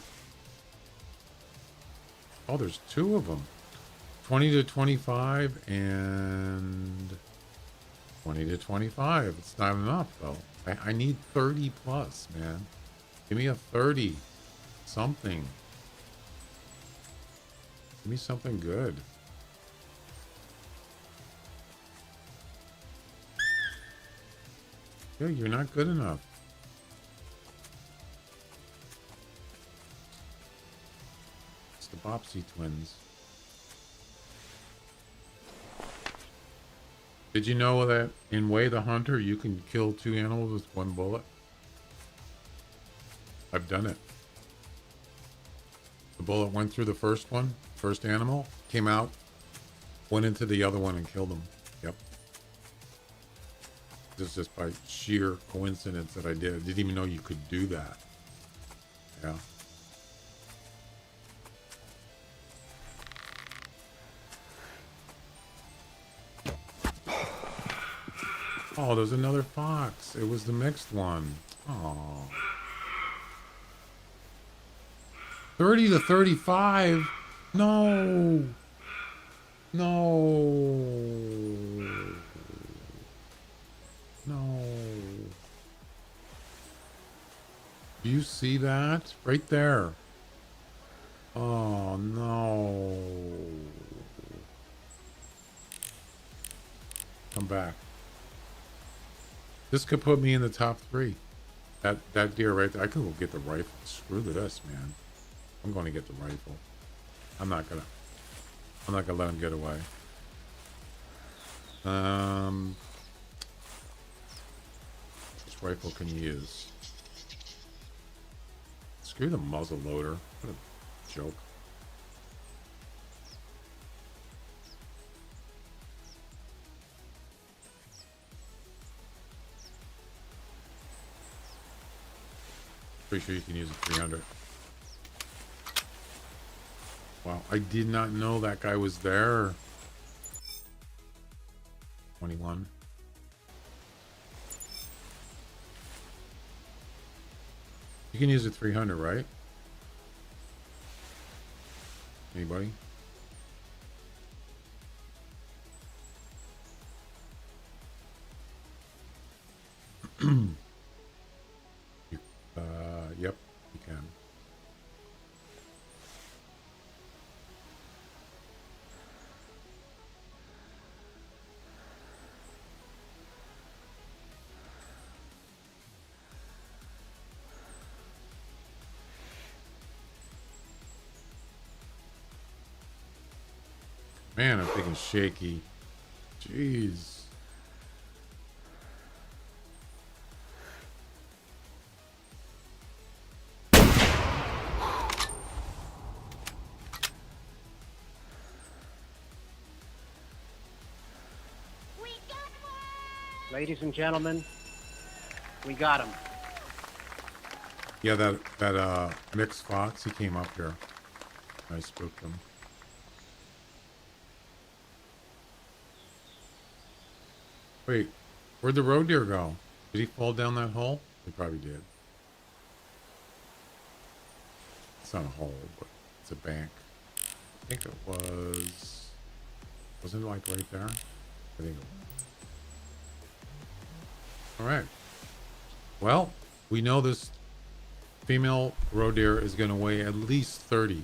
Oh, there's two of them. 20 to 25 and 20 to 25. It's not enough though. I need 30 plus, man. Give me a 30. Something. Give me something good. Yeah, you're not good enough. It's the Bopsy twins. Did you know that in Way the Hunter, you can kill 2 animals with 1 bullet? I've done it. The bullet went through the first one, first animal, came out, went into the other one and killed him. Yep. This is just by sheer coincidence that I did. I didn't even know you could do that. Yeah. Oh, there's another fox. It was the mixed one. Oh. 30 to 35? No. No. No. Do you see that? Right there. Oh, no. Come back. This could put me in the top 3. That deer right there. I can go get the rifle. Screw this, man. I'm going to get the rifle. I'm not gonna let him get away. This rifle can use. Screw the muzzle loader. What a joke. Pretty sure you can use a 300. Wow, I did not know that guy was there. 21. You can use a 300, right? Anybody? Yep, you can. Man, I'm thinking shaky. Jeez. Ladies and gentlemen, we got him. Yeah, that mixed fox, he came up here. I spooked him. Wait, where'd the roe deer go? Did he fall down that hole? He probably did. It's not a hole, but it's a bank. I think it was... Wasn't it like right there? I think it was. Alright. Well, we know this female roe deer is going to weigh at least 30.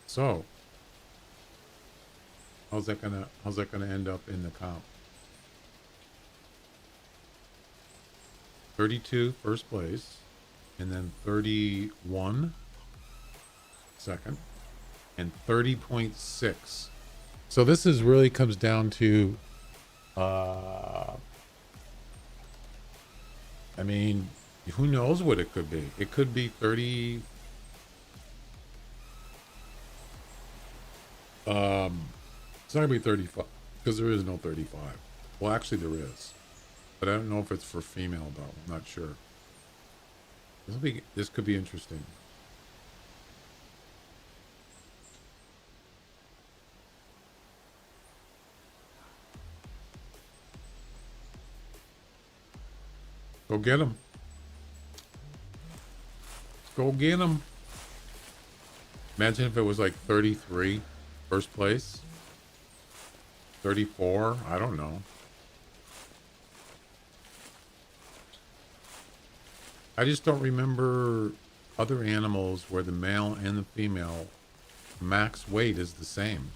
So, how's that gonna end up in the comp? 32 first place, and then 31 second, and 30.6. So this is really comes down to I mean, who knows what it could be? It could be 30. not gonna be 35 because there is no 35. Well, actually there is, but I don't know if it's for female though. I'm not sure. This could be interesting. Go get him. Go get him. Imagine if it was like 33 first place. 34, I don't know. I just don't remember other animals where the male and the female max weight is the same.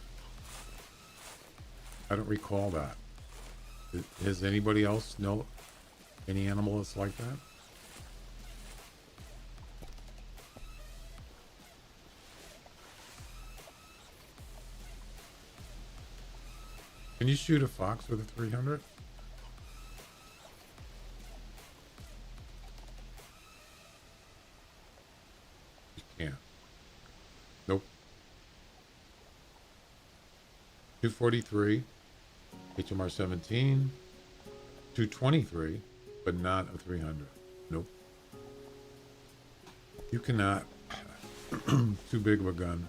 I don't recall that. Does anybody else know any animal that's like that? Can you shoot a fox with a 300? You can't. Nope. 243, HMR 17, 223, but not a 300. Nope. You cannot. Too big of a gun.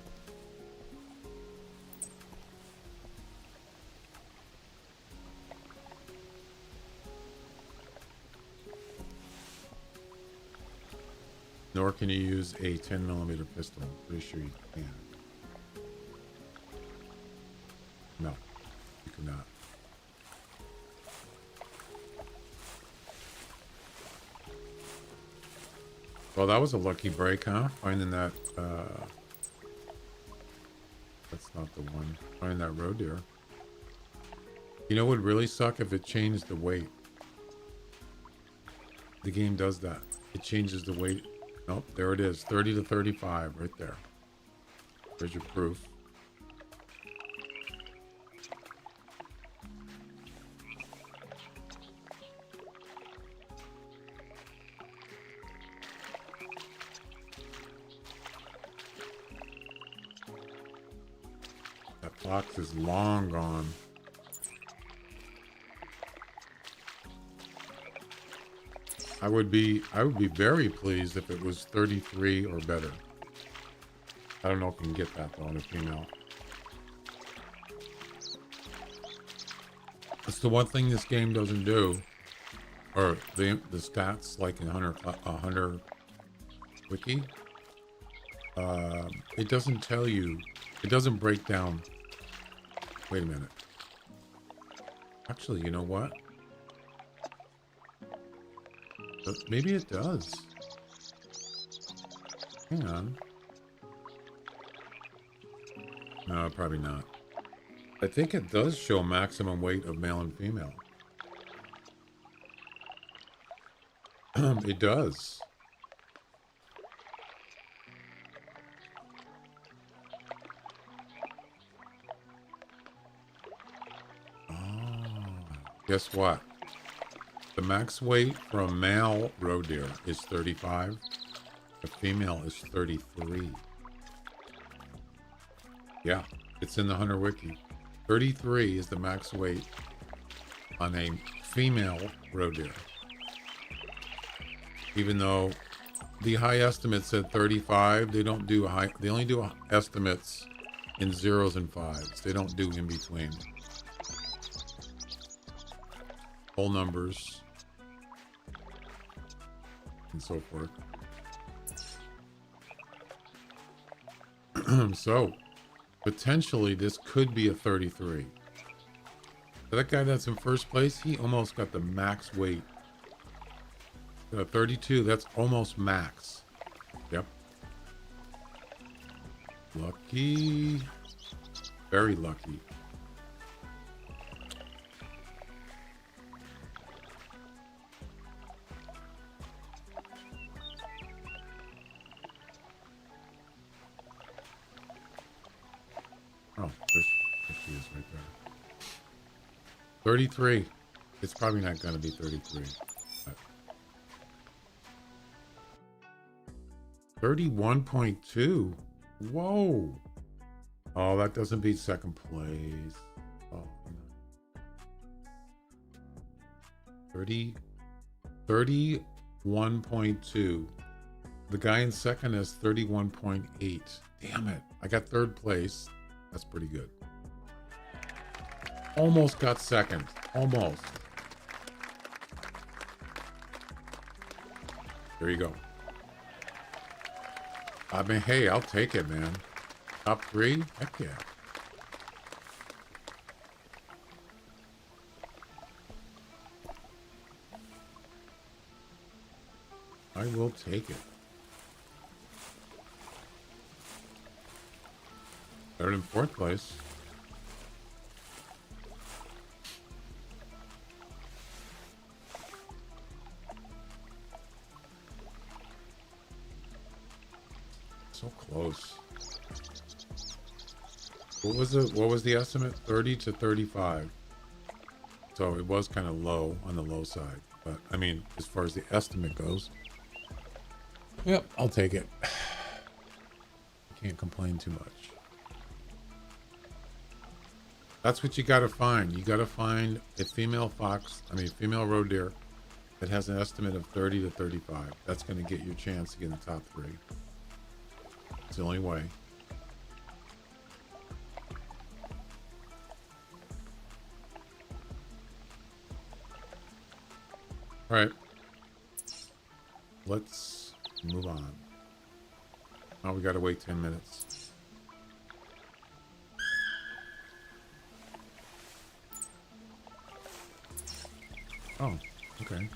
Nor can you use a 10mm pistol. I'm pretty sure you can. No, you cannot. Well, that was a lucky break, huh? Finding that, that's not the one. Finding that roe deer. You know what would really suck if it changed the weight? The game does that. It changes the weight. Nope, there it is. 30 to 35 right there. There's your proof. That fox is long gone. I would be very pleased if it was 33 or better. I don't know if you can get that though on a female. It's the one thing this game doesn't do, or the stats like in Hunter wiki. It doesn't tell you. It doesn't break down. Wait a minute. Actually, you know what? Maybe it does. Hang on. No, probably not. I think it does show maximum weight of male and female. It does. Oh, guess what? The max weight for a male roe deer is 35. The female is 33. Yeah, it's in the Hunter wiki. 33 is the max weight on a female roe deer. Even though the high estimate said 35, they don't do high. They only do estimates in 0s and 5s. They don't do in between. Whole numbers and so forth. So potentially this could be a 33. That guy that's in first place, he almost got the max weight. 32, that's almost max. Yep. Lucky. Very lucky. Oh, there she is right there. 33. It's probably not going to be 33. 31.2. Whoa. Oh, that doesn't beat second place. Oh, 31.2. The guy in second has 31.8. Damn it. I got third place. That's pretty good. Almost got second. Almost. There you go. I mean, hey, I'll take it, man. Top 3? Heck yeah. I will take it. Better than fourth place. So close. What was the estimate? 30 to 35. So it was kind of low on the low side. But I mean, as far as the estimate goes. Yep, I'll take it. Can't complain too much. That's what you gotta find. You gotta find a female roe deer that has an estimate of 30 to 35. That's gonna get your chance to get in the top 3. It's the only way. All right. Let's move on. Now we gotta wait 10 minutes. Oh, okay.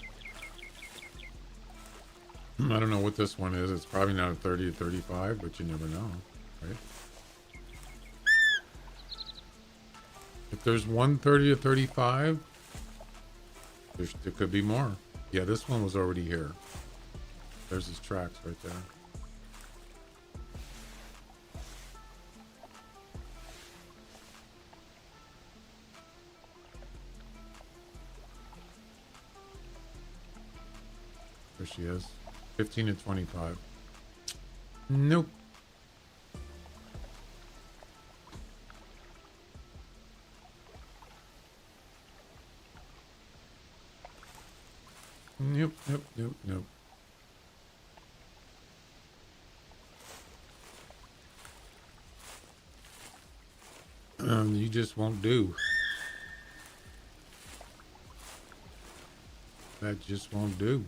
I don't know what this one is. It's probably not a 30 to 35, but you never know, right? If there's one 30 to 35, there could be more. Yeah, this one was already here. There's his tracks right there. There she is. 15 to 25. Nope. Nope. You just won't do. That just won't do.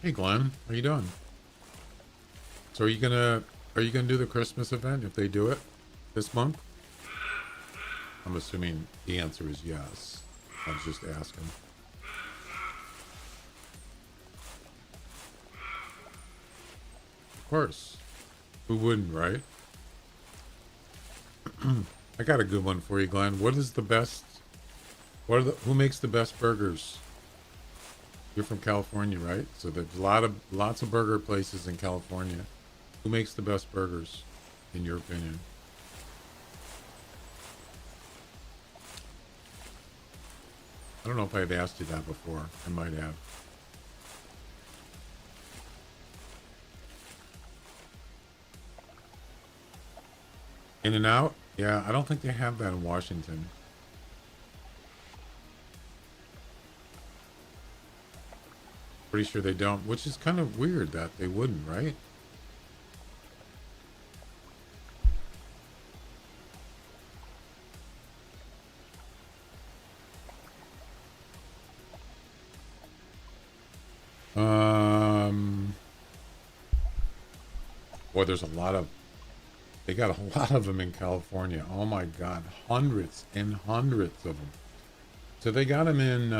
Hey Glenn, how you doing? So are you gonna do the Christmas event if they do it this month? I'm assuming the answer is yes. I was just asking. Of course. Who wouldn't, right? I got a good one for you, Glenn. What is the best? Who makes the best burgers? You're from California, right? So there's lots of burger places in California. Who makes the best burgers, in your opinion? I don't know if I've asked you that before. I might have. In-N-Out? Yeah, I don't think they have that in Washington. Pretty sure they don't, which is kind of weird that they wouldn't, right? Boy, there's a lot of, they got a lot of them in California. Oh my God, hundreds and hundreds of them. So they got them in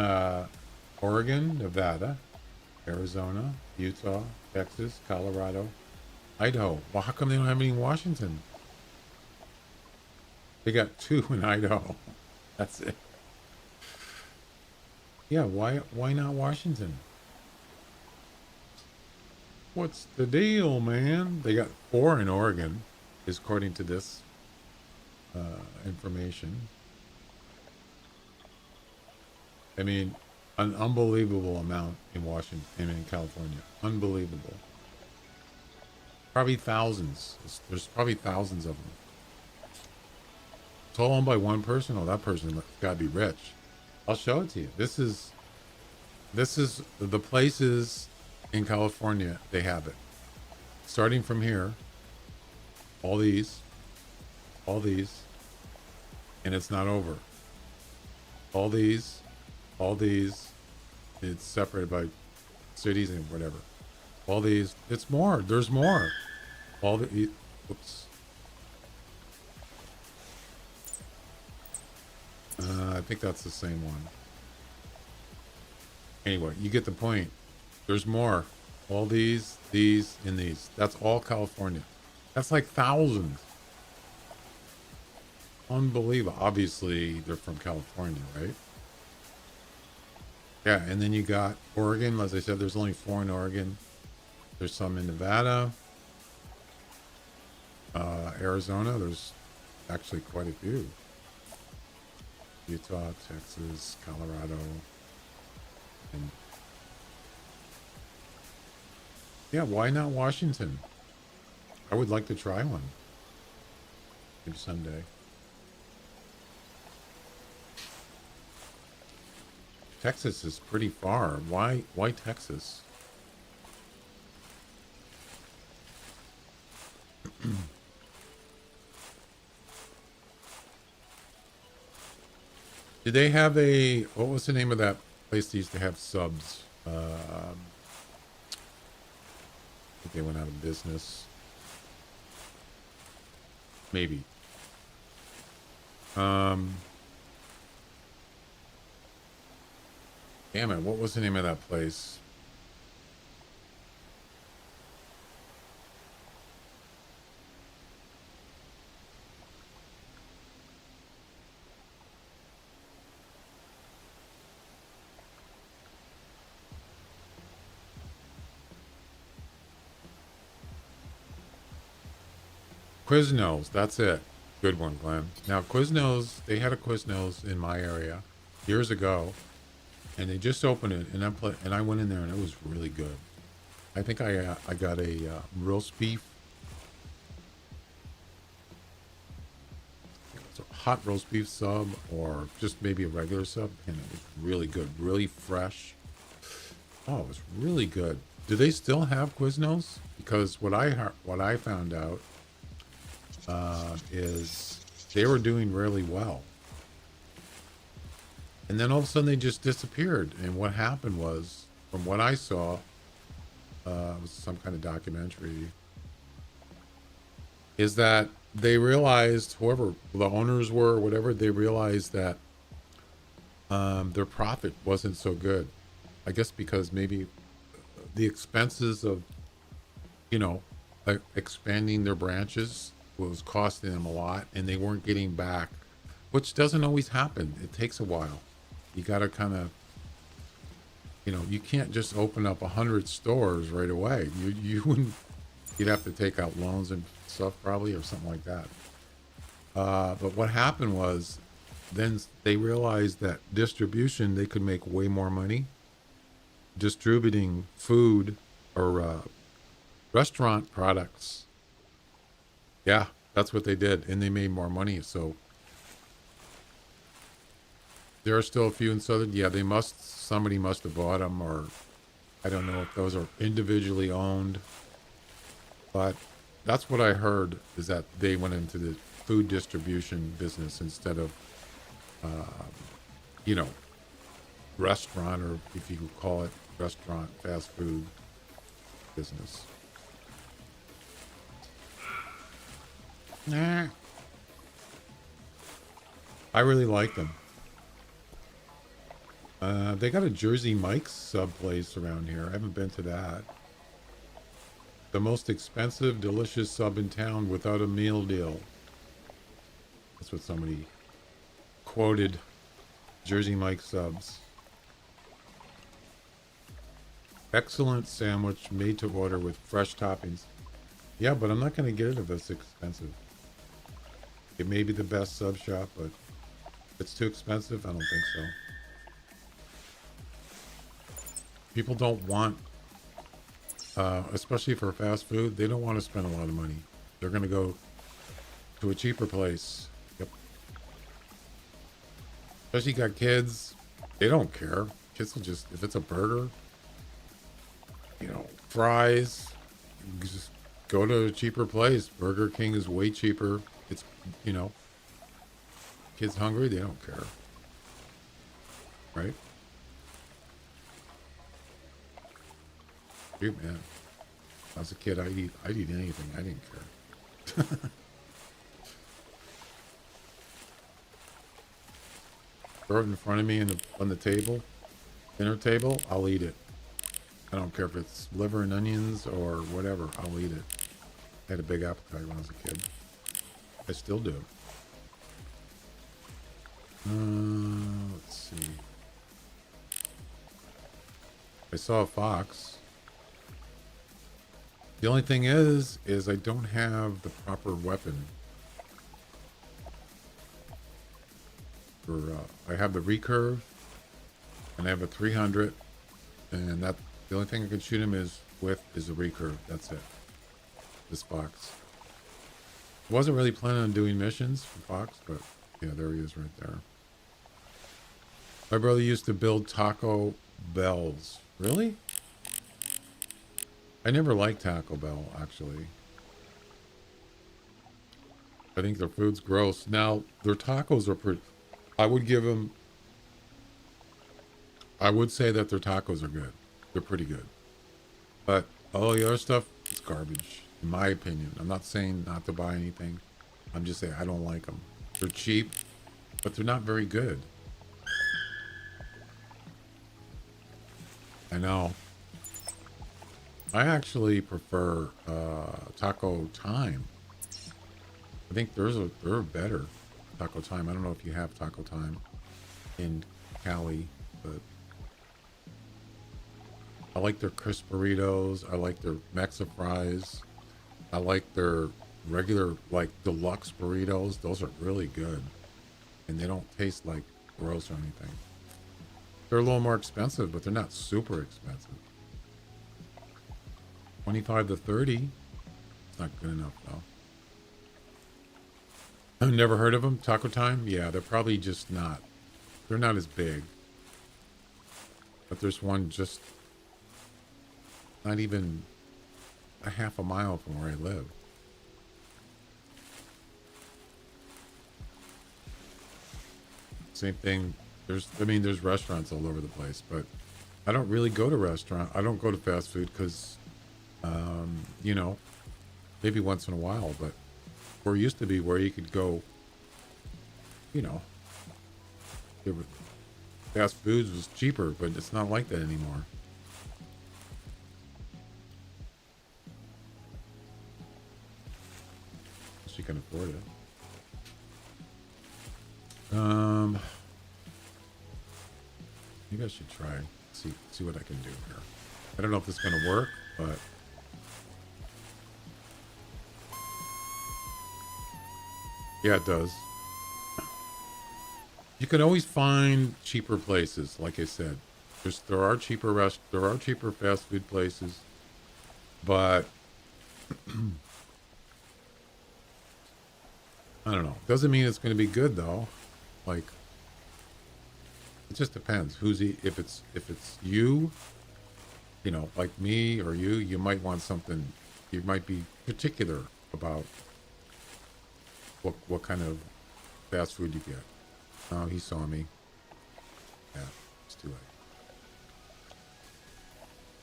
Oregon, Nevada, Arizona, Utah, Texas, Colorado, Idaho. Well, how come they don't have any in Washington? They got 2 in Idaho. That's it. Yeah, why not Washington? What's the deal, man? They got 4 in Oregon, is according to this information. I mean, An unbelievable amount in Washington and in California. Unbelievable. Probably thousands. There's probably thousands of them. It's all owned by one person. Oh, that person gotta be rich. I'll show it to you. This is the places in California. They have it. Starting from here, all these, and it's not over. All these, it's separated by cities and whatever. All these, it's more. There's more. All the, oops. I think that's the same one. Anyway, you get the point. There's more. All these, and these. That's all California. That's like thousands. Unbelievable. Obviously, they're from California, right? Yeah, and then you got Oregon. As I said, there's only 4 in Oregon. There's some in Nevada. Arizona, there's actually quite a few. Utah, Texas, Colorado. And yeah, why not Washington? I would like to try one. Maybe someday. Texas is pretty far. Why Texas? Did they have what was the name of that place that used to have subs? I think they went out of business. Maybe. Damn it, what was the name of that place? Quiznos, that's it. Good one, Glenn. Now, Quiznos, they had a Quiznos in my area years ago, and they just opened it, and I went in there, and it was really good. I think I got a roast beef, so hot roast beef sub, or just maybe a regular sub, and it was really good, really fresh. Oh, it was really good. Do they still have Quiznos? Because what I found out is they were doing really well, and then all of a sudden they just disappeared. And what happened was, from what I saw, it was some kind of documentary, is that they realized, whoever the owners were or whatever, they realized that their profit wasn't so good. I guess because maybe the expenses of, like expanding their branches was costing them a lot, and they weren't getting back, which doesn't always happen. It takes a while. You got to kind of, you can't just open up 100 stores right away. You'd have to take out loans and stuff probably, or something like that. But what happened was, then they realized that distribution, they could make way more money distributing food or restaurant products. Yeah, that's what they did, and they made more money. So there are still a few in Southern. Yeah, somebody must have bought them, or I don't know if those are individually owned. But that's what I heard, is that they went into the food distribution business instead of, restaurant, or if you could call it restaurant, fast food business. Nah. I really like them. They got a Jersey Mike's sub place around here. I haven't been to that. The most expensive, delicious sub in town without a meal deal. That's what somebody quoted. Jersey Mike's subs. Excellent sandwich made to order with fresh toppings. Yeah, but I'm not going to get it if it's expensive. It may be the best sub shop, but if it's too expensive, I don't think so. People don't want, especially for fast food, they don't want to spend a lot of money. They're going to go to a cheaper place. Yep. Especially you got kids, they don't care. Kids will just, if it's a burger, you know, fries, you just go to a cheaper place. Burger King is way cheaper. It's, you know, kids hungry, they don't care. Right? Shoot, man. When I was a kid, I'd eat anything. I didn't care. Throw it in front of me on the table, dinner table, I'll eat it. I don't care if it's liver and onions or whatever, I'll eat it. I had a big appetite when I was a kid. I still do. Let's see. I saw a fox. The only thing is I don't have the proper weapon. For I have the recurve, and I have a 300, and that the only thing I can shoot him is the recurve. That's it. This fox. I wasn't really planning on doing missions for fox, but yeah, there he is right there. My brother used to build Taco Bells. Really? I never liked Taco Bell, actually. I think their food's gross. Now, their tacos are pretty... I would say that their tacos are good. They're pretty good. But all the other stuff, it's garbage, in my opinion. I'm not saying not to buy anything. I'm just saying I don't like them. They're cheap, but they're not very good. I know. I actually prefer Taco Time. I think they're better. Taco Time. I don't know if you have Taco Time in Cali, but I like their crisp burritos. I like their Mexa fries. I like their regular, like, deluxe burritos. Those are really good. And they don't taste like gross or anything. They're a little more expensive, but they're not super expensive. 25 to 30. It's not good enough, though. I've never heard of them. Taco Time? Yeah, they're probably just not. They're not as big. But there's one just not even a half a mile from where I live. Same thing. There's restaurants all over the place, but I don't really go to restaurant. I don't go to fast food because, you know, maybe once in a while, but where it used to be where you could go, you know, fast foods was cheaper, but it's not like that anymore. She can afford it. Maybe I should try see what I can do here. I don't know if this is gonna work, but yeah, it does. You can always find cheaper places, like I said. There are cheaper fast food places, but I don't know. Doesn't mean it's going to be good though. Like, it just depends. If it's you, you know, like me or you might want something. You might be particular about what kind of fast food you get. Oh, he saw me. Yeah, it's too late.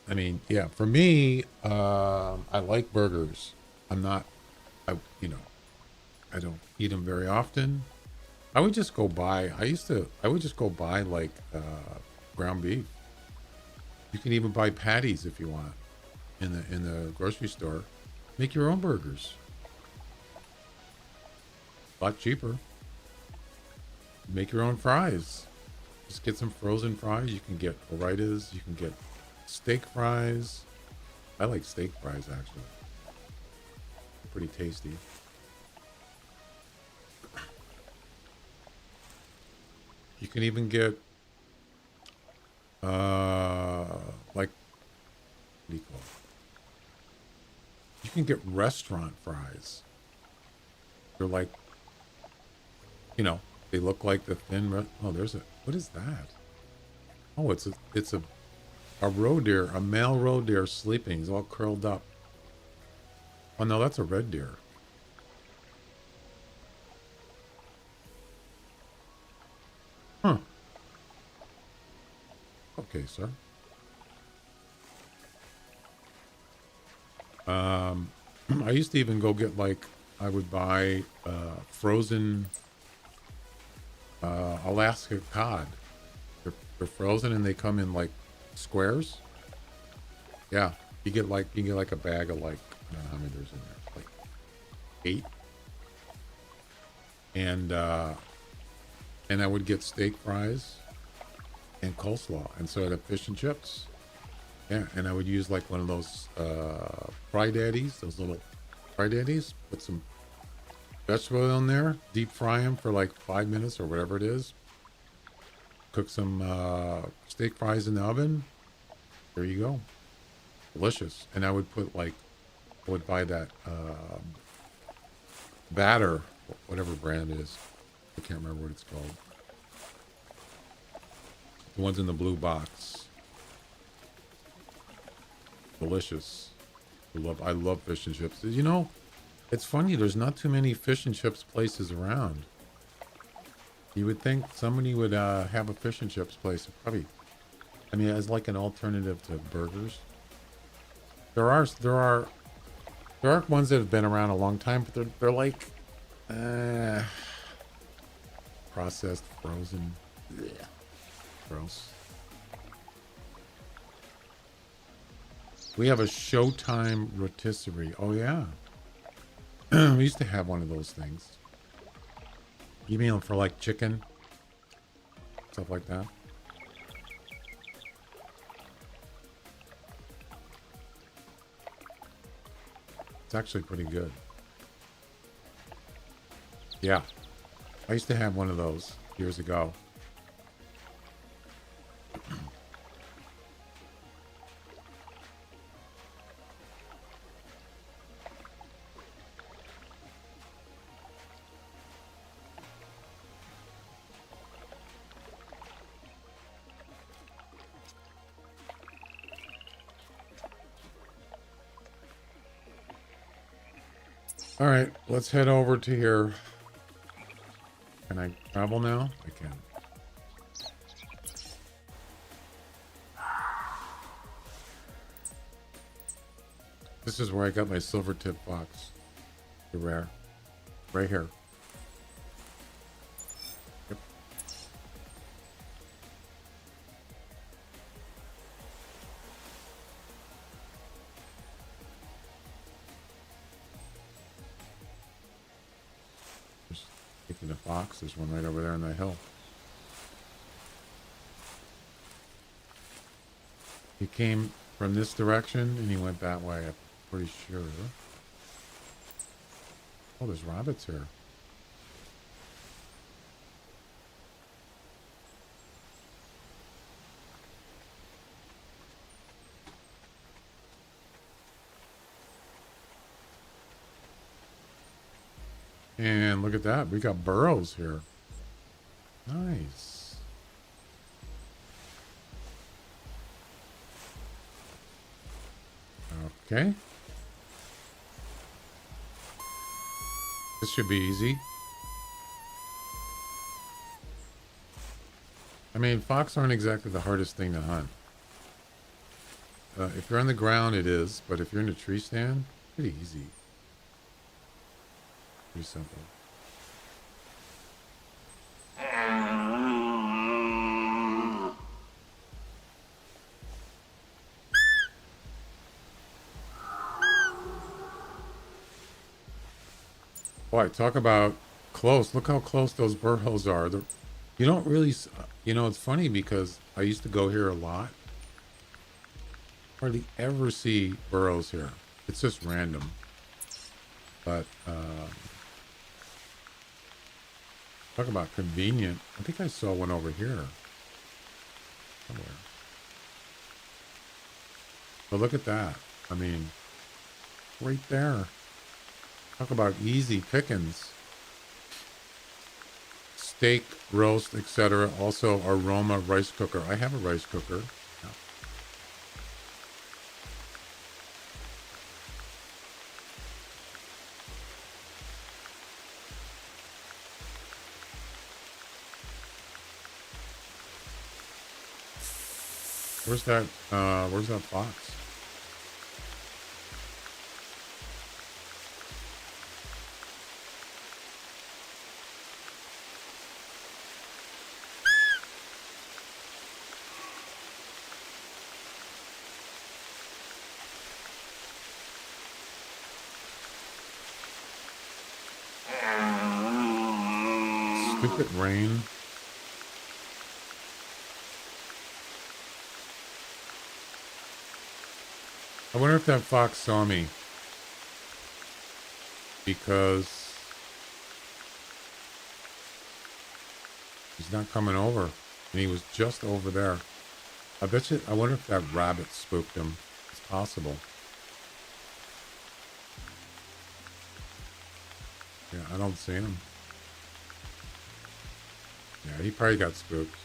I mean, yeah, for me, I like burgers. I don't eat them very often. I would just go buy, like, ground beef. You can even buy patties if you want in the grocery store. Make your own burgers. A lot cheaper. Make your own fries. Just get some frozen fries. You can get burritos. You can get steak fries. I like steak fries, actually. Pretty tasty. You can even get like Pretty cool. You can get restaurant fries. They're like, you know, they look like the thin. Oh, there's a. What is that? Oh, it's a roe deer, a male roe deer sleeping. He's all curled up. Oh no, that's a red deer. Huh. Okay, sir. I used to even go get like, I would buy frozen Alaska cod. They're frozen and they come in like squares. Yeah, you get like a bag of like, I don't know how many there's in there, like 8. And I would get steak fries and coleslaw, and so I'd have fish and chips. Yeah, and I would use like one of those fry daddies, those little fry daddies. Put some vegetable oil in there, deep fry them for like 5 minutes or whatever it is. Cook some steak fries in the oven. There you go. Delicious. And I would put like, I would buy that batter, whatever brand it is. I can't remember what it's called. The ones in the blue box. Delicious. I love fish and chips. You know, it's funny. There's not too many fish and chips places around. You would think somebody would have a fish and chips place. Probably, I mean, as like an alternative to burgers. There are ones that have been around a long time, but they're like processed, frozen. Blech. Gross. We have a Showtime rotisserie. Oh yeah. We used to have one of those things. You mean for like chicken? Stuff like that. It's actually pretty good. Yeah. I used to have one of those years ago. All right, let's head over to here. Can I travel now? I can. This is where I got my silver tip fox. The rare. Right here. Yep. Just taking the fox. There's one right over there on that hill. He came from this direction and he went that way. I'm pretty sure. Oh, there's rabbits here. And look at that. We got burrows here. Nice. Okay. This should be easy. I mean, fox aren't exactly the hardest thing to hunt. If you're on the ground, it is. But if you're in a tree stand, pretty easy. Pretty simple. Boy, talk about close. Look how close those burrows are. You don't really, you know, it's funny because I used to go here a lot. Hardly ever see burrows here. It's just random. But, talk about convenient. I think I saw one over here. Somewhere. But look at that. I mean, right there. Talk about easy pickings. Steak, roast, etc. Also, aroma rice cooker. I have a rice cooker. Yeah. Where's that fox? Stupid rain. I wonder if that fox saw me. Because he's not coming over. And he was just over there. I bet you, I wonder if that rabbit spooked him. It's possible. Yeah, I don't see him. Yeah, he probably got spooked.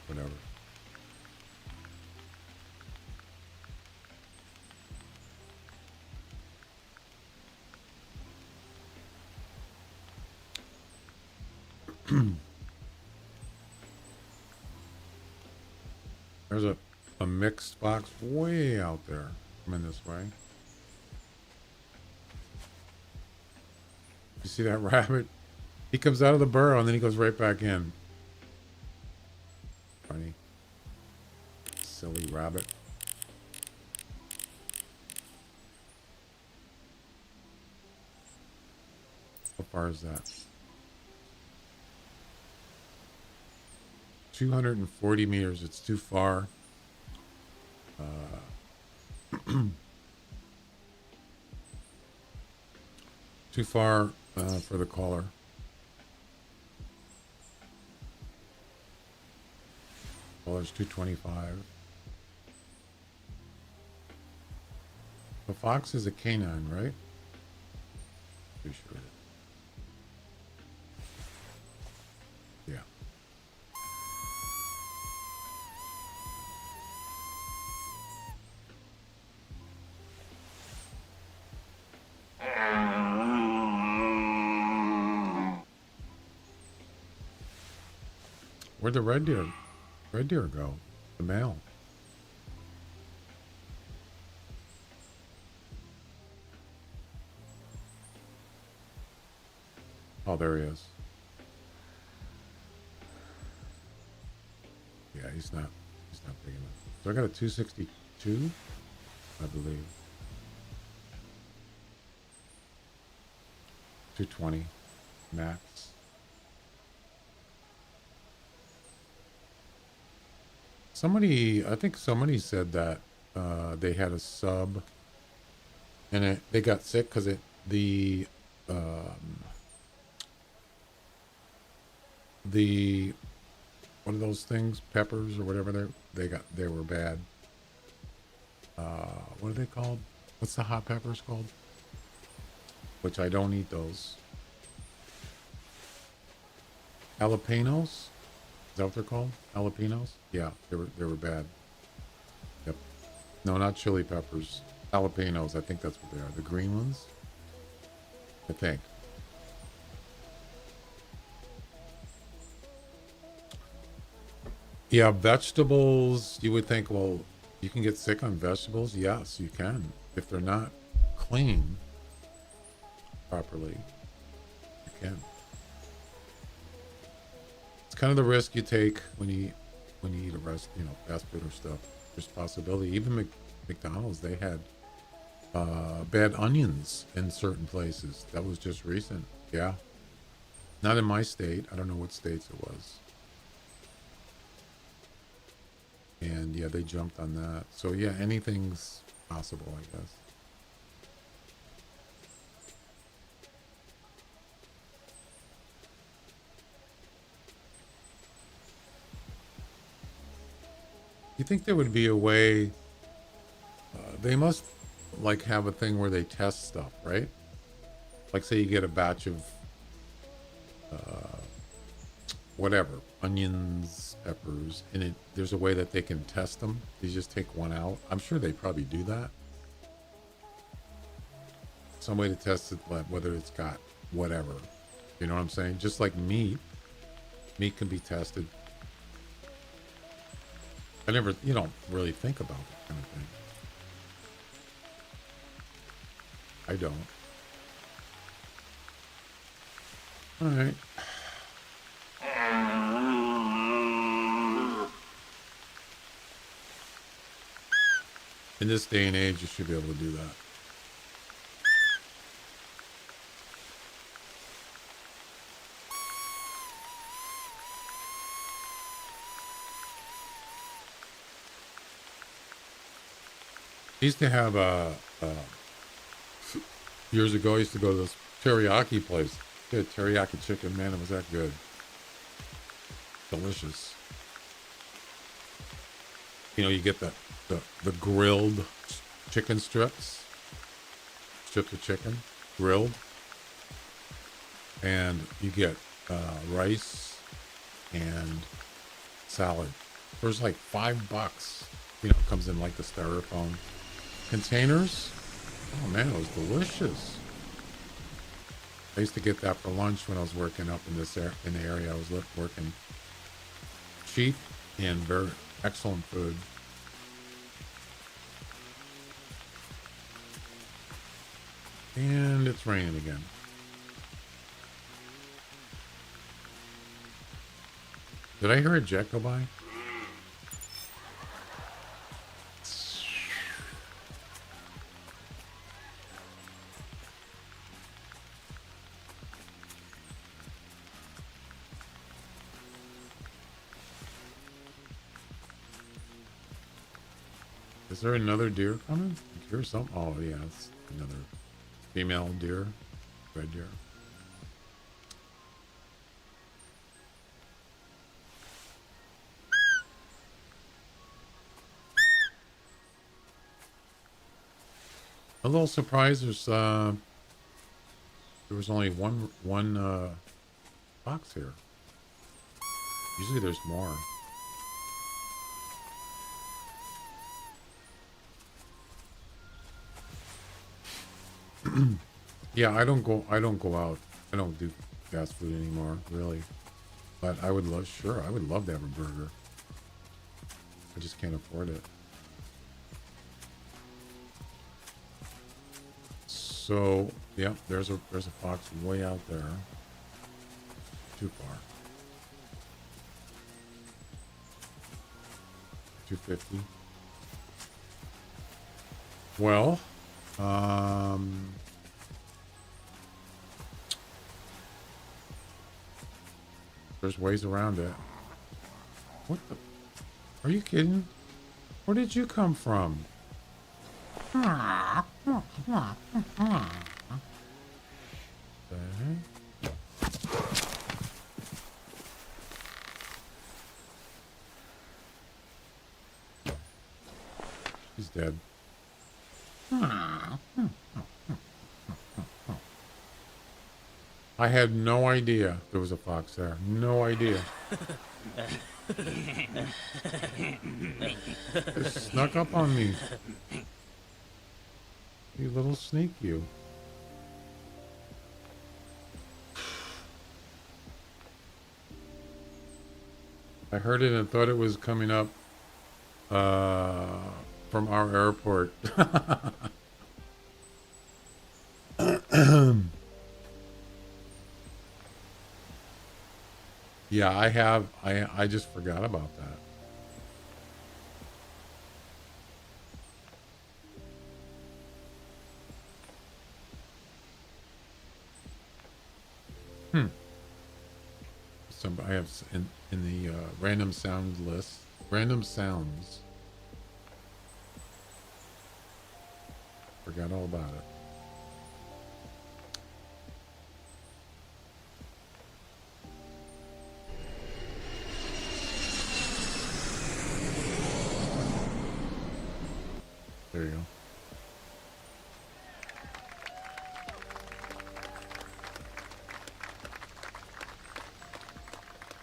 Whatever. There's a mixed box way out there. Coming this way. You see that rabbit? He comes out of the burrow and then he goes right back in. Funny. Silly rabbit. How far is that? 240 meters. It's too far. Too far for the caller. Caller's 225. The fox is a canine, right? Pretty sure. Yeah. Where'd the red deer go? The male. Oh, there he is. Yeah, he's not big enough. So I got a 262, I believe. 220 max. I think somebody said that they had a sub and they got sick because the what are those things, peppers or whatever they were bad. What are they called? What's the hot peppers called? Which I don't eat those. Jalapenos? Is that what they're called? Jalapenos? Yeah, they were bad. Yep. No, not chili peppers. Jalapenos, I think that's what they are. The green ones? I think. Yeah, vegetables, you would think, well, you can get sick on vegetables. Yes, you can. If they're not clean properly, you can. It's kind of the risk you take when you eat fast food or stuff. There's possibility. Even McDonald's, they had bad onions in certain places. That was just recent. Yeah. Not in my state. I don't know what states it was. And yeah, they jumped on that. So yeah, anything's possible, I guess. You think there would be a way? They must like have a thing where they test stuff, right? Like, say you get a batch of whatever, onions, peppers, and there's a way that they can test them. You just take one out. I'm sure they probably do that. Some way to test it, like whether it's got whatever. You know what I'm saying? Just like meat. Meat can be tested. You don't really think about that kind of thing. I don't. All right. In this day and age, you should be able to do that. I used to have years ago, I used to go to this teriyaki place. They had teriyaki chicken. Man, it was that good. Delicious. You know, you get the grilled chicken strips of chicken, grilled. And you get rice and salad. There's like $5. You know, it comes in like the styrofoam containers. Oh man, it was delicious. I used to get that for lunch when I was working up in in the area. I was working. Cheap and very excellent food. And it's raining again. Did I hear a jet go by? Is there another deer coming? I hear something. Oh yeah, it's another female deer, red deer. A little surprised there was only one fox here. Usually there's more. Yeah, I don't go out. I don't do fast food anymore, really. But I would love to have a burger. I just can't afford it. So, yeah, there's a fox way out there. Too far. 250. Well, there's ways around it. What the? Are you kidding? Where did you come from? He's dead. I had no idea there was a fox there. No idea. It snuck up on me. You little sneak, you. I heard it and thought it was coming up from our airport. Yeah, I just forgot about that. I have in the random sound list, random sounds. Forgot all about it. There you go.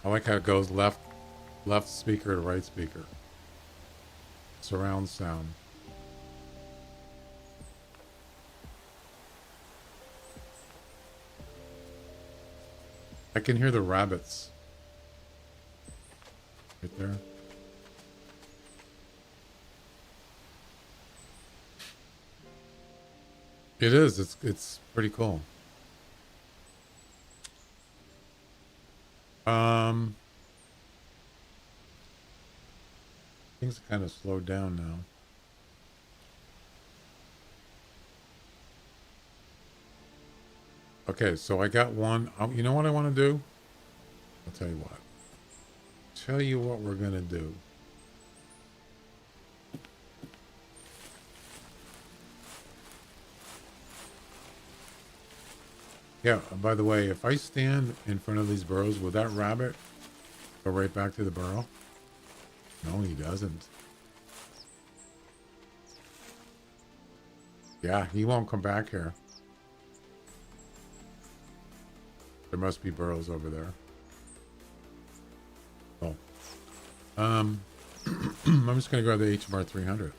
I like how it goes left speaker to right speaker. Surround sound. I can hear the rabbits. Right there. It is. It's pretty cool. Things are kind of slowed down now. Okay, so I got one. You know what I want to do? I'll tell you what. Tell you what we're gonna do. Yeah, by the way, if I stand in front of these burrows, will that rabbit go right back to the burrow? No, he doesn't. Yeah, he won't come back here. There must be burrows over there. Oh. I'm just gonna grab the HMR 300.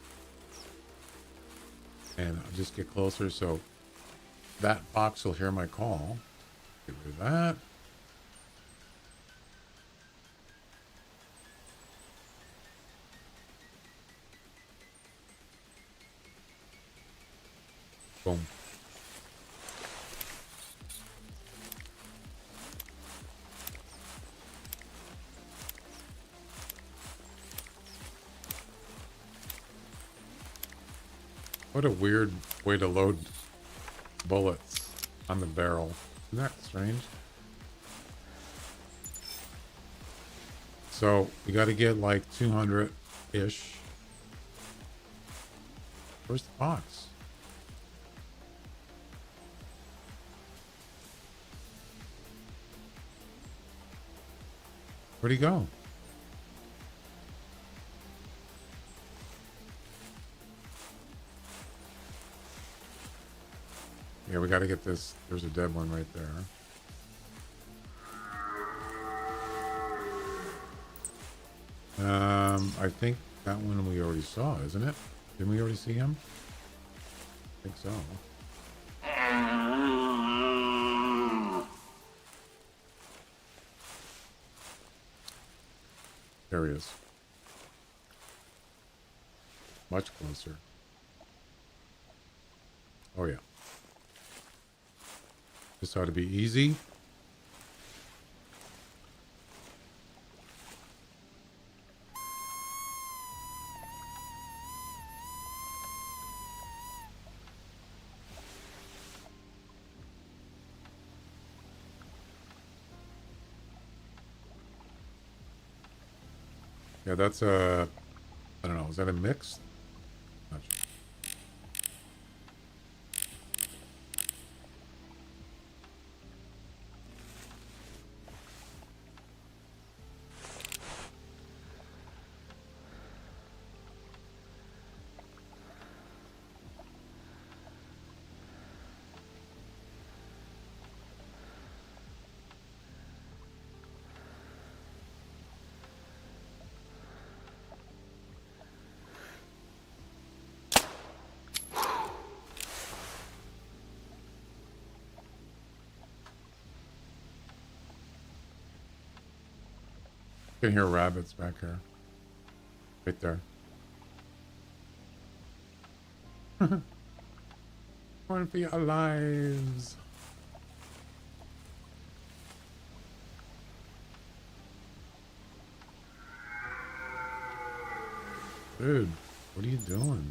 And I'll just get closer so that box will hear my call. Get rid of that. Boom. What a weird way to load bullets on the barrel. Isn't that strange? So we got to get like 200-ish. Where's the box? Where'd he go? Yeah, we got to get this. There's a dead one right there. I think that one we already saw, isn't it? Didn't we already see him? I think so. There he is. Much closer. Oh, yeah. This ought to be easy. Yeah, that's a... I don't know. Is that a mix? Not sure. I can hear rabbits back here. Right there. Run for your lives. Dude, what are you doing?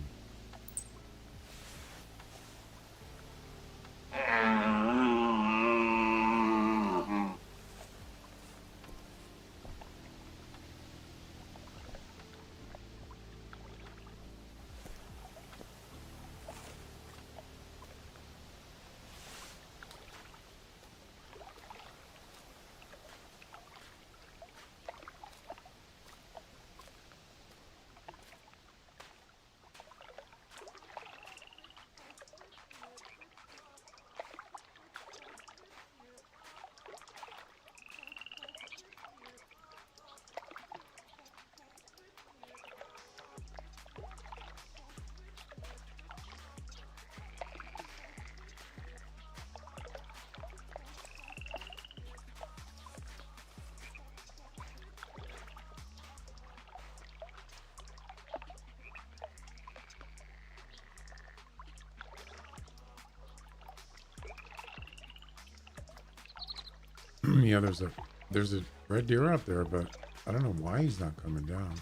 Yeah, there's a red deer up there, but I don't know why he's not coming down.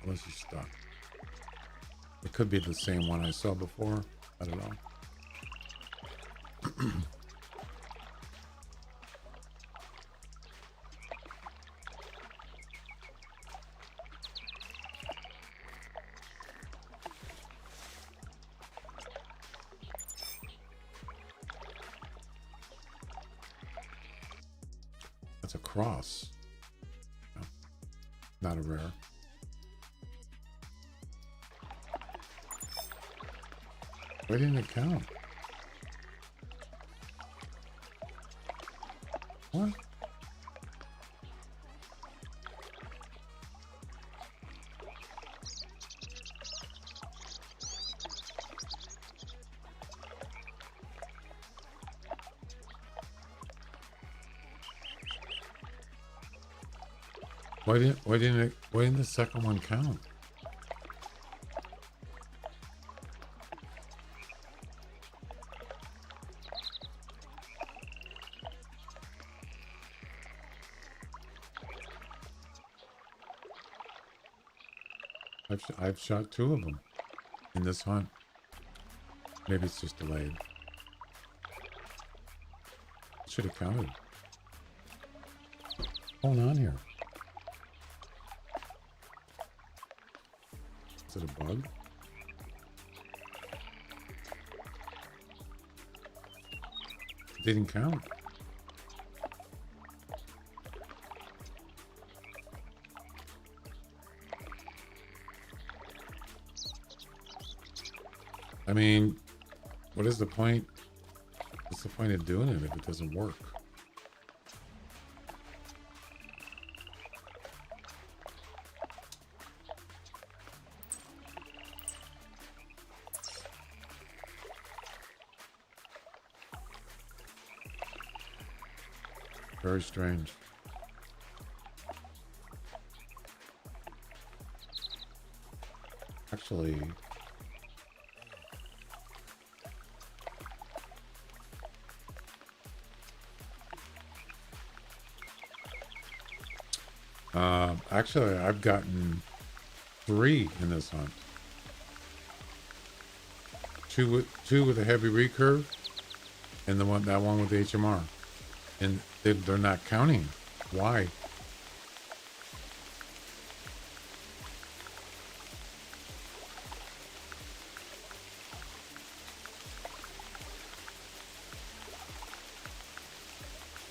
Unless he's stuck. It could be the same one I saw before. I don't know. That's a cross. No, not a rare. Why didn't it count? What? Why didn't the second one count? I've shot 2 of them in this hunt. Maybe it's just delayed. Should have counted. Hold on here. Is it a bug? It didn't count. I mean, what is the point? What's the point of doing it if it doesn't work? Very strange. Actually, I've gotten 3 in this hunt. Two with a heavy recurve, and that one with the HMR, and they're not counting. Why?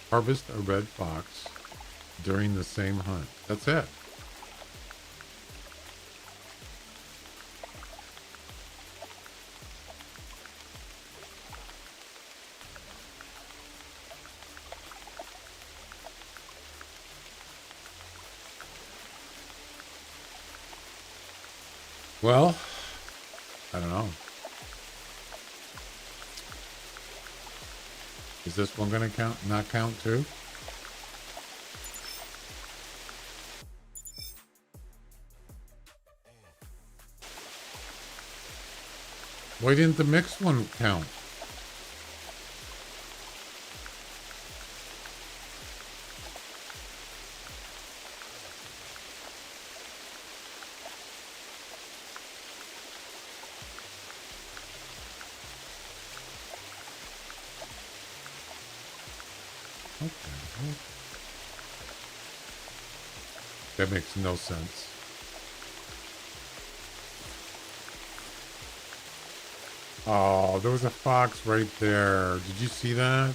Harvest a red fox during the same hunt. That's it. Well, I don't know. Is this one going to not count too? Why didn't the mixed one count? Okay. That makes no sense. Oh, there was a fox right there. Did you see that?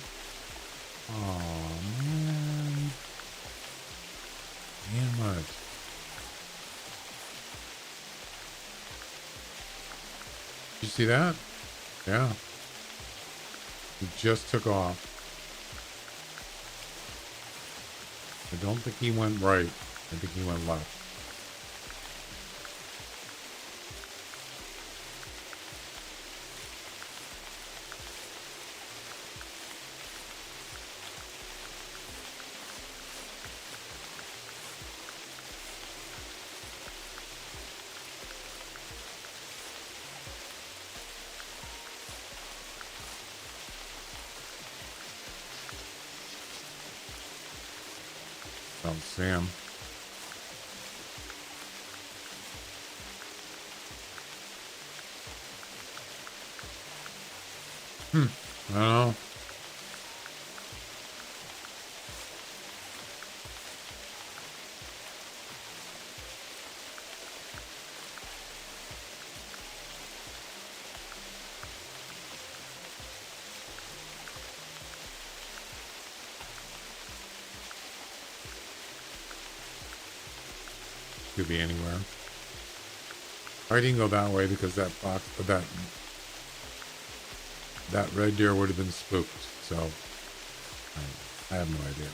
Oh, man. Damn it. Did you see that? Yeah. He just took off. I don't think he went right. I think he went left. Oh, Sam. I don't know. Could be anywhere. I didn't go that way because that box, that red deer would have been spooked. So I have no idea.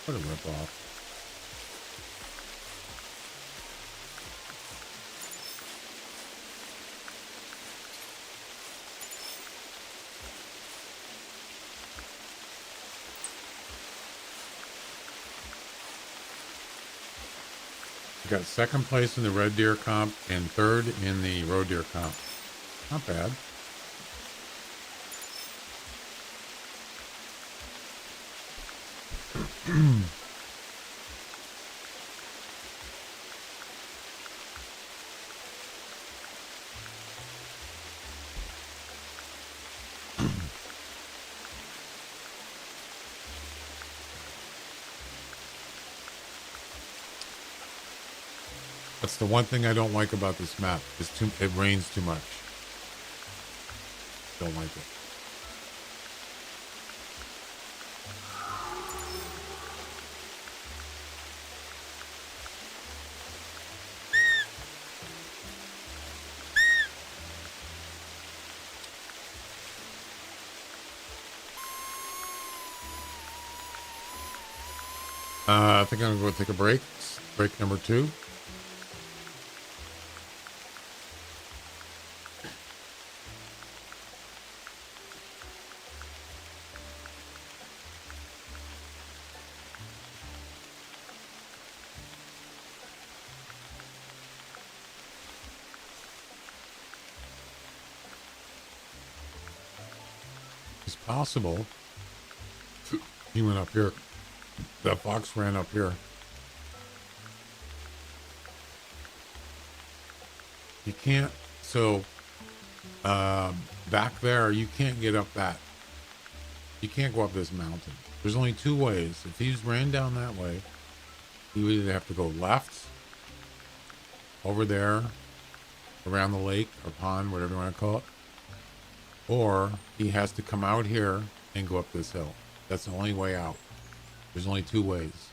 What a ripoff. Got second place in the red deer comp and third in the roe deer comp. Not bad. That's the one thing I don't like about this map. It rains too much. Don't like it. I think I'm going to take a break. Break number 2. It's possible. He went up here. That fox ran up here. You can't, so back there, you can't get up that. You can't go up this mountain. There's only 2 ways. If he's ran down that way, he would either have to go left, over there, around the lake or pond, whatever you want to call it, or he has to come out here and go up this hill. That's the only way out. There's only 2 ways.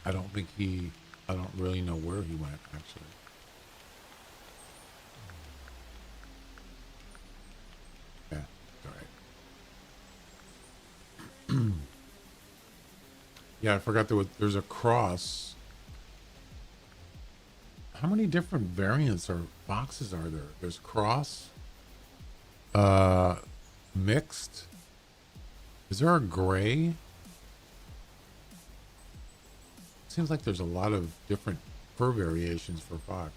I don't really know where he went, actually. Yeah, all right. Yeah, I forgot there's a cross. How many different variants or boxes are there? There's cross, mixed. Is there a gray? Seems like there's a lot of different fur variations for fox.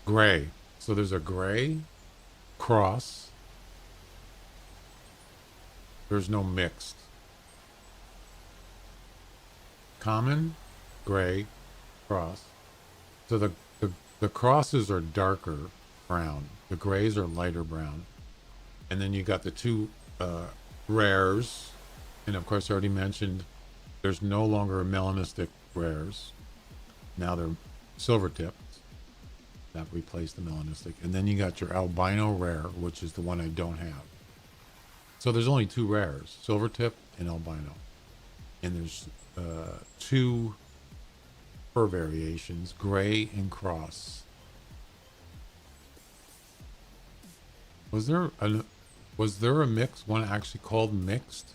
Gray. So there's a gray, cross. There's no mixed. Common, gray, cross. So the crosses are darker brown. The grays are lighter brown. And then you got the 2 rares. And of course, I already mentioned there's no longer a melanistic rares. Now they're silver tipped. That replaced the melanistic. And then you got your albino rare, which is the one I don't have. So there's only 2 rares, silver tip and albino. And there's 2 fur variations, gray and cross. Was there a mix, one actually called mixed?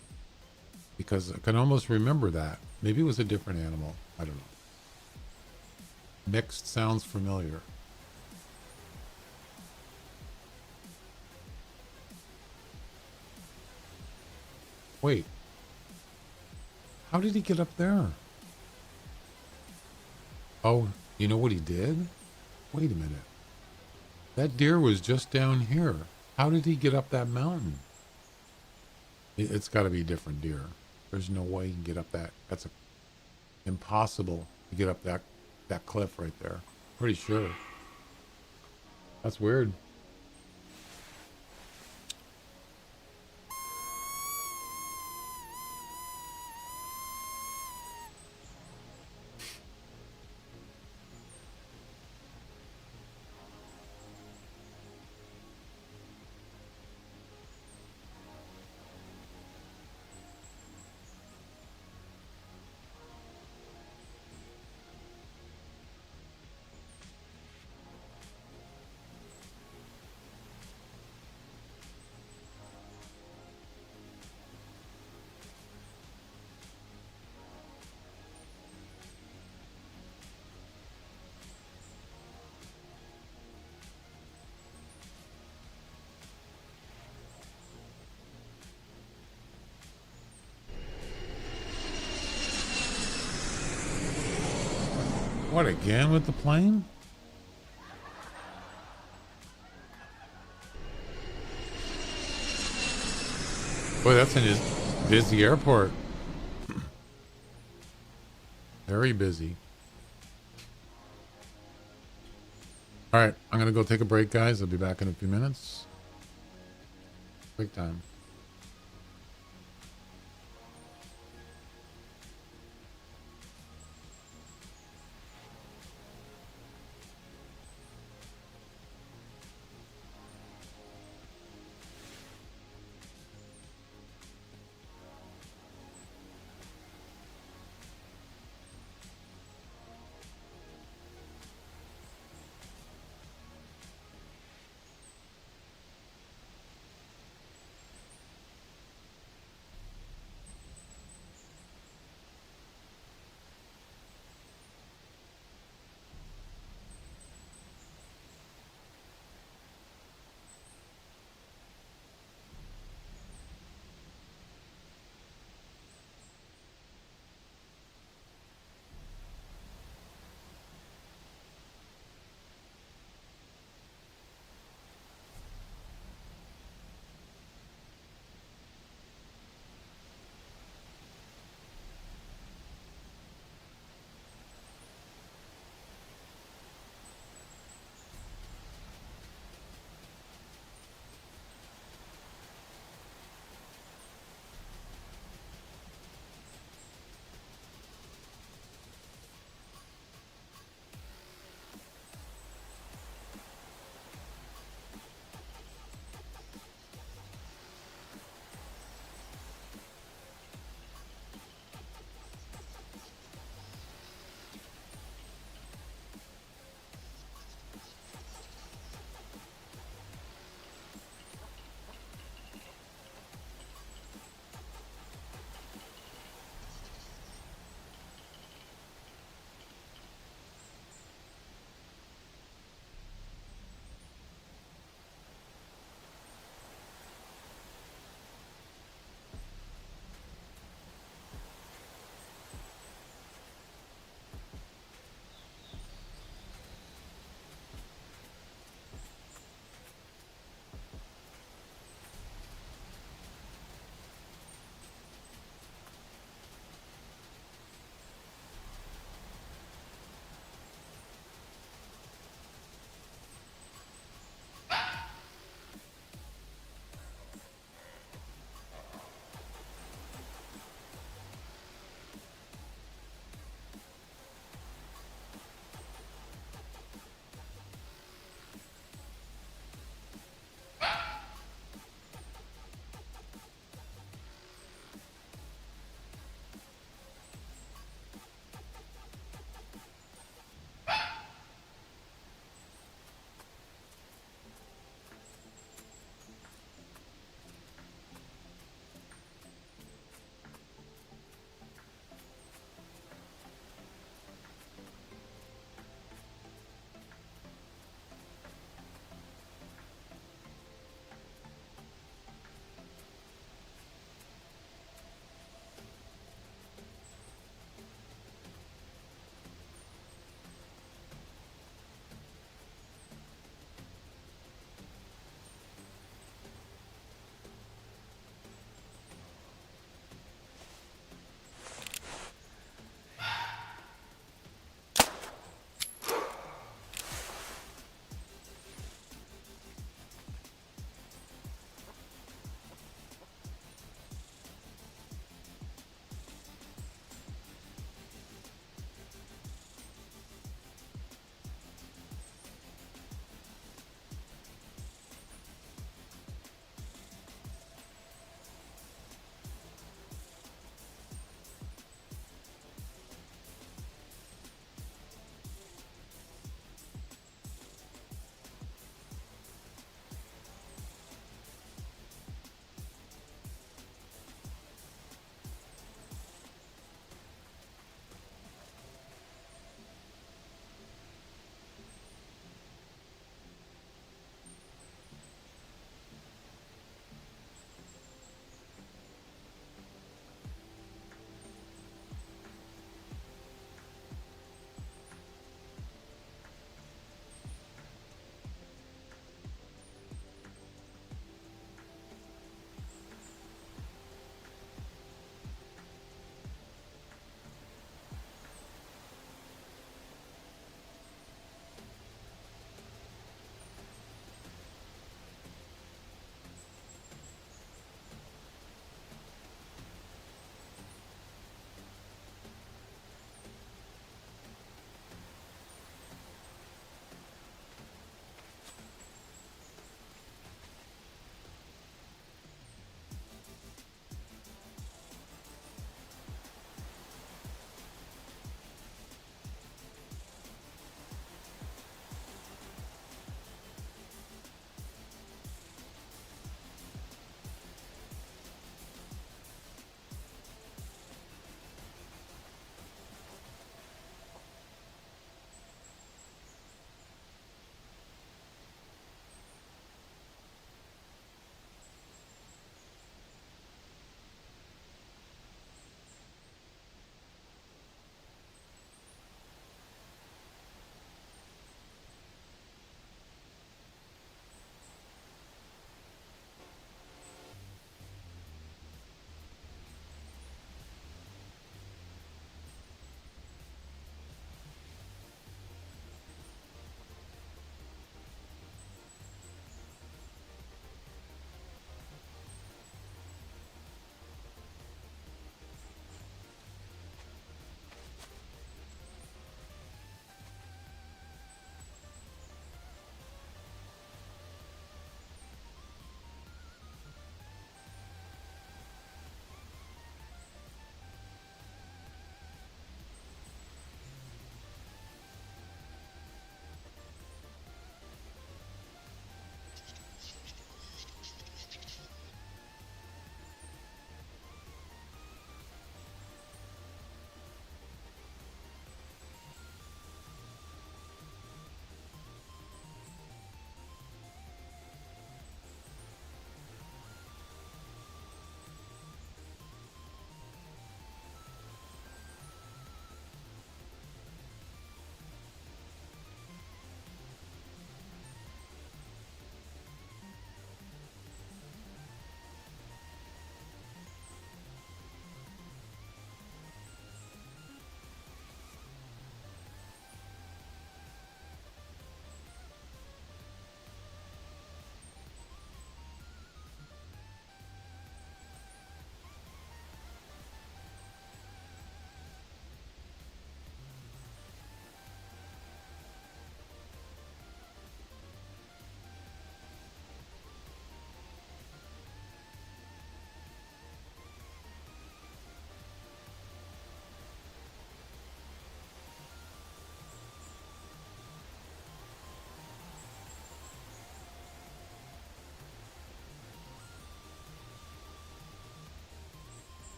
Because I can almost remember that. Maybe it was a different animal. I don't know. Mixed sounds familiar. Wait, How did he get up there? Oh, you know what he did? Wait a minute. That deer was just down here. How did he get up that mountain? It's got to be a different deer. There's no way he can get up that. That's impossible to get up that cliff right there. Pretty sure. That's weird. What, again with the plane? Boy, that's in his busy airport. Very busy. All right, I'm going to go take a break, guys. I'll be back in a few minutes. Break time.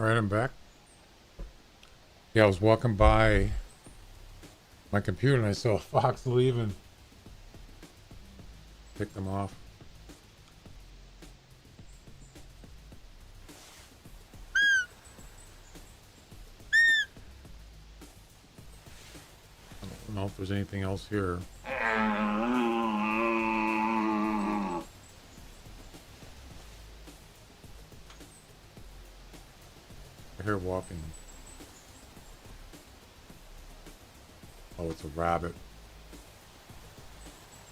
All right, I'm back. Yeah, I was walking by my computer and I saw a fox leaving. Picked them off. I don't know if there's anything else here. I hear walking. Oh, it's a rabbit.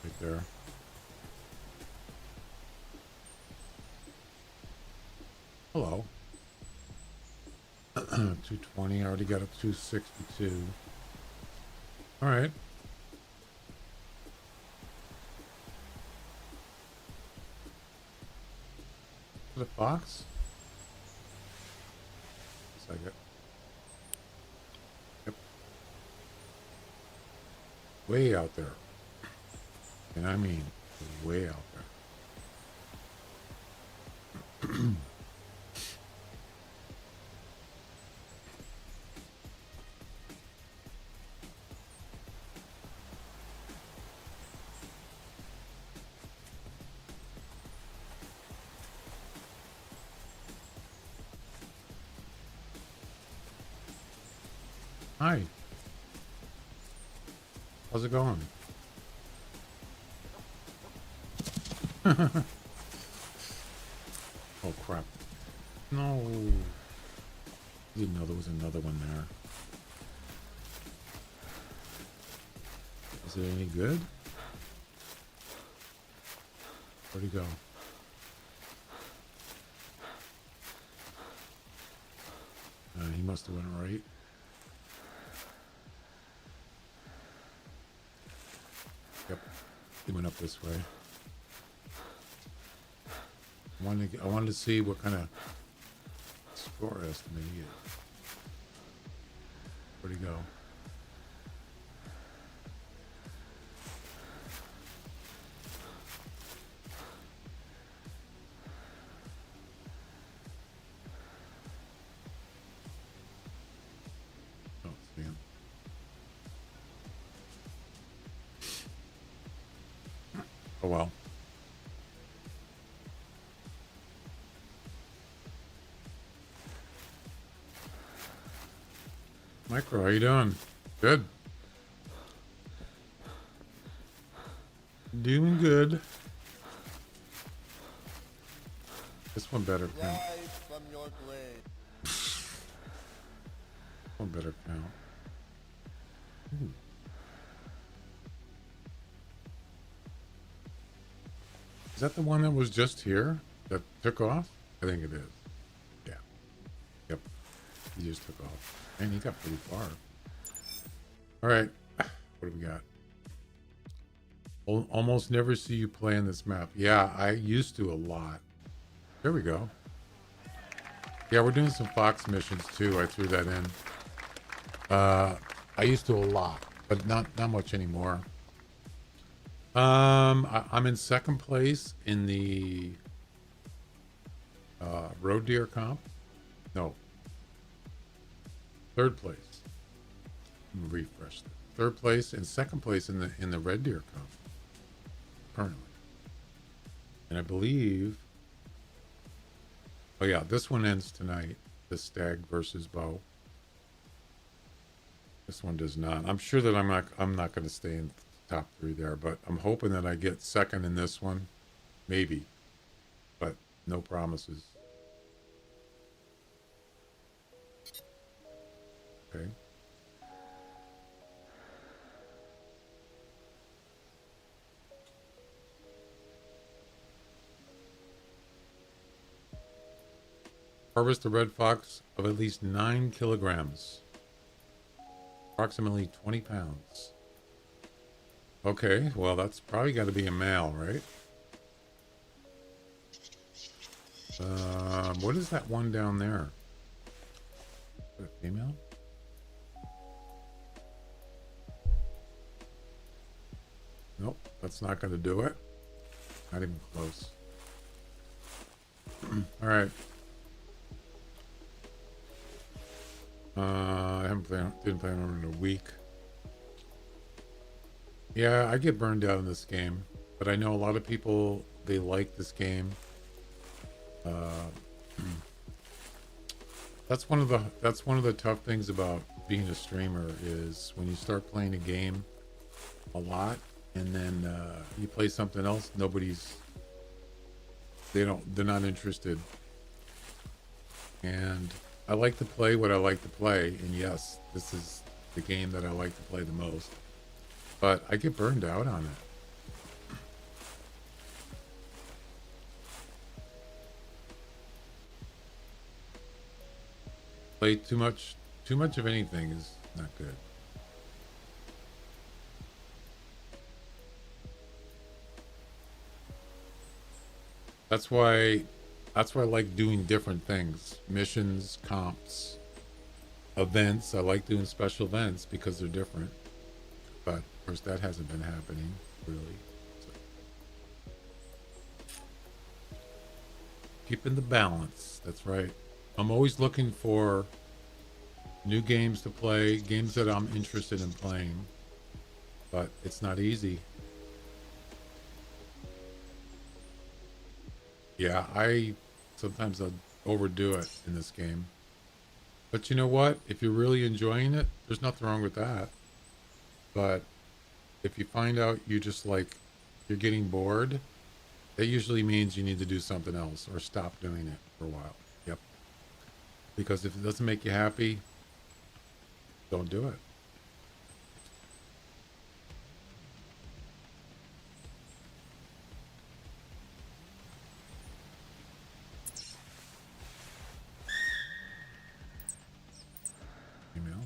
Right there. Hello. 220. I already got a 262. All right. Is it a fox? Second. Yep. Way out there. And I mean way out there. Hi. How's it going? Oh crap. No. Didn't know there was another one there. Is it any good? Where'd he go? He must have went right. Yep. He went up this way. I wanted to see what kind of score estimate he is. Where'd he go? Oh, see him. Oh well. Micro, how you doing? Good. Doing good. This one better count. From your blade. One better count. Ooh. Is that the one that was just here that took off? I think it is. Yeah. Yep. He just took off. Man, he got pretty far. All right. What do we got? Almost never see you play on this map. Yeah, I used to a lot. There we go. Yeah, we're doing some Fox missions too. I threw that in. I used to a lot, but not much anymore. I'm in second place in the road deer comp. No. Third place. Let me refresh that. Third place and second place in the red deer comp. Currently. And I believe, oh yeah, this one ends tonight. The stag versus bow. This one does not. I'm sure that I'm not going to stay in the top 3 there, but I'm hoping that I get second in this one. Maybe. But no promises. Okay. Harvest a red fox of at least 9 kilograms. Approximately 20 pounds. Okay, well that's probably got to be a male, right? What is that one down there? Is it a female? Nope, that's not going to do it. Not even close. All right. I didn't play on it in a week. Yeah, I get burned out in this game, but I know a lot of people, they like this game. That's one of the tough things about being a streamer is when you start playing a game a lot and then you play something else, they're not interested. And I like to play what I like to play, and yes, this is the game that I like to play the most. But I get burned out on it. Play too much of anything is not good. That's why I like doing different things. Missions, comps, events. I like doing special events because they're different. But of course that hasn't been happening really. So. Keeping the balance. That's right. I'm always looking for new games to play, games that I'm interested in playing, but it's not easy. Yeah, sometimes I'll overdo it in this game. But you know what? If you're really enjoying it, there's nothing wrong with that. But if you find out you're getting bored, that usually means you need to do something else or stop doing it for a while. Yep. Because if it doesn't make you happy, don't do it. Email.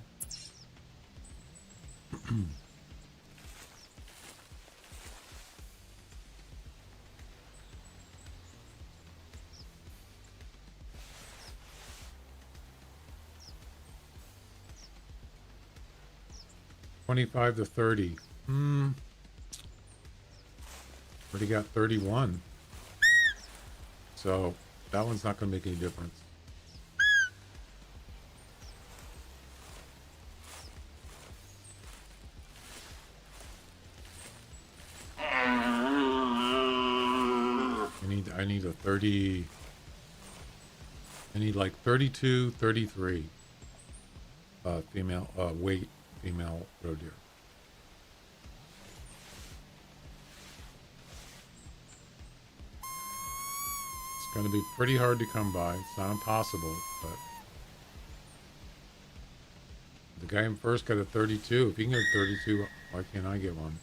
25 to 30. Already got 31. So that one's not going to make any difference. I need a 30. I need like 32, 33. Female, weight, female roe deer. It's going to be pretty hard to come by. It's not impossible, but the guy in first got a 32. If he can get a 32, why can't I get one?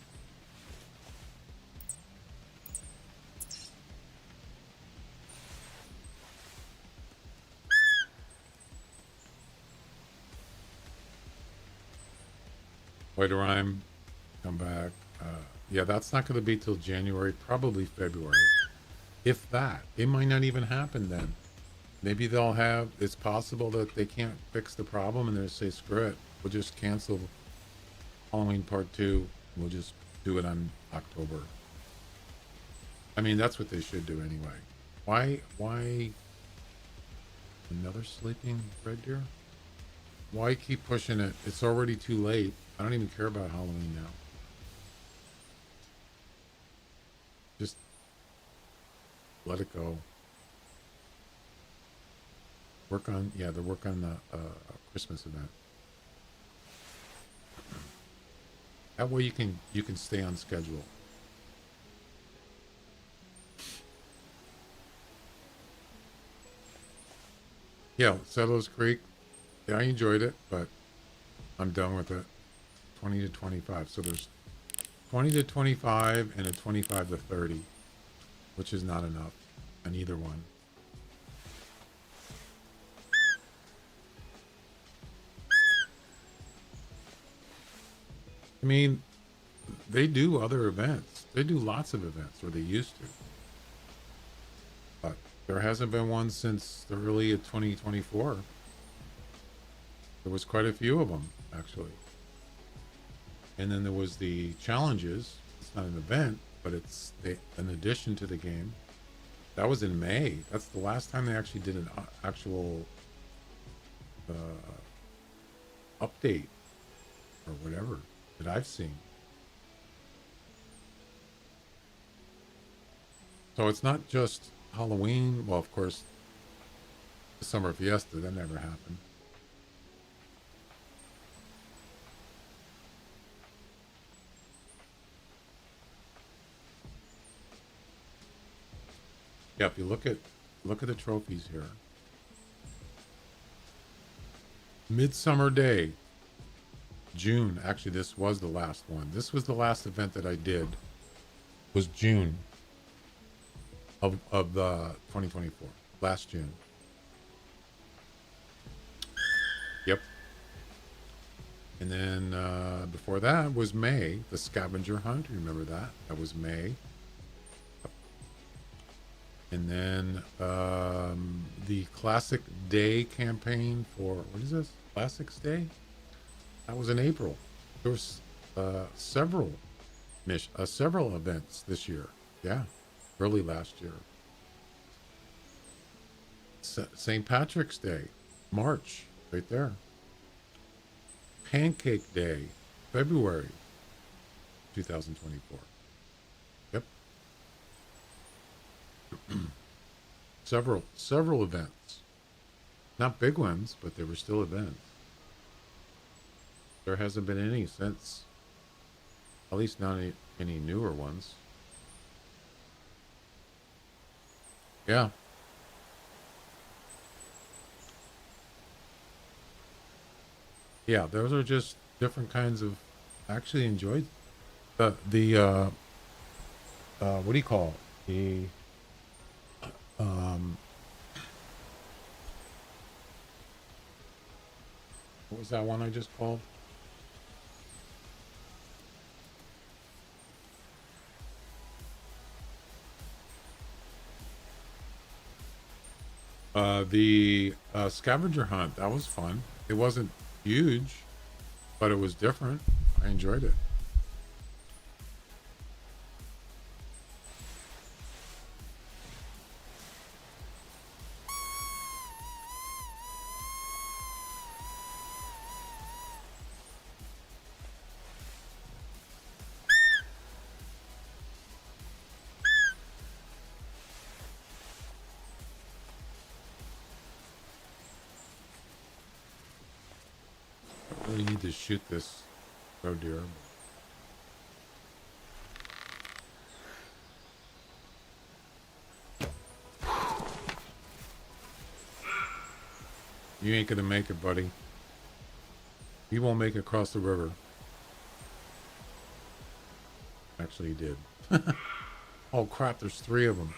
White Rhyme, come back. Yeah, that's not going to be till January, probably February. If that. It might not even happen then. Maybe they'll have, it's possible that they can't fix the problem and they'll say, screw it. We'll just cancel Halloween Part 2. We'll just do it on October. I mean, that's what they should do anyway. Why another sleeping red deer? Why keep pushing it? It's already too late. I don't even care about Halloween now. Just let it go. They're working on the Christmas event. That way you can stay on schedule. Yeah, Settlers Creek. Yeah, I enjoyed it, but I'm done with it. 20 to 25. So there's 20 to 25 and a 25 to 30, which is not enough on either one. I mean, they do other events. They do lots of events, or they used to. But there hasn't been one since the early of 2024. There was quite a few of them, actually. And then there was the challenges. It's not an event, but it's an addition to the game. That was in May. That's the last time they actually did an actual update or whatever that I've seen. So it's not just Halloween. Well, of course, the summer fiesta, that never happened. Yeah, if you look at the trophies here. Midsummer Day, June. Actually, this was the last one. This was the last event that I did. Was June of 2024. Last June. Yep. And then before that was May, the scavenger hunt. Remember that? That was May. And then the Classic Day campaign for, what is this? Classics Day? That was in April. There was several events this year. Yeah, early last year. St. Patrick's Day, March, right there. Pancake Day, February 2024. Yep. several events. Not big ones, but they were still events. There hasn't been any since. At least not any newer ones. Yeah. Yeah, those are just different kinds of. I actually enjoyed the what do you call it? The what was that one I just called? The scavenger hunt. That was fun. It wasn't huge, but it was different. I enjoyed it. I really need to shoot this roe deer. You ain't gonna make it, buddy. You won't make it across the river. Actually, he did. Oh crap, there's 3 of them.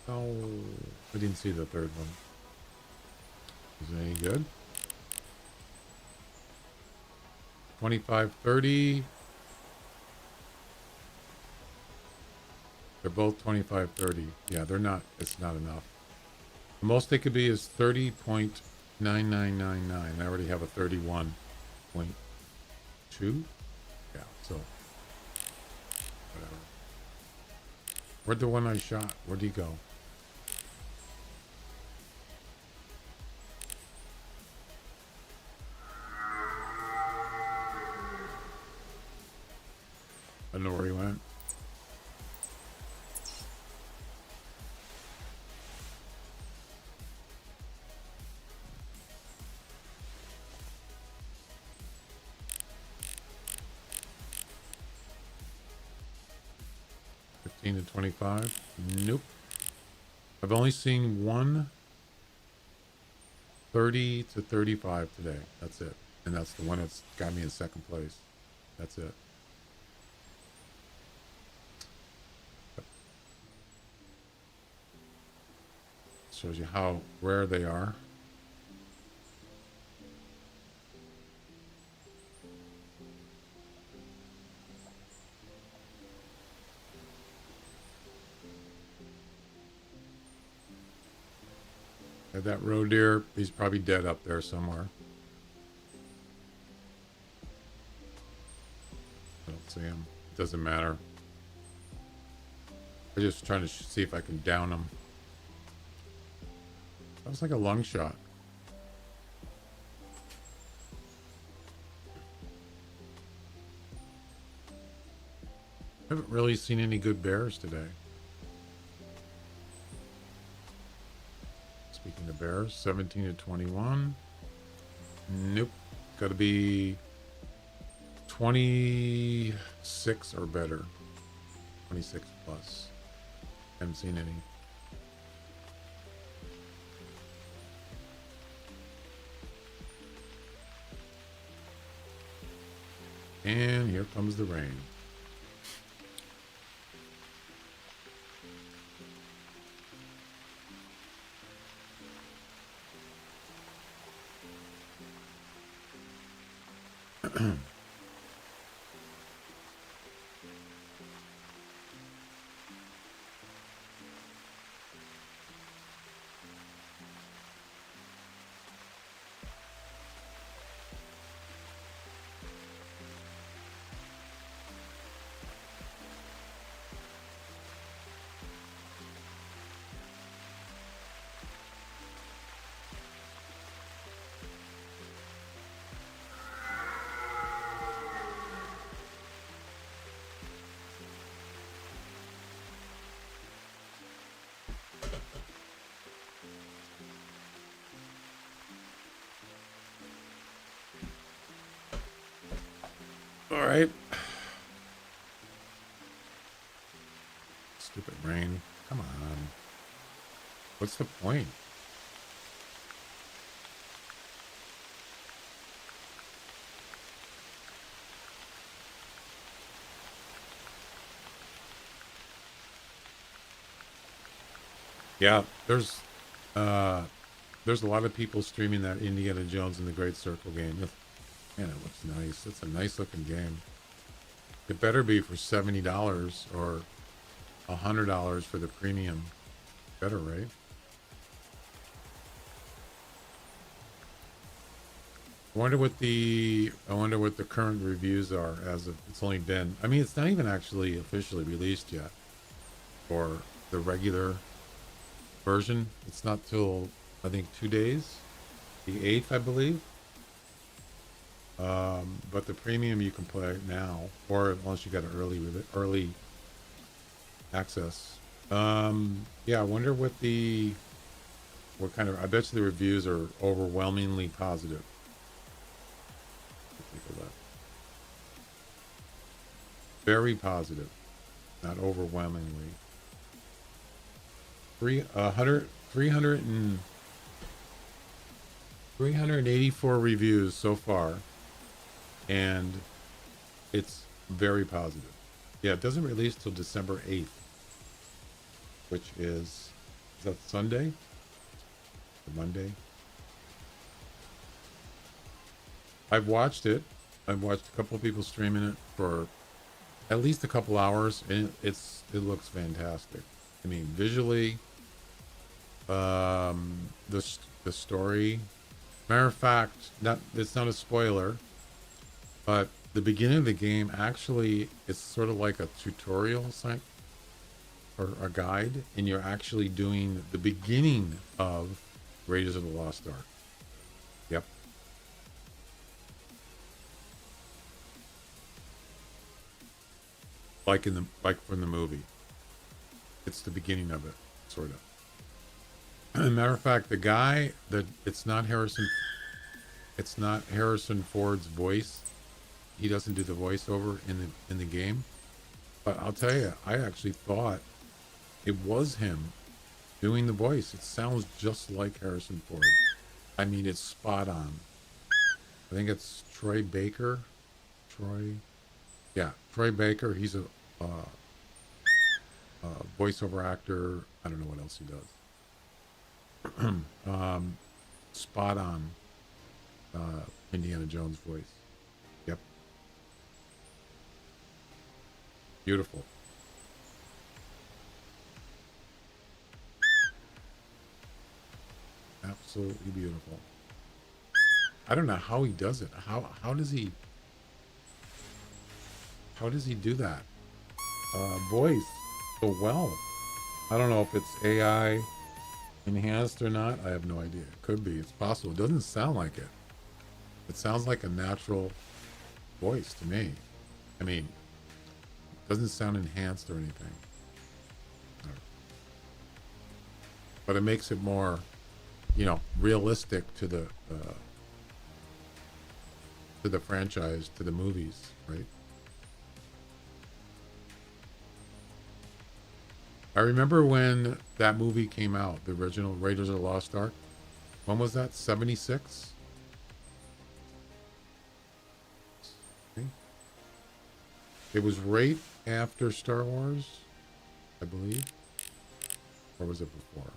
Oh, I didn't see the third one. Is it any good? 25-30. They're both 25-30. Yeah, they're not. It's not enough. The most they could be is 30.9999. I already have a 31.2. Yeah, so whatever. Where'd the one I shot? Where'd he go? I don't know where he went. To 25. Nope. I've only seen one 30 to 35 today. That's it. And that's the one that's got me in second place. That's it. Shows you how rare they are. That roe deer, he's probably dead up there somewhere. I don't see him. It doesn't matter. I'm just trying to see if I can down him. That was like a lung shot. Haven't really seen any good bears today. Speaking of bears, 17 to 21. Nope. Got to be 26 or better. 26 plus. Haven't seen any. And here comes the rain. All right. Stupid rain. Come on. What's the point? Yeah, there's a lot of people streaming that Indiana Jones and the Great Circle game. Man, it looks nice. It's a nice looking game. It better be for $70 or $100 for the premium. Better, right? I wonder what the current reviews are as of it's only been. I mean, it's not even actually officially released yet for the regular version. It's not till I think 2 days, the 8th, I believe. But the premium you can play now, or unless you got an early access. Yeah, I wonder what kind of. I bet you the reviews are overwhelmingly positive. Take a look. Very positive, not overwhelmingly. 384 reviews so far, and it's very positive. Yeah, it doesn't release till December 8th, which is that Sunday or Monday? I've watched it. I've watched a couple of people streaming it for at least a couple hours, and it looks fantastic. I mean, visually, the story. Matter of fact, it's not a spoiler, but the beginning of the game actually it's sort of like a tutorial site or a guide, and you're actually doing the beginning of Raiders of the Lost Ark. Yep. Like from the movie. It's the beginning of it, sort of. Matter of fact, the guy that it's not Harrison Ford's voice. He doesn't do the voiceover in the game. But I'll tell you, I actually thought it was him doing the voice. It sounds just like Harrison Ford. I mean, it's spot on. I think it's Troy Baker. Troy Baker. He's a voiceover actor. I don't know what else he does. Spot on Indiana Jones voice. Yep. Beautiful. Absolutely beautiful. I don't know how he does it. How does he do that voice so well? I don't know if it's AI enhanced or not. I have no idea. It could be. It's possible. It doesn't sound like it. It sounds like a natural voice to me. I mean, Doesn't sound enhanced or anything. But it makes it more, you know, realistic to the franchise, to the movies, right? I remember when that movie came out, the original Raiders of the Lost Ark. When was that? 76? Okay. It was right after Star Wars, I believe. Or was it before?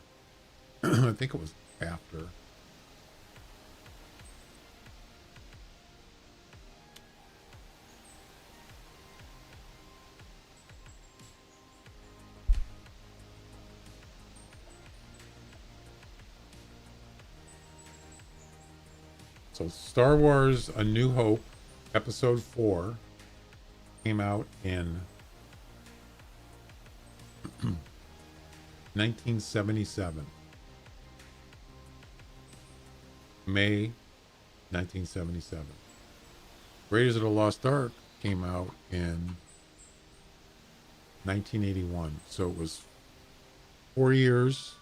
I think it was after. So Star Wars A New Hope, Episode 4, came out in 1977. May 1977. Raiders of the Lost Ark came out in 1981. So it was 4 years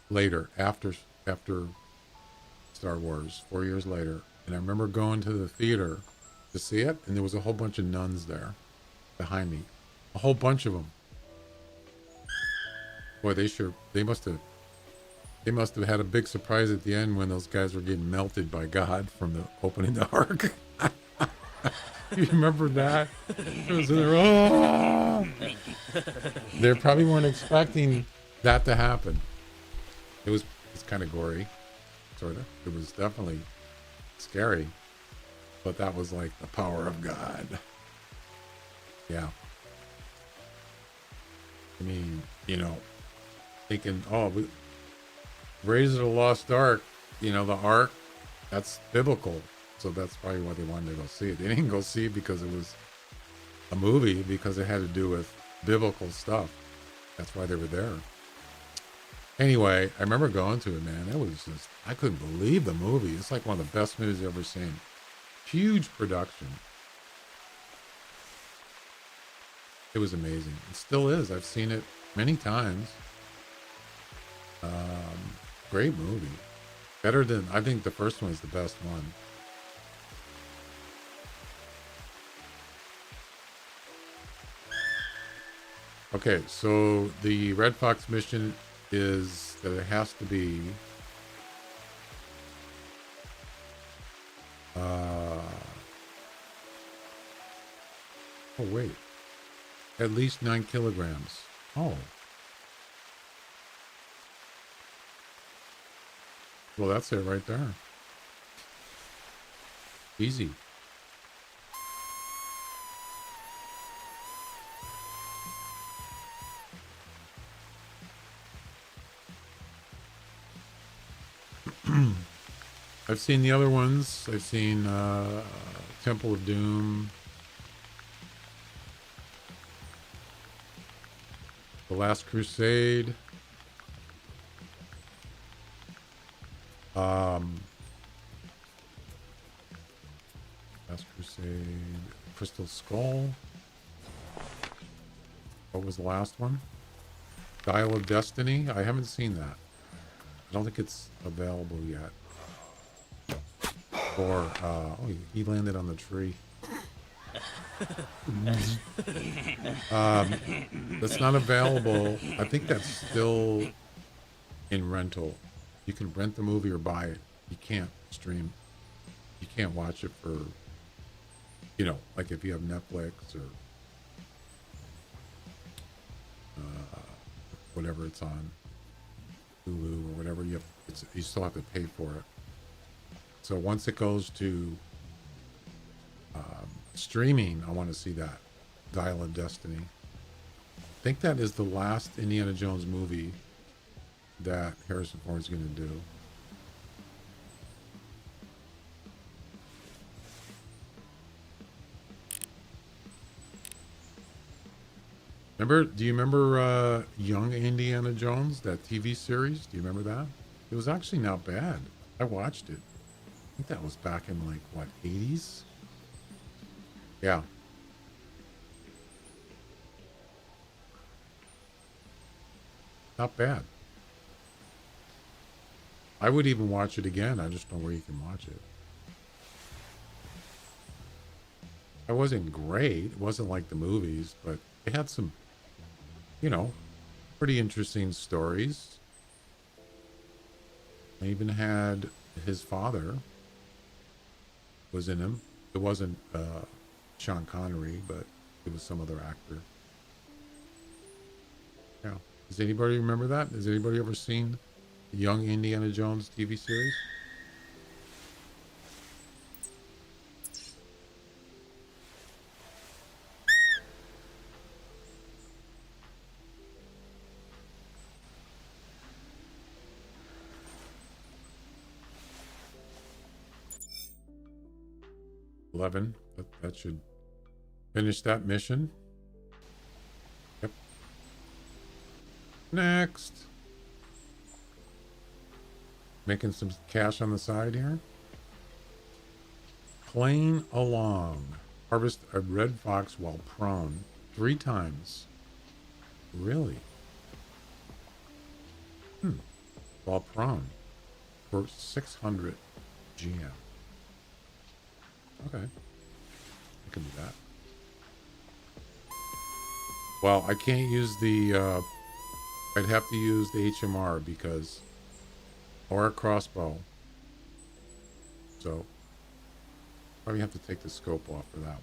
later, after Star Wars, 4 years later. And I remember going to the theater to see it, and there was a whole bunch of nuns there behind me. A whole bunch of them. Boy, they must have had a big surprise at the end when those guys were getting melted by God from the opening the ark. You remember that? It was They probably weren't expecting that to happen. It's kind of gory, sort of. It was definitely scary, but that was like the power of God. Yeah. I mean, you know, thinking, Raiders of the Lost Ark, you know, the Ark, that's biblical. So that's probably why they wanted to go see it. They didn't go see it because it was a movie, because it had to do with biblical stuff. That's why they were there. Anyway, I remember going to it, man. It was just, I couldn't believe the movie. It's like one of the best movies I've ever seen. Huge production. It was amazing. It still is. I've seen it many times. Great movie. Better than, I think the first one is the best one. Okay, so the Red Fox mission is that it has to be oh wait, at least 9 kilograms. Oh, well, that's it right there. Easy. I've seen the other ones. I've seen Temple of Doom, The Last Crusade, Last Crusade, Crystal Skull. What was the last one? Dial of Destiny. I haven't seen that. I don't think it's available yet. Or, he landed on the tree. That's not available. I think that's still in rental. You can rent the movie or buy it. You can't stream. You can't watch it for, you know, like if you have Netflix or whatever it's on, Hulu or whatever. You still have to pay for it. So once it goes to streaming, I want to see that. Dial of Destiny. I think that is the last Indiana Jones movie that Harrison Ford is going to do. Do you remember Young Indiana Jones, that TV series? Do you remember that? It was actually not bad. I watched it. I think that was back in like, what, 80s? Yeah. Not bad. I would even watch it again. I just don't know where you can watch it. It wasn't great. It wasn't like the movies, but it had some, you know, pretty interesting stories. They even had his father was in him. It wasn't Sean Connery, but it was some other actor. Yeah. Does anybody remember that? Has anybody ever seen the Young Indiana Jones TV series? $11. That should finish that mission. Yep. Next. Making some cash on the side here. Playing along. Harvest a red fox while prone 3 times. Really? While prone for 600 GM. Okay. I can do that. Well, I can't use the, I'd have to use the HMR because, or a crossbow. So, probably have to take the scope off for that one.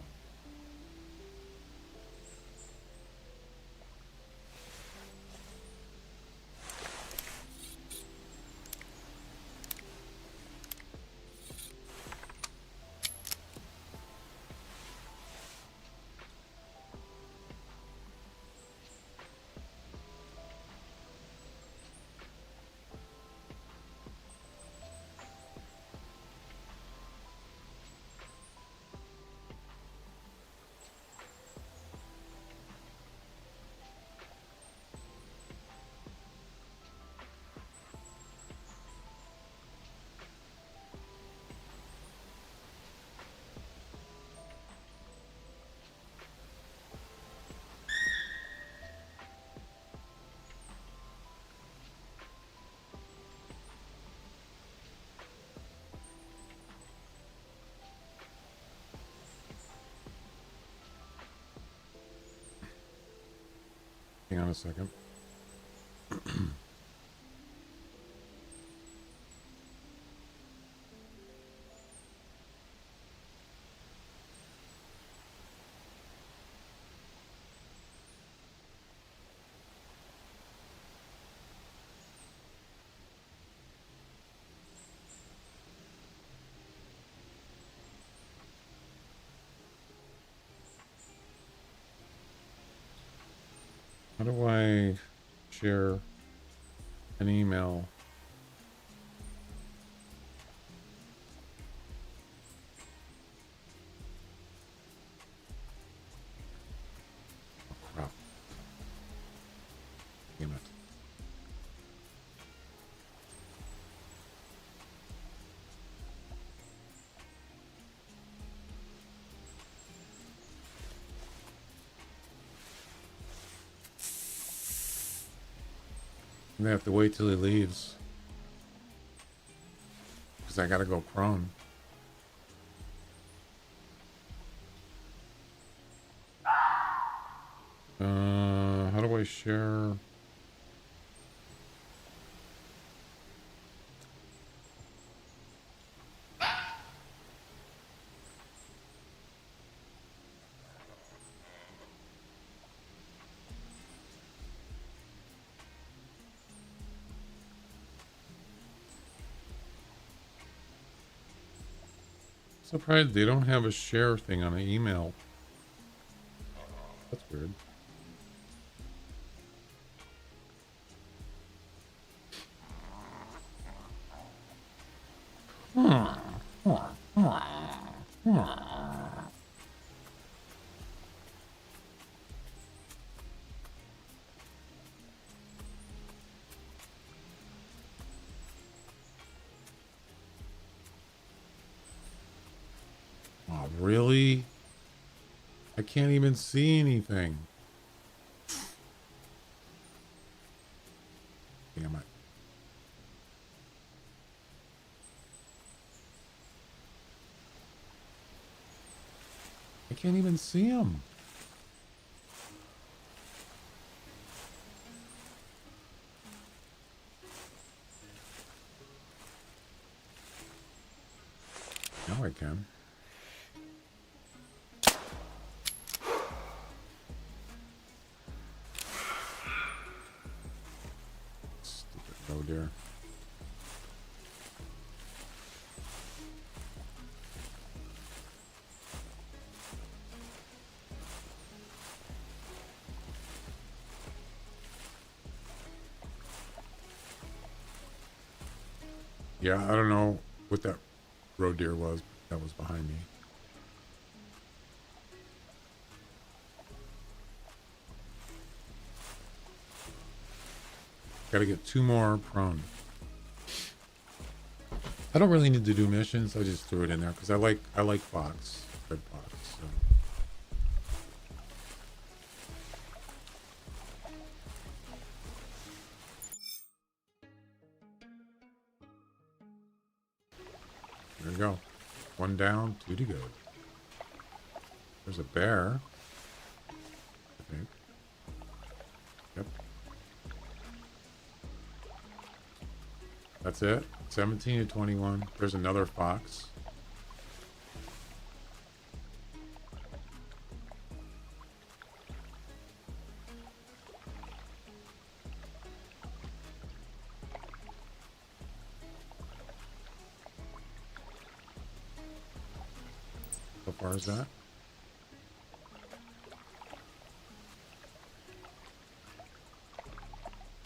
Hang on a second. How do I share an email? Oh, crap. Damn it. I'm gonna have to wait till he leaves. Because I gotta go prone. How do I share? Surprised they don't have a share thing on an email. That's weird. Oh, really? I can't even see anything. I can't even see him. Now I can. Stupid roe deer. Yeah, I don't know what that roe deer was. That was behind me. Gotta get 2 more prone. I don't really need to do missions. I just threw it in there because I like fox, red fox. So. There we go. 1 down, 2 to go. There's a bear. I think. Yep. That's it. 17 to 21. There's another fox. How far is that?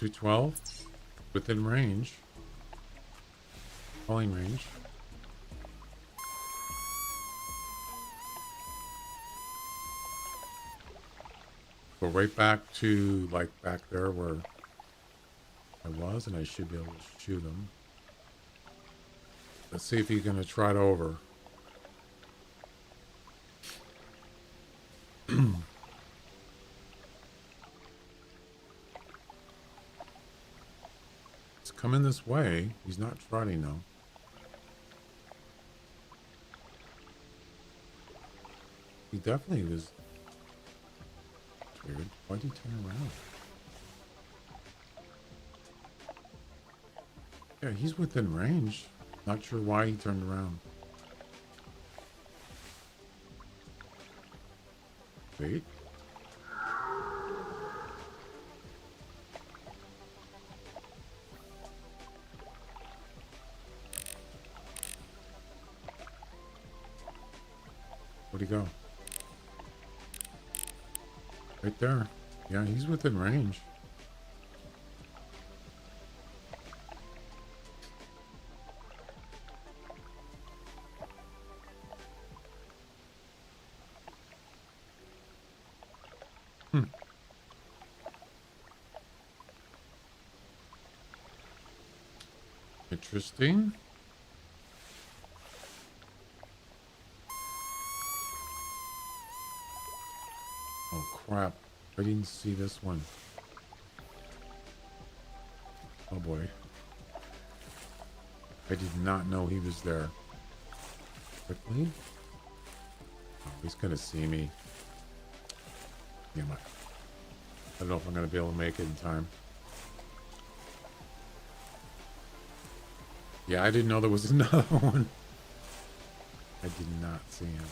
$212 within range. Calling range. Go right back to like back there where I was, and I should be able to shoot him. Let's see if he's gonna trot over. It's coming this way. He's not trotting though. He definitely was weird. Why'd he turn around? Yeah, he's within range. Not sure why he turned around. Wait. Where'd he go? Right there. Yeah, he's within range. Interesting. Oh crap. I didn't see this one. Oh boy. I did not know he was there. Quickly. Oh, he's gonna see me. Damn it. I don't know if I'm gonna be able to make it in time. Yeah, I didn't know there was another one. I did not see him.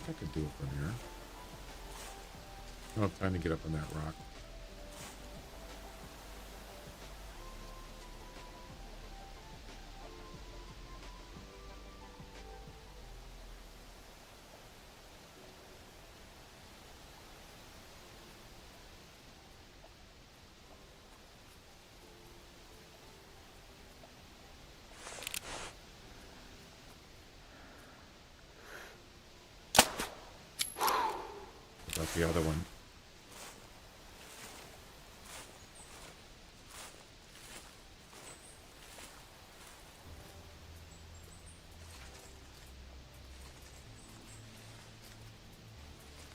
I could do it from here. I don't have time to get up on that rock. About the other one.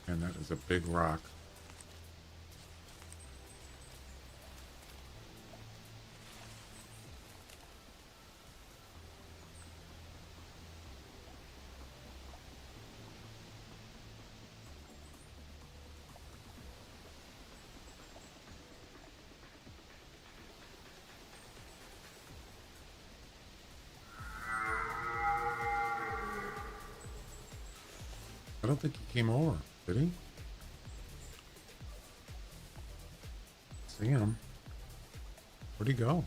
And that is a big rock. don't think he came over, did he? See him. Where'd he go?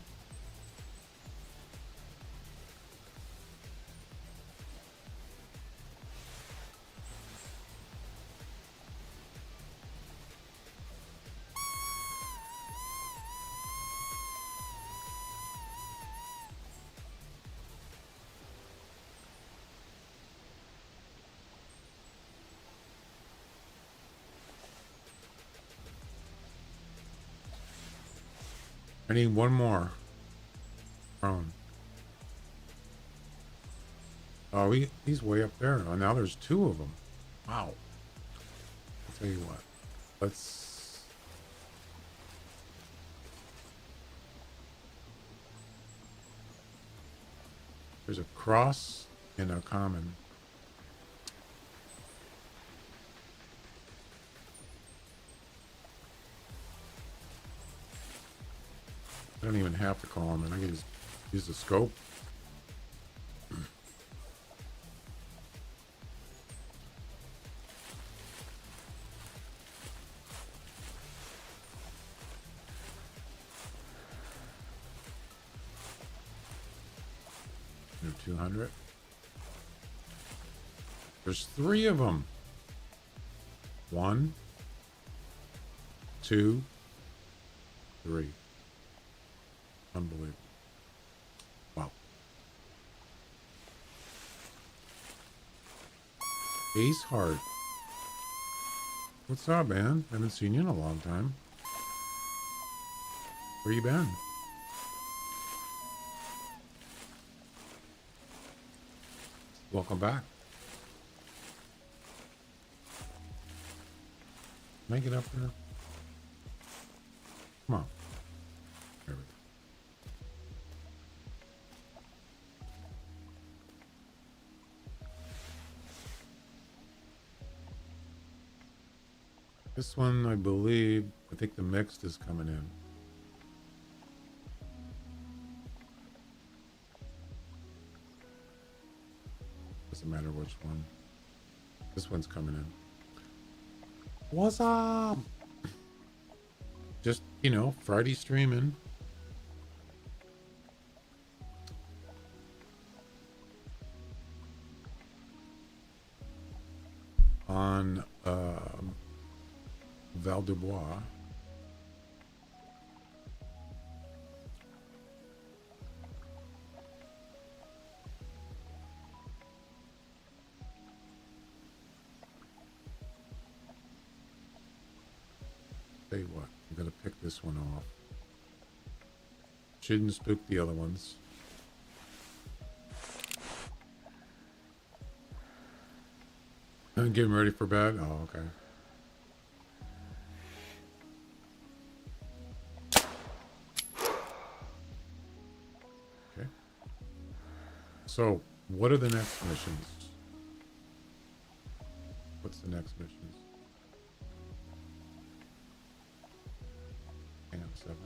I need one more. Prone. Oh, he's way up there. Oh, now there's two of them. Wow. I'll tell you what. Let's... There's a cross and a common. I don't even have to call him, and I can just use the scope. They're 200. There's 3 of them. 1, 2, 3. Unbelievable. Wow. Ace Heart. What's up, man? Haven't seen you in a long time. Where you been? Welcome back. Can I get up there? Come on. There we go. This one, I think the mixed is coming in. Doesn't matter which one. This one's coming in. What's up? Just, Friday streaming. On, Val du Bois. Tell you what, I'm gonna pick this one off. Shouldn't spook the other ones. And get him ready for bed. Oh, okay. So, what are the next missions? What's the next missions? Camp 7.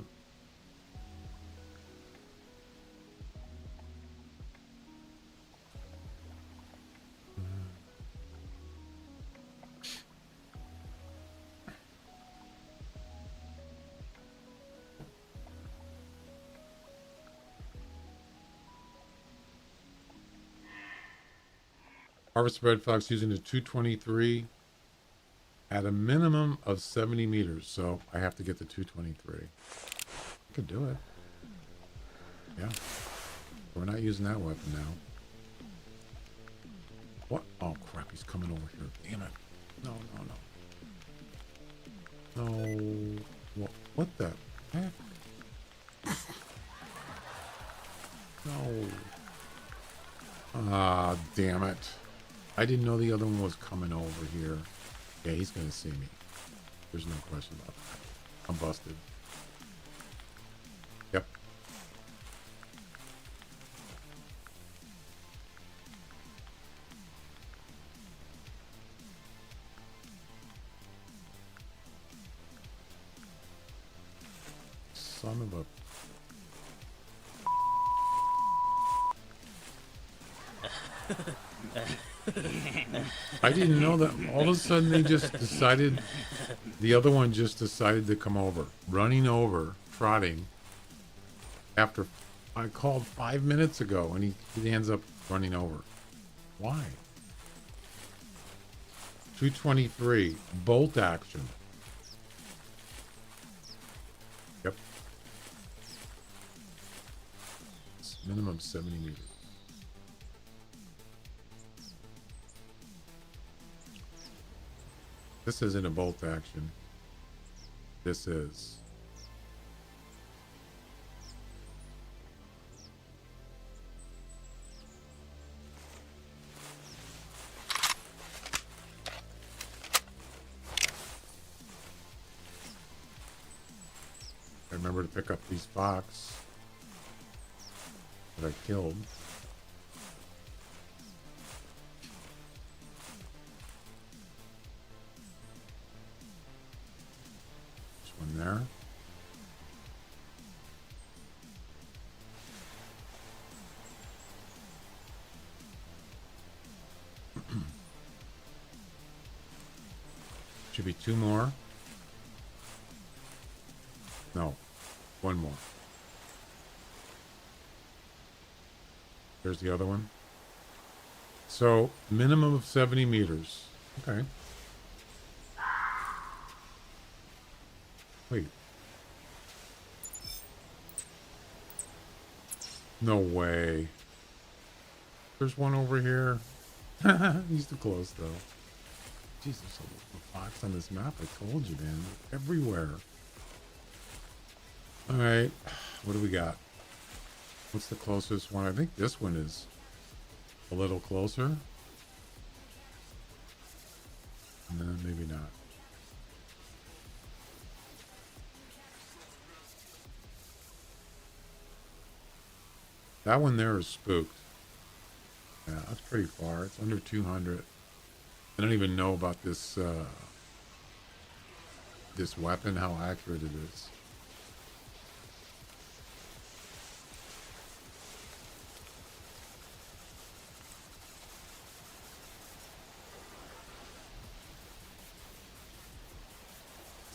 Harvest red fox using a 223 at a minimum of 70 meters. So I have to get the 223. I could do it. Yeah. We're not using that weapon now. What? Oh crap, he's coming over here. Damn it. No, no, no. No. What the heck? No. Ah, damn it. I didn't know the other one was coming over here. Yeah, he's gonna see me. There's no question about that. I'm busted. Yep. Son of a... I didn't know that. All of a sudden, they just decided, the other one just decided to come over, running over, trotting. After I called 5 minutes ago, and he ends up running over. Why? 223, bolt action. Yep. It's minimum 70 meters. This isn't a bolt action. This is. I remember to pick up these fox that I killed. There's one there. Should be 2 more. No, 1 more. There's the other one. So, minimum of 70 meters. Okay. Wait. No way. There's one over here. He's too close, though. Jeez, there's a fox on this map. I told you, man. Everywhere. All right. What do we got? What's the closest one? I think this one is a little closer. No, maybe not. That one there is spooked. Yeah, that's pretty far. It's under 200. I don't even know about this this weapon, how accurate it is.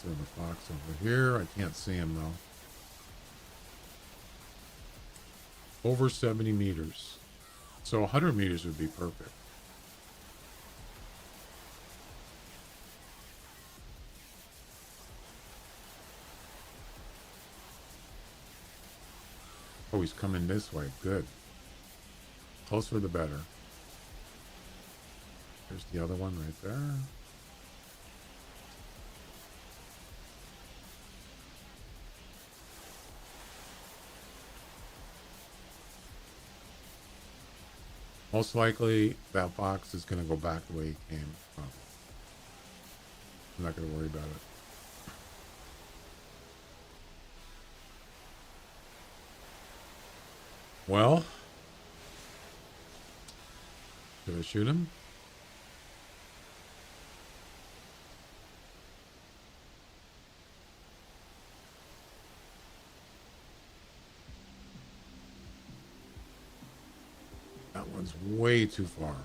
So the fox over here, I can't see him though. Over 70 meters. So 100 meters would be perfect. Oh, he's coming this way. Good. Closer the better. There's the other one right there. Most likely, that fox is going to go back the way he came from. I'm not going to worry about it. Well, did I shoot him? That one's way too far.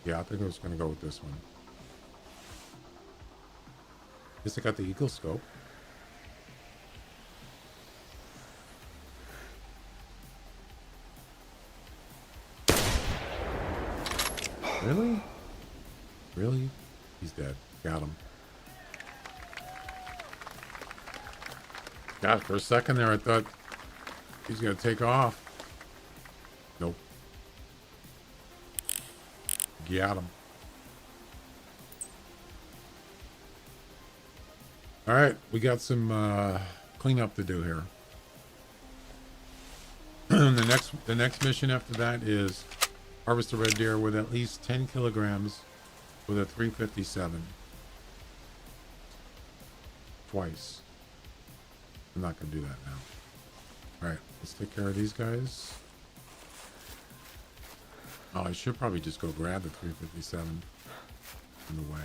Yeah, I think I was going to go with this one. Guess I got the eagle scope. Really? Really? He's dead. Got him. God, for a second there, I thought he's going to take off. Nope. Got him. All right, we got some cleanup to do here. The next mission after that is harvest a red deer with at least 10 kilograms with a 357. Twice. I'm not going to do that now. All right, let's take care of these guys. Oh, I should probably just go grab the 357 in the way.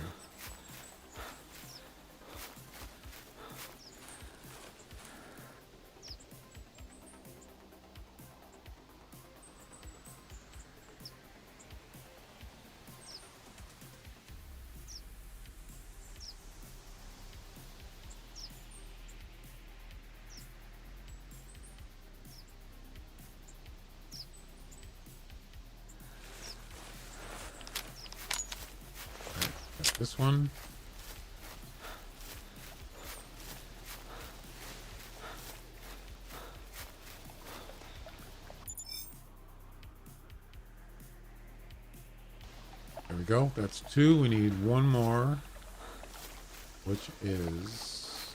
this one. There we go. That's 2. We need one more, which is,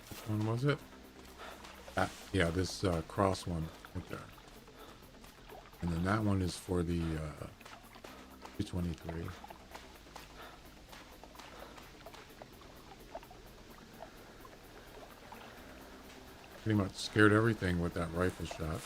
which one was it? Yeah, this cross one right there. And then that one is for the 223. Pretty much scared everything with that rifle shot.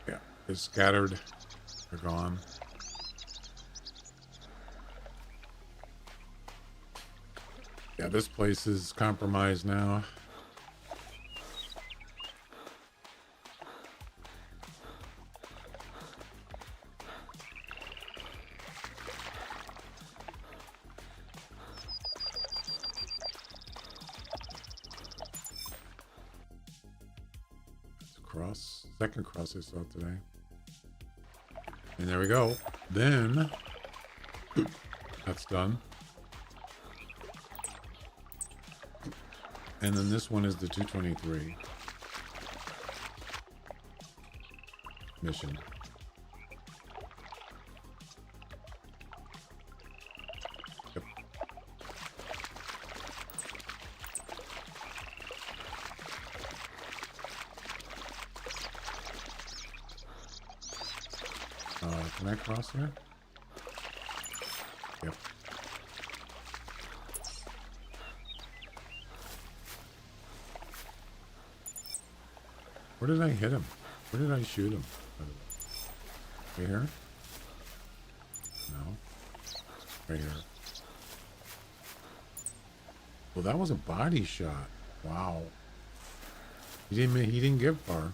Yeah, they're scattered. They're gone. Yeah, this place is compromised now. It's a cross. Second cross I saw today. And there we go. Then that's done. And then this one is the 223 mission. Yep. Can I cross there? Yep. Where did I hit him? Where did I shoot him? Right here? No. Right here. Well, that was a body shot. Wow. He didn't get far.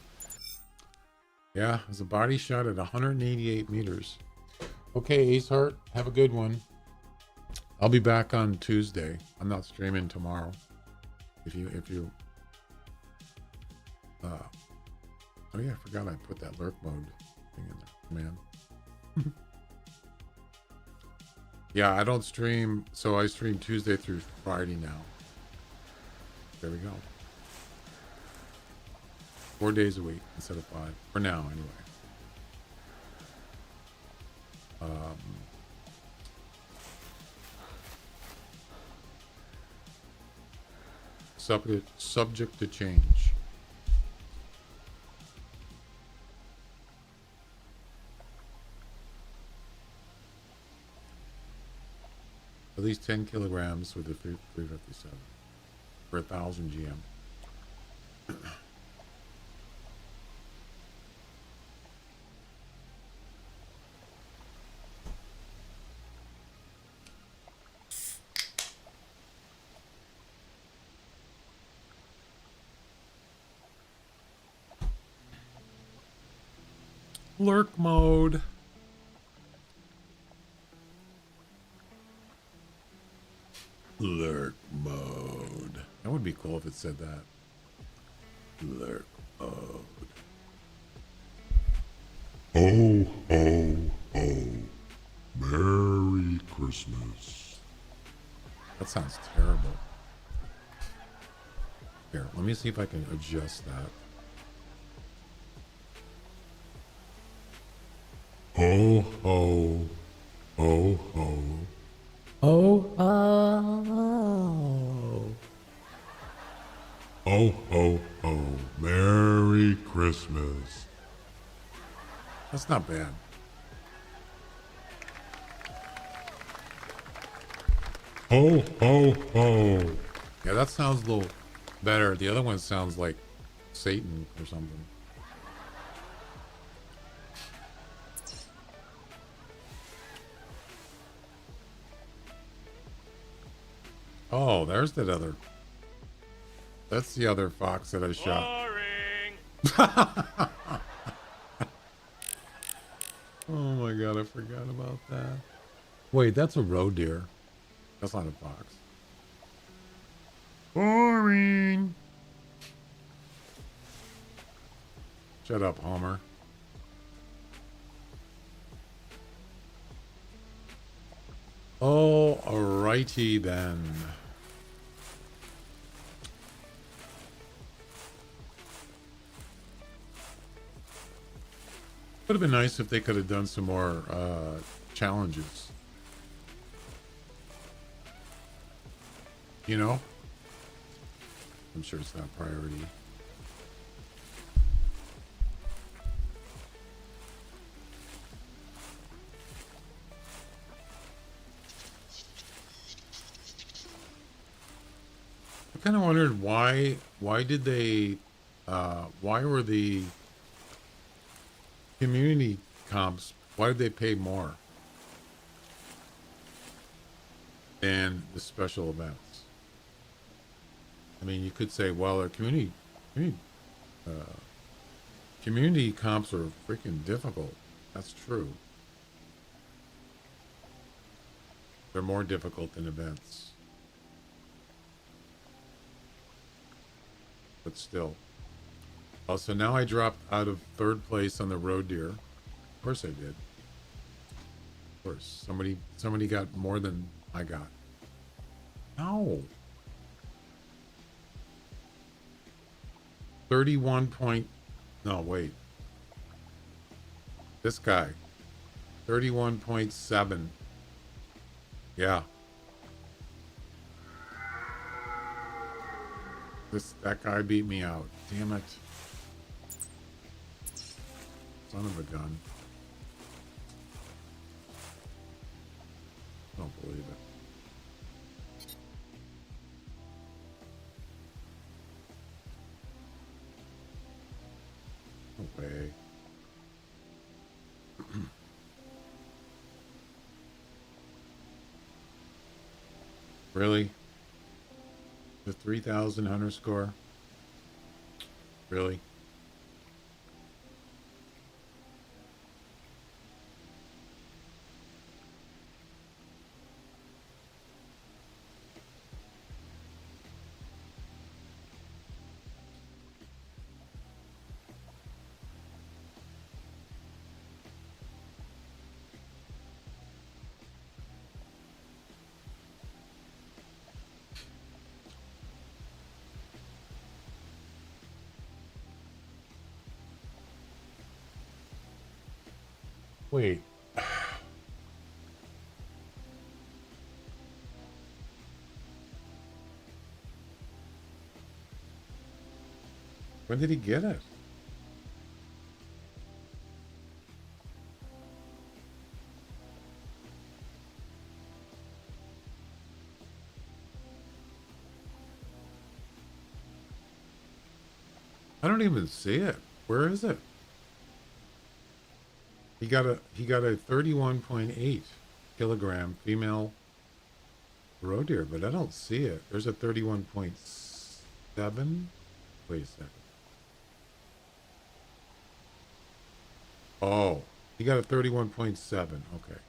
Yeah, it was a body shot at 188 meters. Okay, Ace Heart, have a good one. I'll be back on Tuesday. I'm not streaming tomorrow. If you oh yeah, I forgot I put that lurk mode thing in there, man. Yeah, I don't stream, so I stream Tuesday through Friday now. There we go. 4 days a week instead of 5. For now, anyway. Subject to change. At least 10 kilograms with the 357 for 1,000 GM. Lurk mode. Lurk mode. That would be cool if it said that. Lurk mode. Oh, oh, oh. Merry Christmas. That sounds terrible. Here, let me see if I can adjust that. Ho, ho, ho, ho. Oh, Ho, ho, ho. Merry Christmas. that's not bad. Ho, ho, ho. Yeah, that sounds a little better. The other one sounds like Satan or something. Oh, there's that That's the other fox that I shot. Boring. Oh my god, I forgot about that. Wait, that's a roe deer. That's not a fox. Boring. Shut up, Homer. Oh, alrighty then. Would have been nice if they could have done some more challenges. You know? I'm sure it's not priority. I kind of wondered why did they why were the community comps, why did they pay more than the special events? I mean, you could say, well, our community comps are freaking difficult. That's true. They're more difficult than events. But still. Oh, so now I dropped out of 3rd place on the roe deer. Of course I did. Of course. Somebody got more than I got. No. 31 point... No, wait. This guy. 31.7. Yeah. That guy beat me out. Damn it. Son of a gun. Don't believe it. No way. Really? The 3,000 hunter score? Really? Wait. When did he get it? I don't even see it. Where is it? He got a 31.8 kilogram female roe deer, but I don't see it. There's a 31.7. Wait a second. Oh, he got a 31.7. Okay.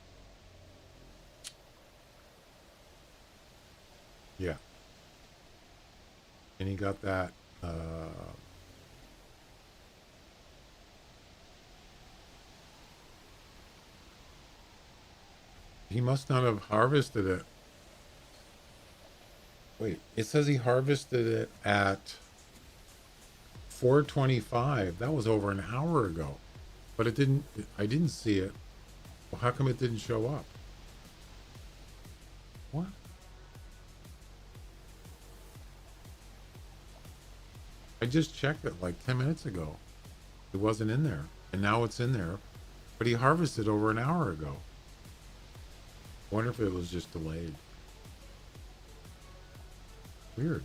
Yeah. And he got that he must not have harvested it. Wait, it says he harvested it at 4:25. That was over an hour ago. But it didn't, I didn't see it. Well, how come it didn't show up? What? I just checked it like 10 minutes ago. It wasn't in there. And now it's in there. But he harvested over an hour ago. Wonder if it was just delayed. Weird.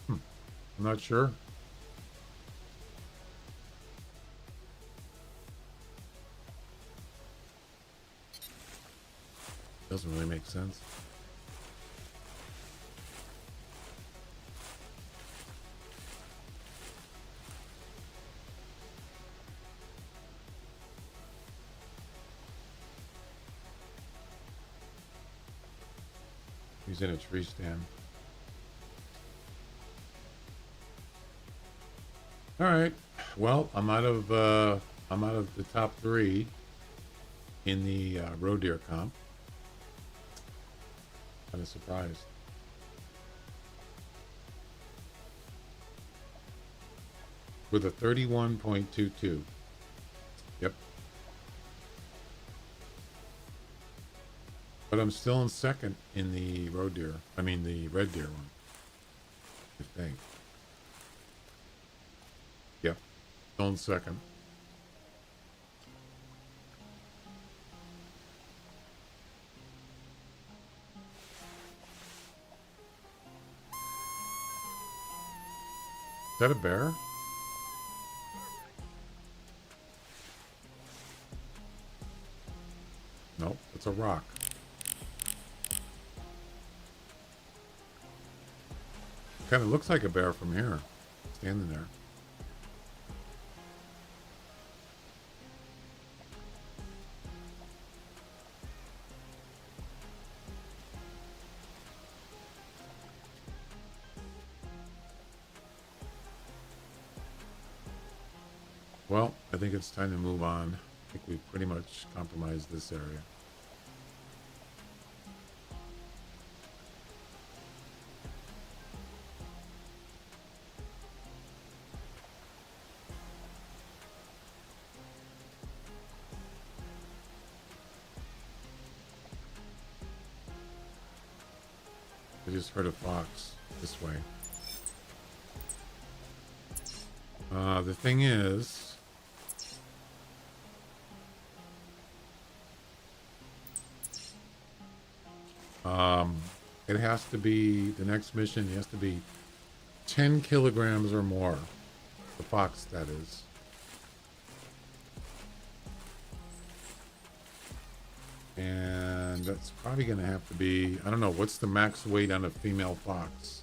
I'm not sure. Doesn't really make sense. He's in a tree stand. All right. Well, I'm out of the top 3 in the roe deer comp. Kind of surprised. With a 31.22. Yep. But I'm still in second in the roe deer. I mean the red deer one. I think. Yep. Still in second. Is that a bear? Nope, it's a rock. Kind of looks like a bear from here, standing there. Well, I think it's time to move on. I think we've pretty much compromised this area. I just heard a fox this way. The thing is, it has to be, the next mission has to be 10 kilograms or more. The fox, that is. And that's probably going to have to be, I don't know, what's the max weight on a female fox?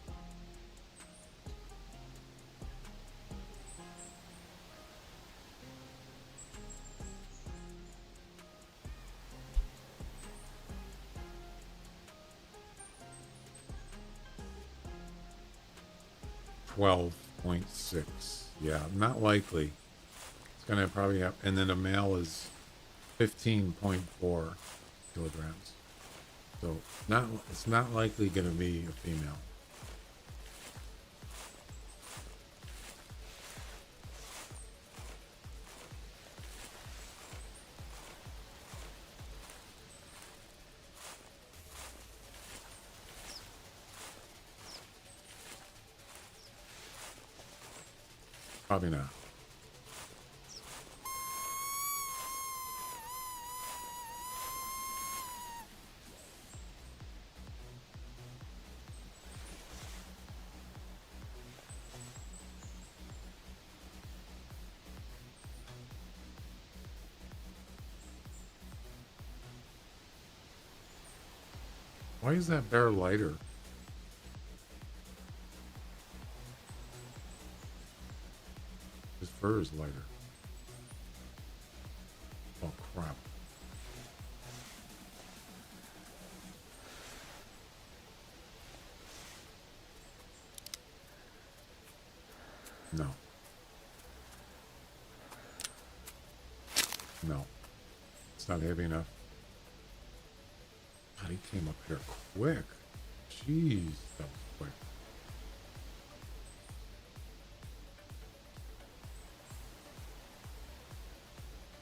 .6. Yeah, not likely. It's gonna probably have, and then a male is 15.4 kilograms. So it's not likely gonna be a female. Probably not. Why is that bear lighter? His fur is lighter. Oh, crap. No. No. It's not heavy enough. God, he came up here quick. Jeez, that was quick.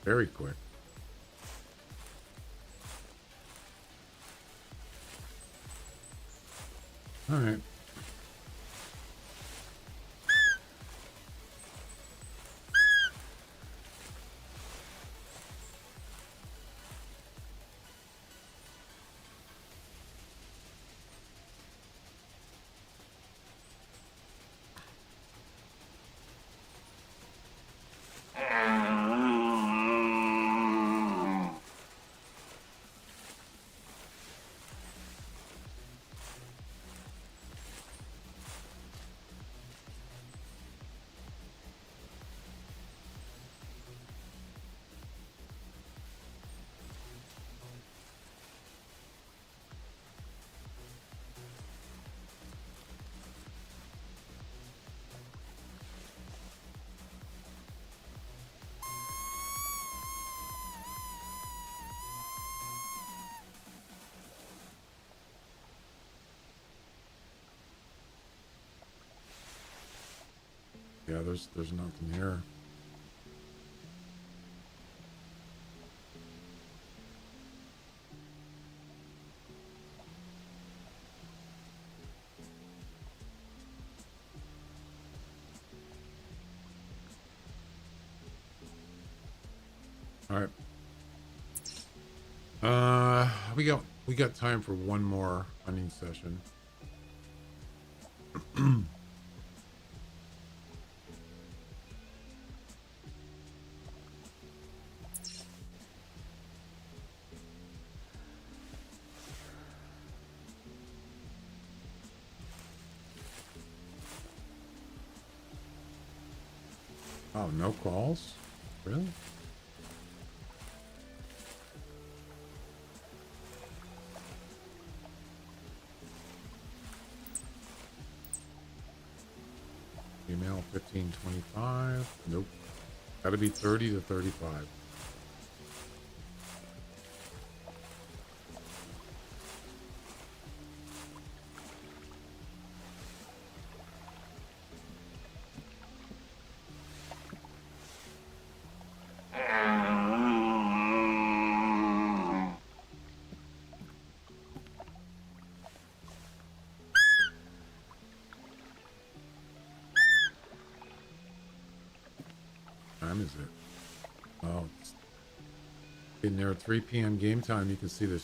Very quick. All right. Yeah, there's nothing here. All right. We got time for one more hunting session. Oh, no calls? Really? Email 1525. Nope. Gotta be 30 to 35. Time is it? Oh, it's in there 3 p.m. game time. You can see the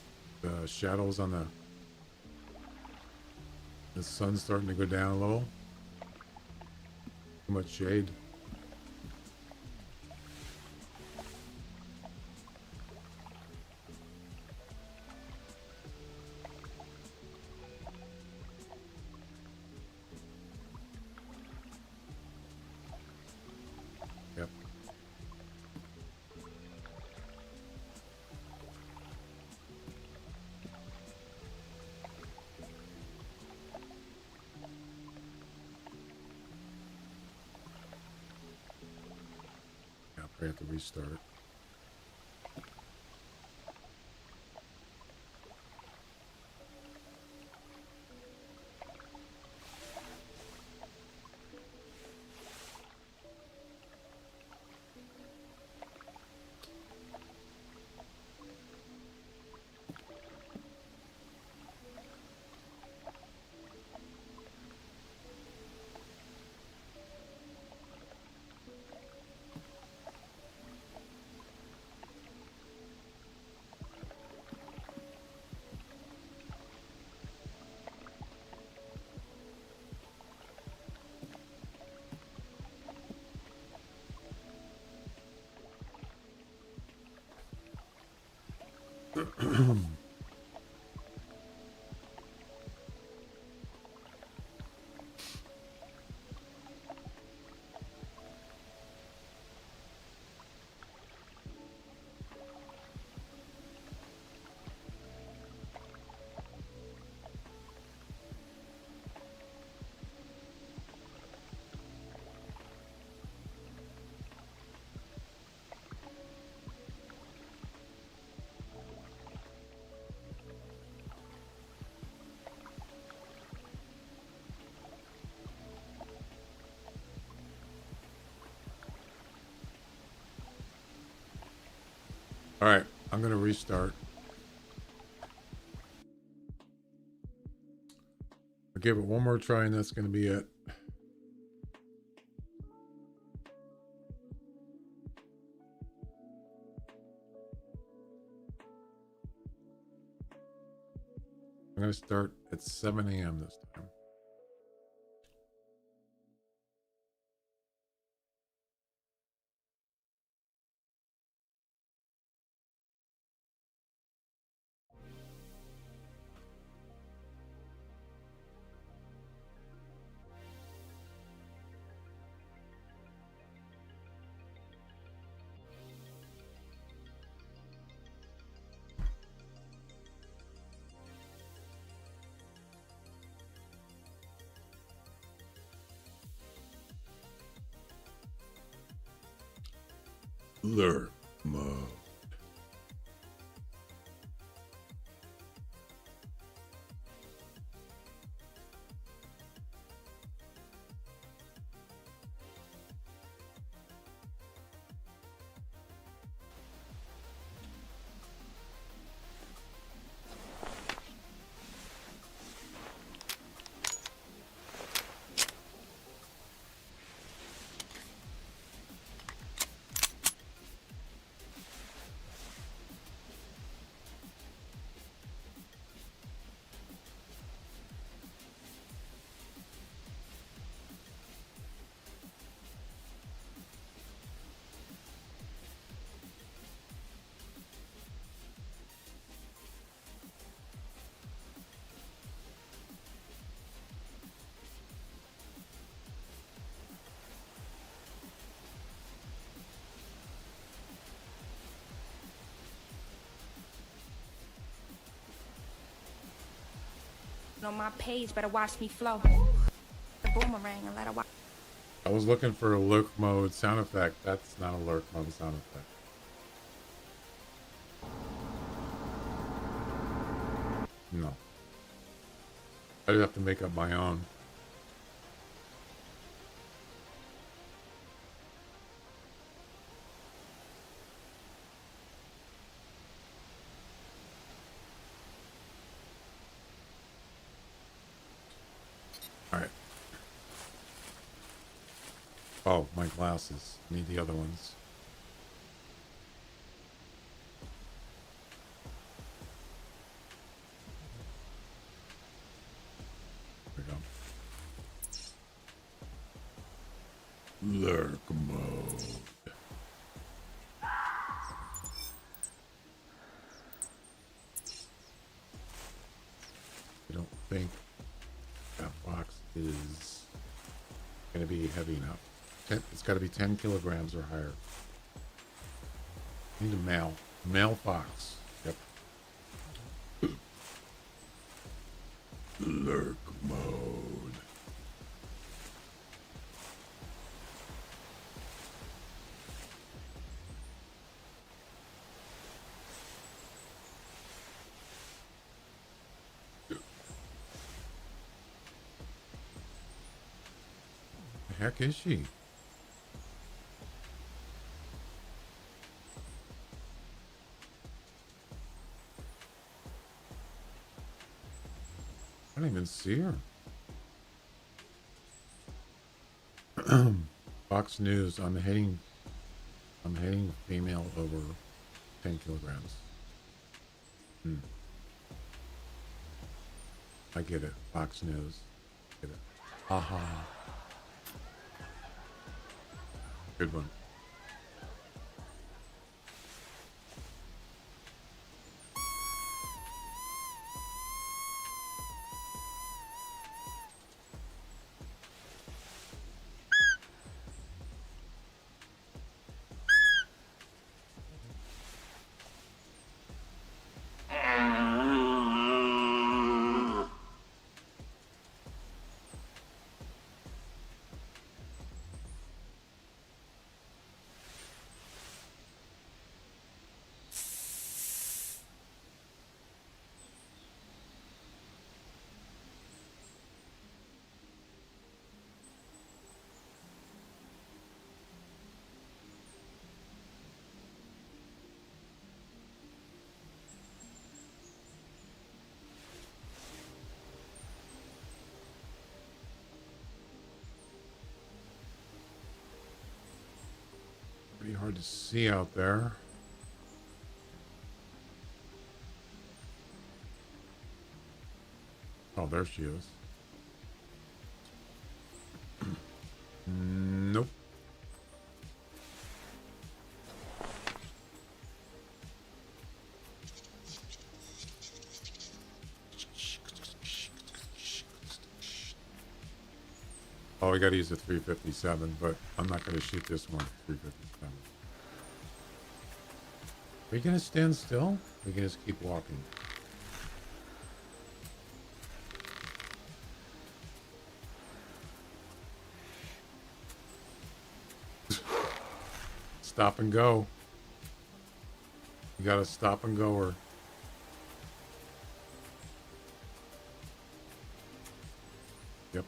shadows on the sun's starting to go down a little. Too much shade. Yep. Yeah, I have to restart it. All right, I'm gonna restart. I'll give it one more try, and that's gonna be it. I'm gonna start at 7 a.m. this time. Lurk mode. on my page, better watch me flow. The boomerang and let her watch. I was looking for a lurk mode sound effect. That's not a lurk mode sound effect. No. I'd have to make up my own. Alright. Oh, my glasses. Need the other ones. There we go. Lurk mode. I don't think that box is going to be heavy enough. It's got to be 10 kilograms or higher. Need a male fox. Yep. Lurk mode. The heck is she? I don't even see her. Fox News. I'm heading female over 10 kilograms. I get it. Fox News. Get it. Haha. Good one. Pretty hard to see out there. Oh, there she is. Nope. Oh, we gotta use the 357, but I'm not gonna shoot this one. 357. Are you gonna stand still? We can just keep walking. Stop and go. You gotta stop and go her. Yep.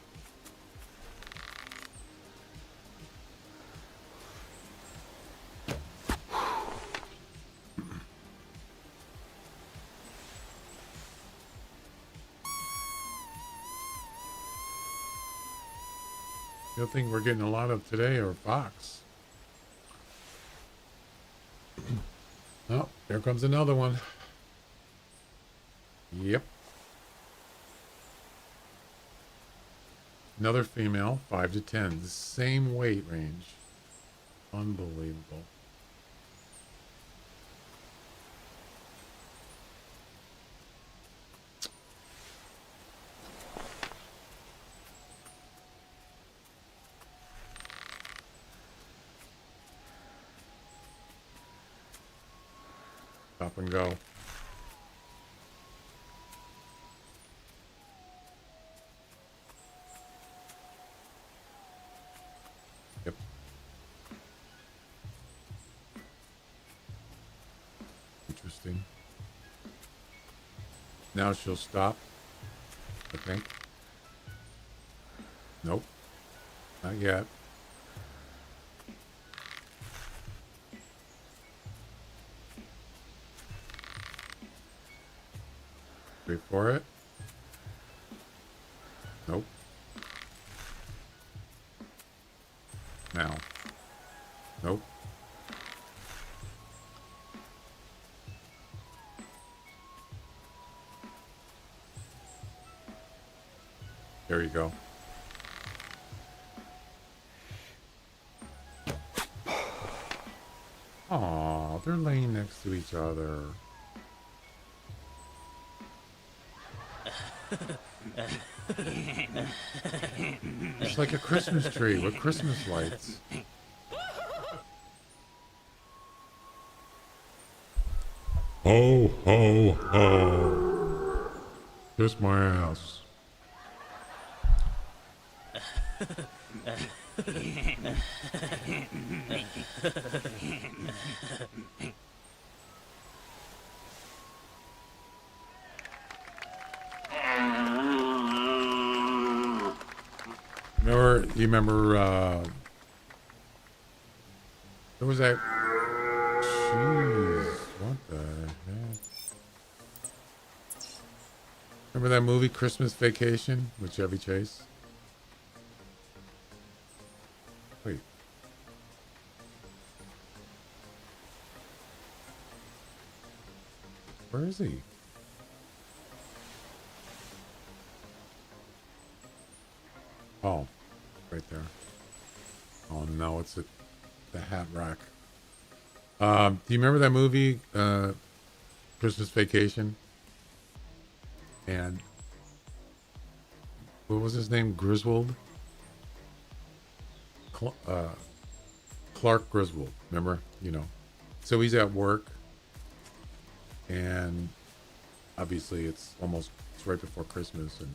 The other thing we're getting a lot of today are fox. Oh, there comes another one. Yep. Another female, 5 to 10. The same weight range. Unbelievable. Stop and go. Interesting. Now she'll stop, I think. Nope. Not yet. Wait for it. Nope. Now. Nope. There you go. Aw, they're laying next to each other. It's like a Christmas tree with Christmas lights. Ho, ho, ho. Kiss my ass. You remember, there was that, jeez, what the heck? Remember that movie, Christmas Vacation, with Chevy Chase? Wait. Where is he? Oh, right there. Oh no, it's at the hat rack. Do you remember that movie, Christmas Vacation? And what was his name? Griswold? Clark Griswold, remember? You know. So he's at work, and obviously it's right before Christmas, and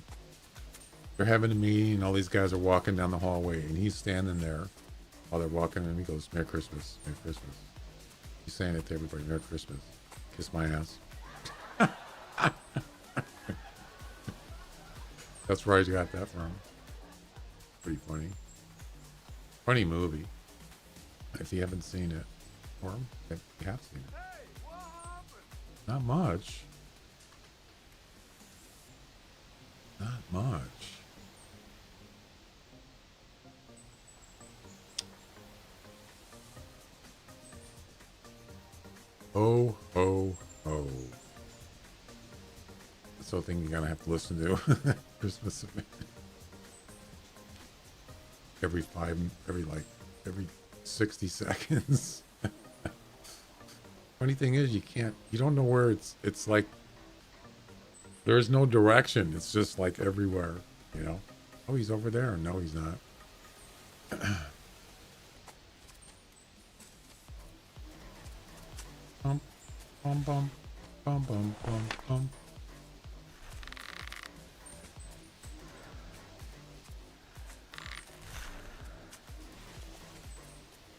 they're having a meeting, and all these guys are walking down the hallway, and he's standing there while they're walking, and he goes, "Merry Christmas, Merry Christmas." He's saying it to everybody, "Merry Christmas, kiss my ass." That's where I got that from. Pretty funny. Funny movie. If you haven't seen it, or if you have seen it. Not much. Not much. Ho, ho, ho. That's the thing you're gonna have to listen to. Christmas. Every 60 seconds. Funny thing is, you don't know where it's like, there's no direction. It's just like everywhere, you know? Oh, he's over there. No, he's not. Bum, bum, bum, bum, bum, bum, bum.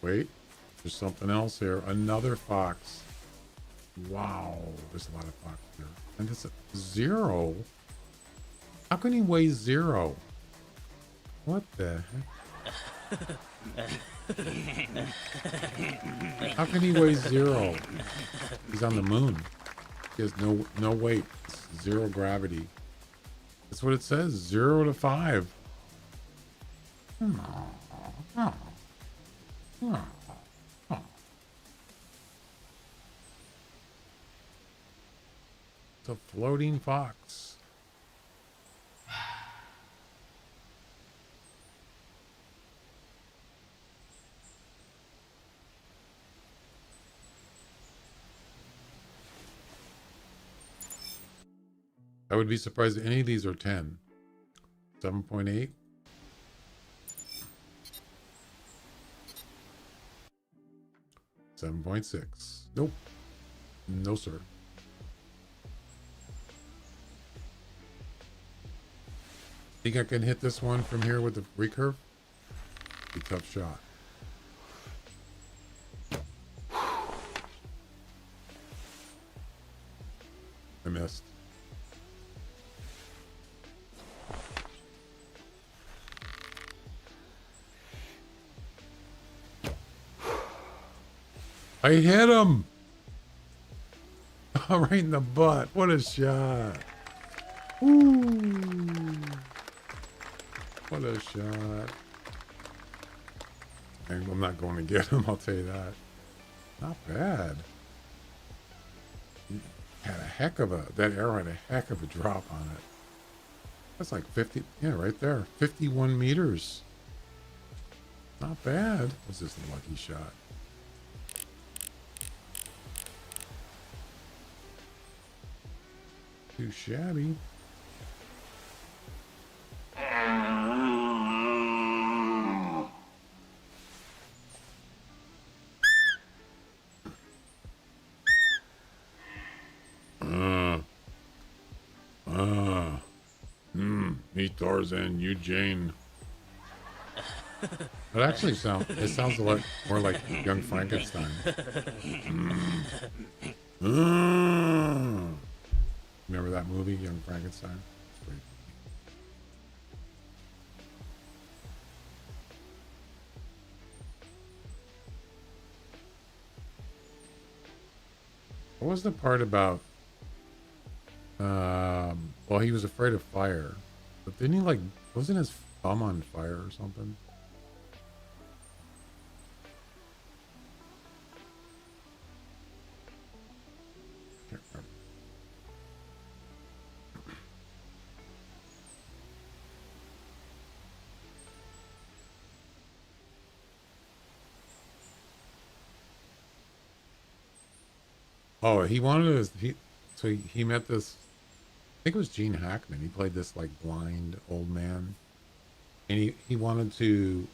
Wait, there's something else here. Another fox. Wow, there's a lot of fox here. And it's a 0. How can he weigh 0? What the heck? How can he weigh 0? He's on the moon. He has no weight. It's 0 gravity. That's what it says. 0 to 5. It's a floating fox. I would be surprised if any of these are 10. 7.8. 7.6. Nope. No, sir. Think I can hit this one from here with the recurve? Be a tough shot. I hit him. Oh, right in the butt. What a shot. Ooh. What a shot. I'm not going to get him, I'll tell you that. Not bad. Had a heck of that arrow had a heck of a drop on it. That's like 50, yeah, right there. 51 meters. Not bad. Was this a lucky shot? Too shabby. Me Tarzan, you Jane. It actually sounds a lot more like Young Frankenstein. Remember that movie, Young Frankenstein? It's great. What was the part about well, he was afraid of fire, but didn't he, like, wasn't his thumb on fire or something? Can't remember. Oh, he wanted to, so he met this, I think it was Gene Hackman. He played this like blind old man, and he wanted to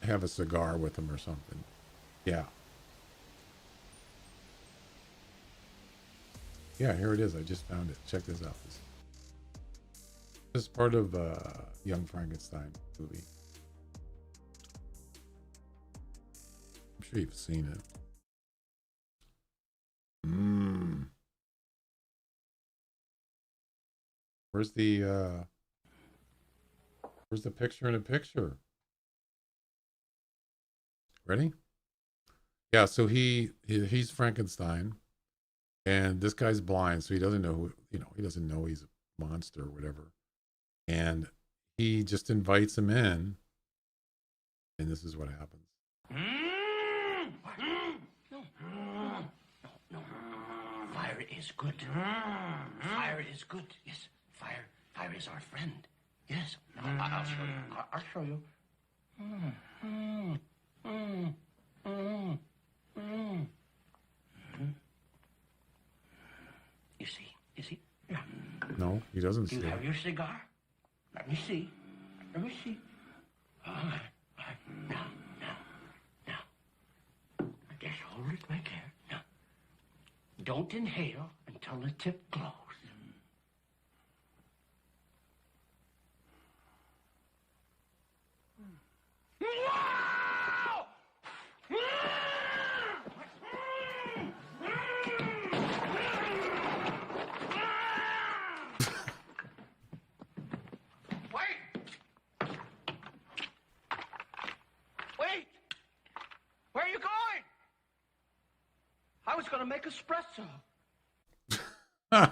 have a cigar with him or something. Yeah. Yeah, here it is. I just found it. Check this out. This is part of Young Frankenstein movie. I'm sure you've seen it. Where's the picture in a picture? Ready? Yeah, so he's Frankenstein, and this guy's blind, so he doesn't know who, he doesn't know he's a monster or whatever. And he just invites him in, and this is what happens. No. Fire is good. Fire is good. Yes, fire is our friend. Yes. I'll show you. I'll show you. You see? Yeah. No, he doesn't see You it. have your cigar? Let me see. All right. Now. Just hold it right there. Now. Don't inhale until the tip glows. Wait! Where are you going? I was going to make espresso. Oh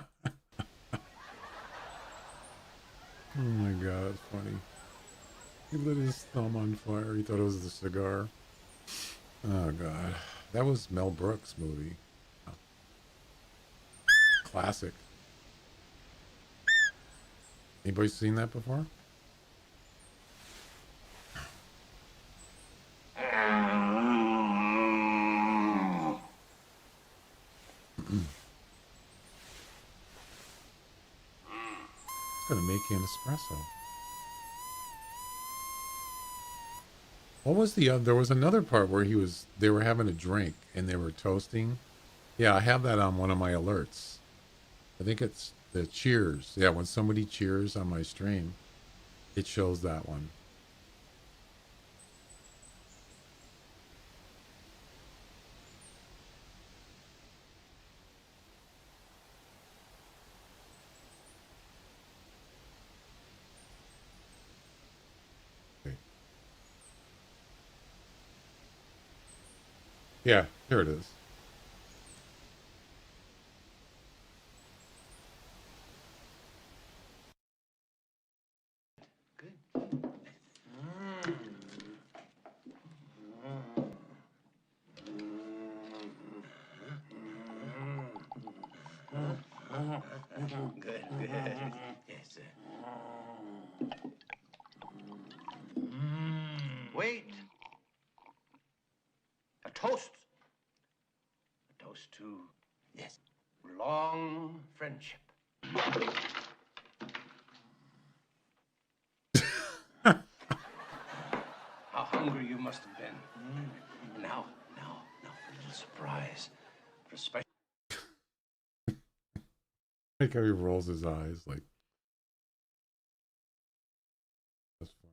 my god, that's funny. He lit his thumb on fire. He thought it was the cigar. Oh god. That was Mel Brooks' movie. Oh. Classic. Anybody seen that before? Gonna make you an espresso. What was there was another part where they were having a drink and they were toasting. Yeah, I have that on one of my alerts. I think it's the cheers. Yeah, when somebody cheers on my stream, it shows that one. Yeah, here it is. Good, good. Yes, sir. Wait. A toast. A toast to, yes, long friendship. How hungry you must have been. Now, a little surprise. For special. Like how he rolls his eyes, like that's funny.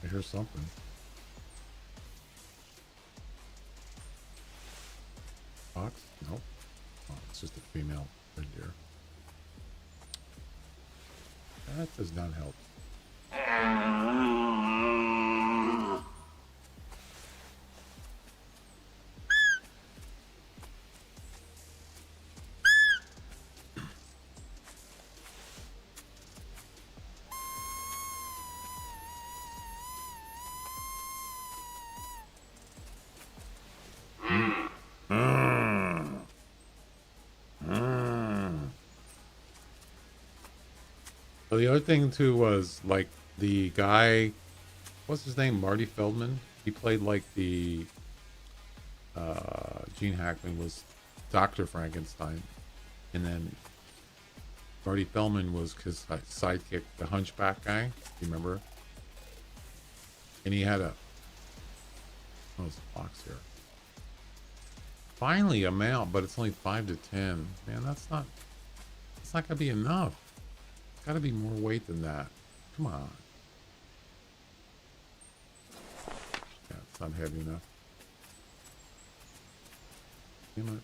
I hear something. Fox? Nope. Oh, it's just a female reindeer. That does not help. Well, the other thing too was like the guy, what's his name? Marty Feldman. He played like the Gene Hackman was Dr. Frankenstein, and then Marty Feldman was his sidekick, the Hunchback guy. You remember? And he had a there's a box here. Finally a mount, but it's only 5 to 10. Man, that's not gonna be enough. It's gotta be more weight than that. Come on. Yeah, it's not heavy enough. Damn it.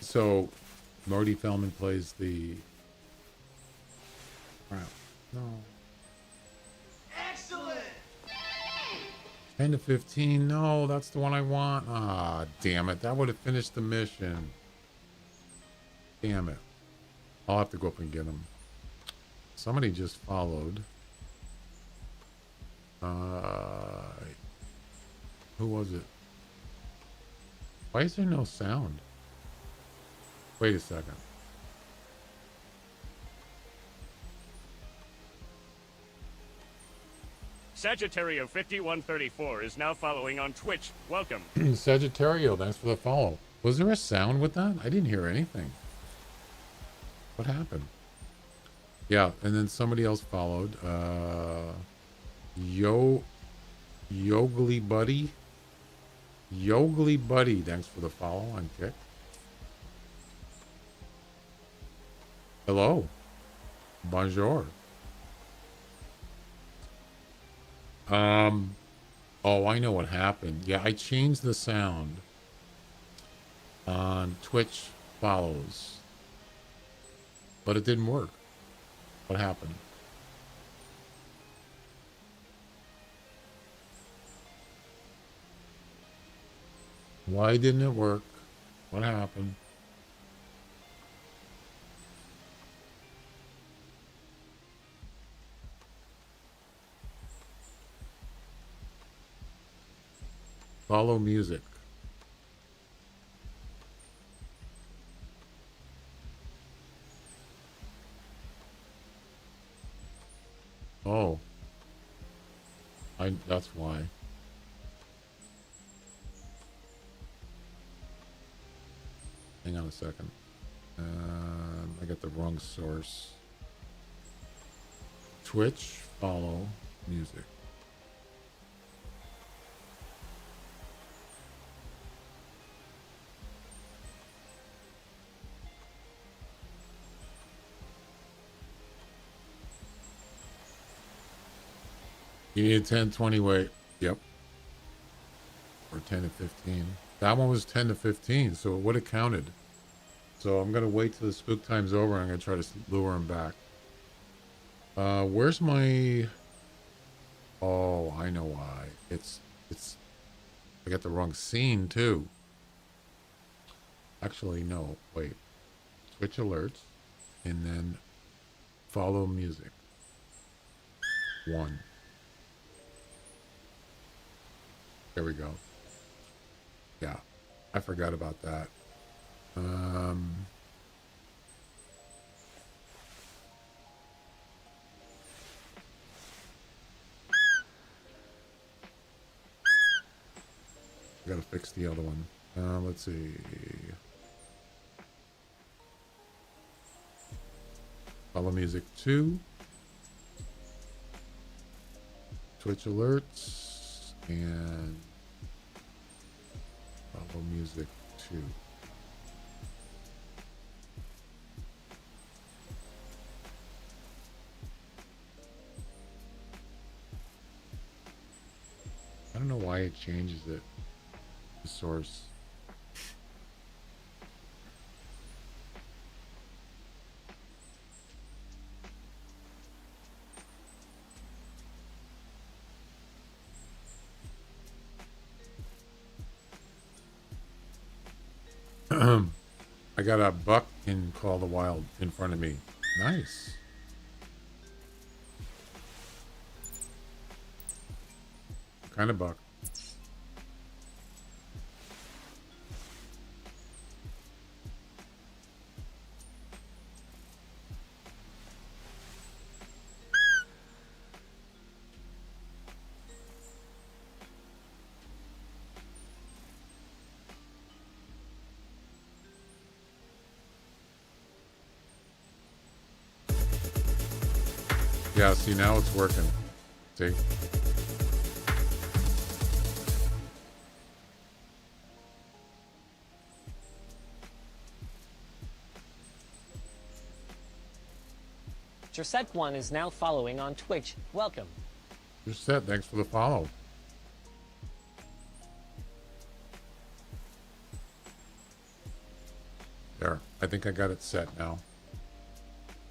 So Marty Feldman plays the crap. No. Excellent! 10 to 15. No, that's the one I want. Ah, damn it. That would have finished the mission. Damn it. I'll have to go up and get him. Somebody just followed. Who was it? Why is there no sound? Wait a second. Sagittario 5134 is now following on Twitch. Welcome. Sagittario, thanks for the follow. Was there a sound with that? I didn't hear anything. What happened? Yeah, and then somebody else followed. Yogly Buddy. Yogly Buddy, thanks for the follow on Kick. Hello. Bonjour. Oh, I know what happened. Yeah, I changed the sound on Twitch follows, but it didn't work. What happened? Why didn't it work? What happened? Follow music. Oh. That's why. Hang on a second. I got the wrong source. Twitch, follow, music. You need a 10, 20 weight. Yep. Or 10 to 15. That one was 10 to 15, so it would have counted. So I'm going to wait till the spook time's over. I'm going to try to lure him back. Where's my... Oh, I know why. It's... I got the wrong scene, too. Actually, no. Wait. Twitch alerts. And then follow music. 1. There we go. Yeah, I forgot about that. I gotta fix the other one. Let's see. Follow music 2. Twitch alerts. And follow music 2. I don't know why it changes it. The source. I got a buck in Call the Wild in front of me. Nice. What kind of buck? Yeah, see, now it's working. See? Jurset1 is now following on Twitch. Welcome. You're set. Thanks for the follow. There. I think I got it set now.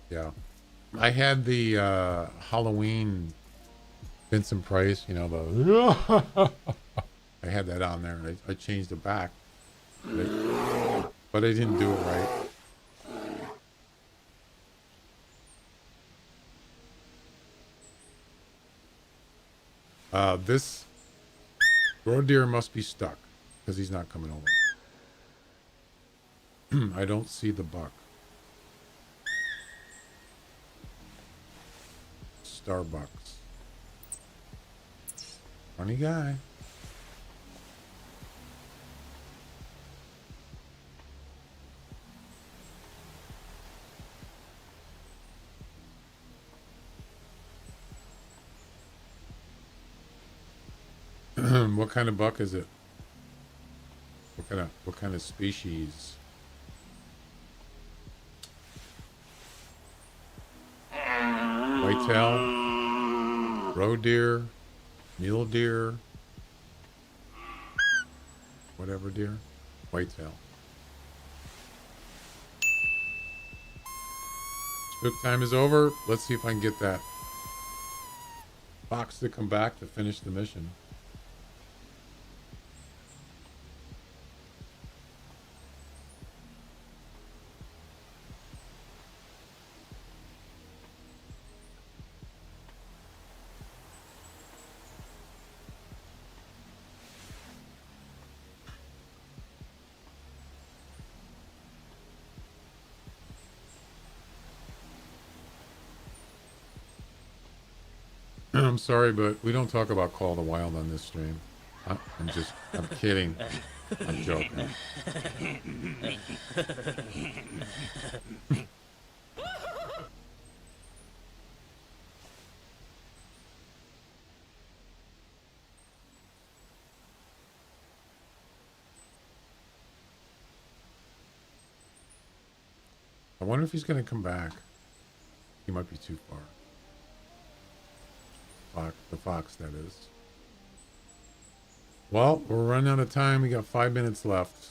Yeah. I had the Halloween Vincent Price, you know, the... I had that on there. I changed it back. But I didn't do it right. This road deer must be stuck because he's not coming over. I don't see the buck. Starbucks. Funny guy. What kind of buck is it? What kind of species? Whitetail, roe deer, mule deer, whatever deer, whitetail. Spook time is over. Let's see if I can get that fox to come back to finish the mission. I'm sorry, but we don't talk about Call of the Wild on this stream. I'm kidding. I'm joking. I wonder if he's going to come back. He might be too far. The fox, that is. Well, we're running out of time. We got 5 minutes left.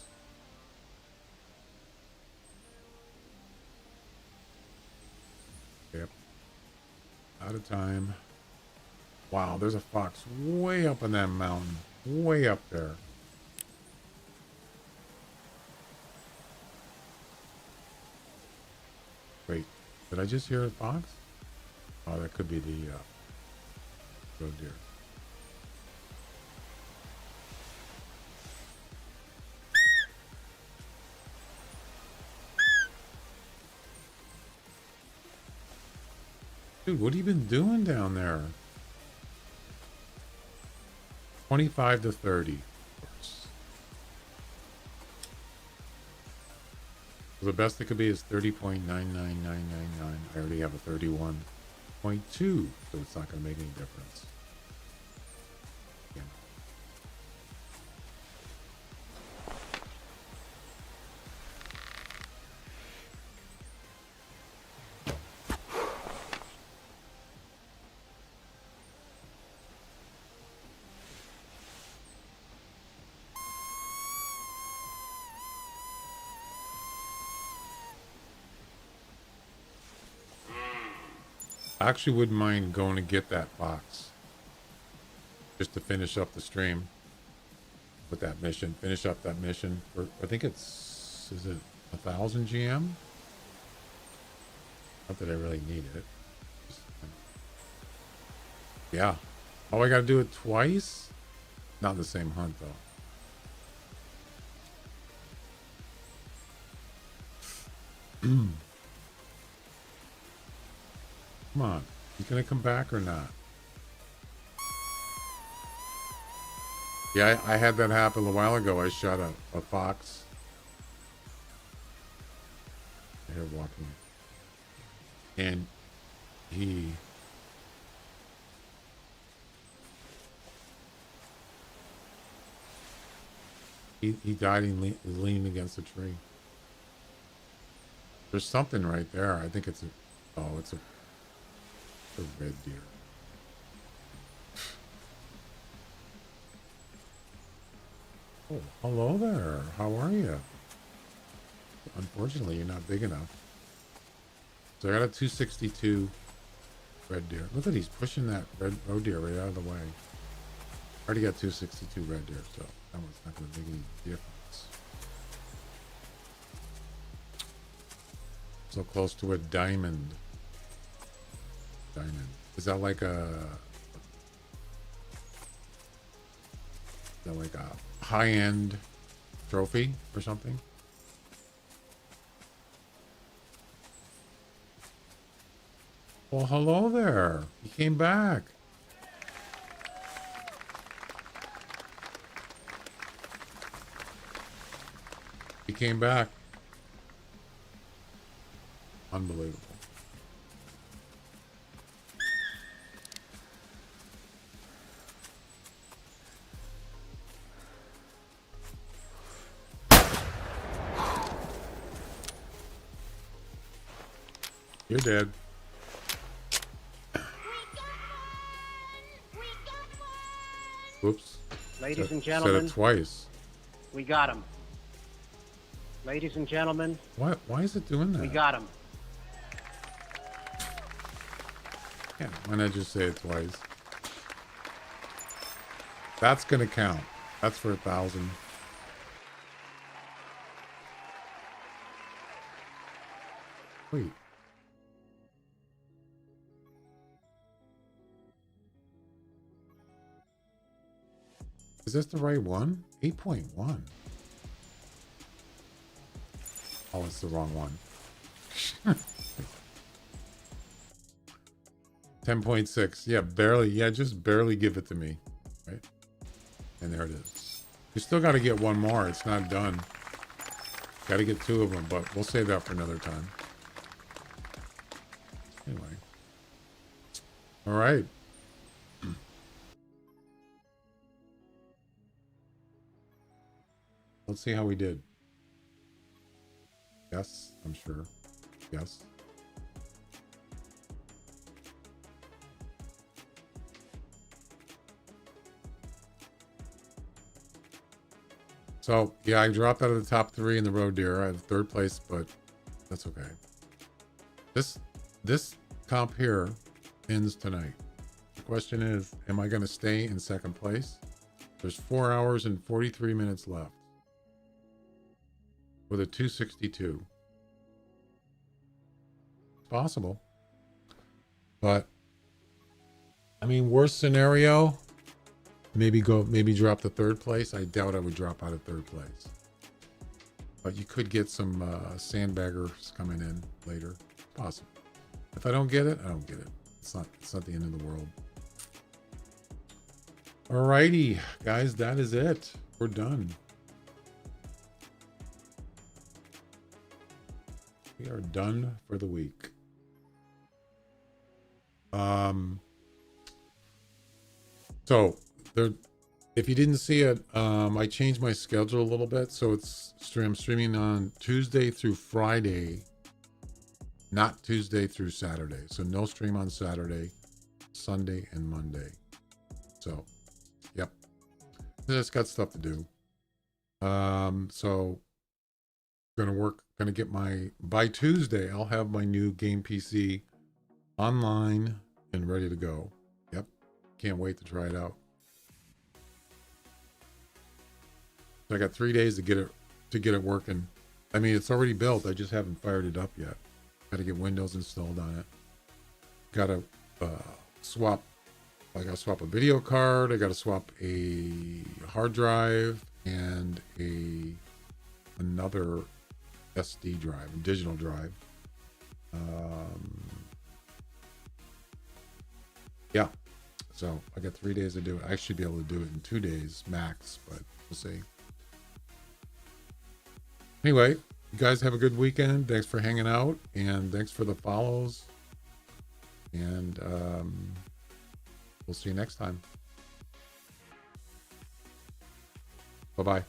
Yep. Out of time. Wow, there's a fox way up on that mountain. Way up there. Wait, did I just hear a fox? Oh, that could be the roe deer. Dude, what have you been doing down there? 25 to 30. So the best it could be is 30.99999. I already have a 31.2, so it's not going to make any difference. Yeah. I actually wouldn't mind going to get that fox. Just to finish up the stream. With that mission. Finish up that mission. For, I think it's... Is it 1,000 GM? Not that I really need it. Yeah. Oh, I gotta do it twice? Not the same hunt, though. Come on. He's gonna come back or not? Yeah, I had that happen a while ago. I shot a fox. Here walking. And he died and leaned against a tree. There's something right there. I think it's a... Oh, it's a red deer. Oh, hello there. How are you? Unfortunately, you're not big enough. So I got a 262 red deer. Look at he's pushing that roe deer right out of the way. I already got 262 red deer, so that one's not going to make any difference. So close to a diamond. Diamond. Is that like a high-end trophy or something? Well, hello there. You came back. He came back. Unbelievable. You're dead. Whoops. Ladies and Said gentlemen, it twice. we got him. Ladies and gentlemen, Why is it doing that? we got him. Yeah, why not just say it twice? That's gonna count. That's for 1,000. Wait. Is this the right one? 8.1. Oh, it's the wrong one. 10.6. Yeah, barely. Yeah, just barely give it to me. Right? And there it is. You still got to get one more. It's not done. Got to get 2 of them, but we'll save that for another time. Anyway. All right. Let's see how we did. Yes, I'm sure. Yes. So yeah, I dropped out of the top 3 in the road deer. I have 3rd place, but that's okay. This comp here ends tonight. The question is, am I going to stay in 2nd place? There's 4 hours and 43 minutes left with a 262. It's possible, but I mean, worst scenario, maybe drop to 3rd place. I doubt I would drop out of 3rd place, but you could get some sandbaggers coming in later. Possible. If I don't get it, I don't get it. It's not the end of the world. Alrighty, guys, that is it. We're done. We are done for the week. So there, if you didn't see it, I changed my schedule a little bit. So I'm streaming on Tuesday through Friday, not Tuesday through Saturday. So no stream on Saturday, Sunday, and Monday. So, yep. I just got stuff to do. So gonna get by Tuesday, I'll have my new game PC online and ready to go. Yep. Can't wait to try it out. So I got 3 days to get it working. I mean, it's already built. I just haven't fired it up yet. Got to get Windows installed on it. Got to swap. I got to swap a video card. I got to swap a hard drive and another SD drive, a digital drive. Yeah. So I got 3 days to do it. I should be able to do it in 2 days max, but we'll see. Anyway, you guys have a good weekend. Thanks for hanging out, and thanks for the follows. And we'll see you next time. Bye-bye.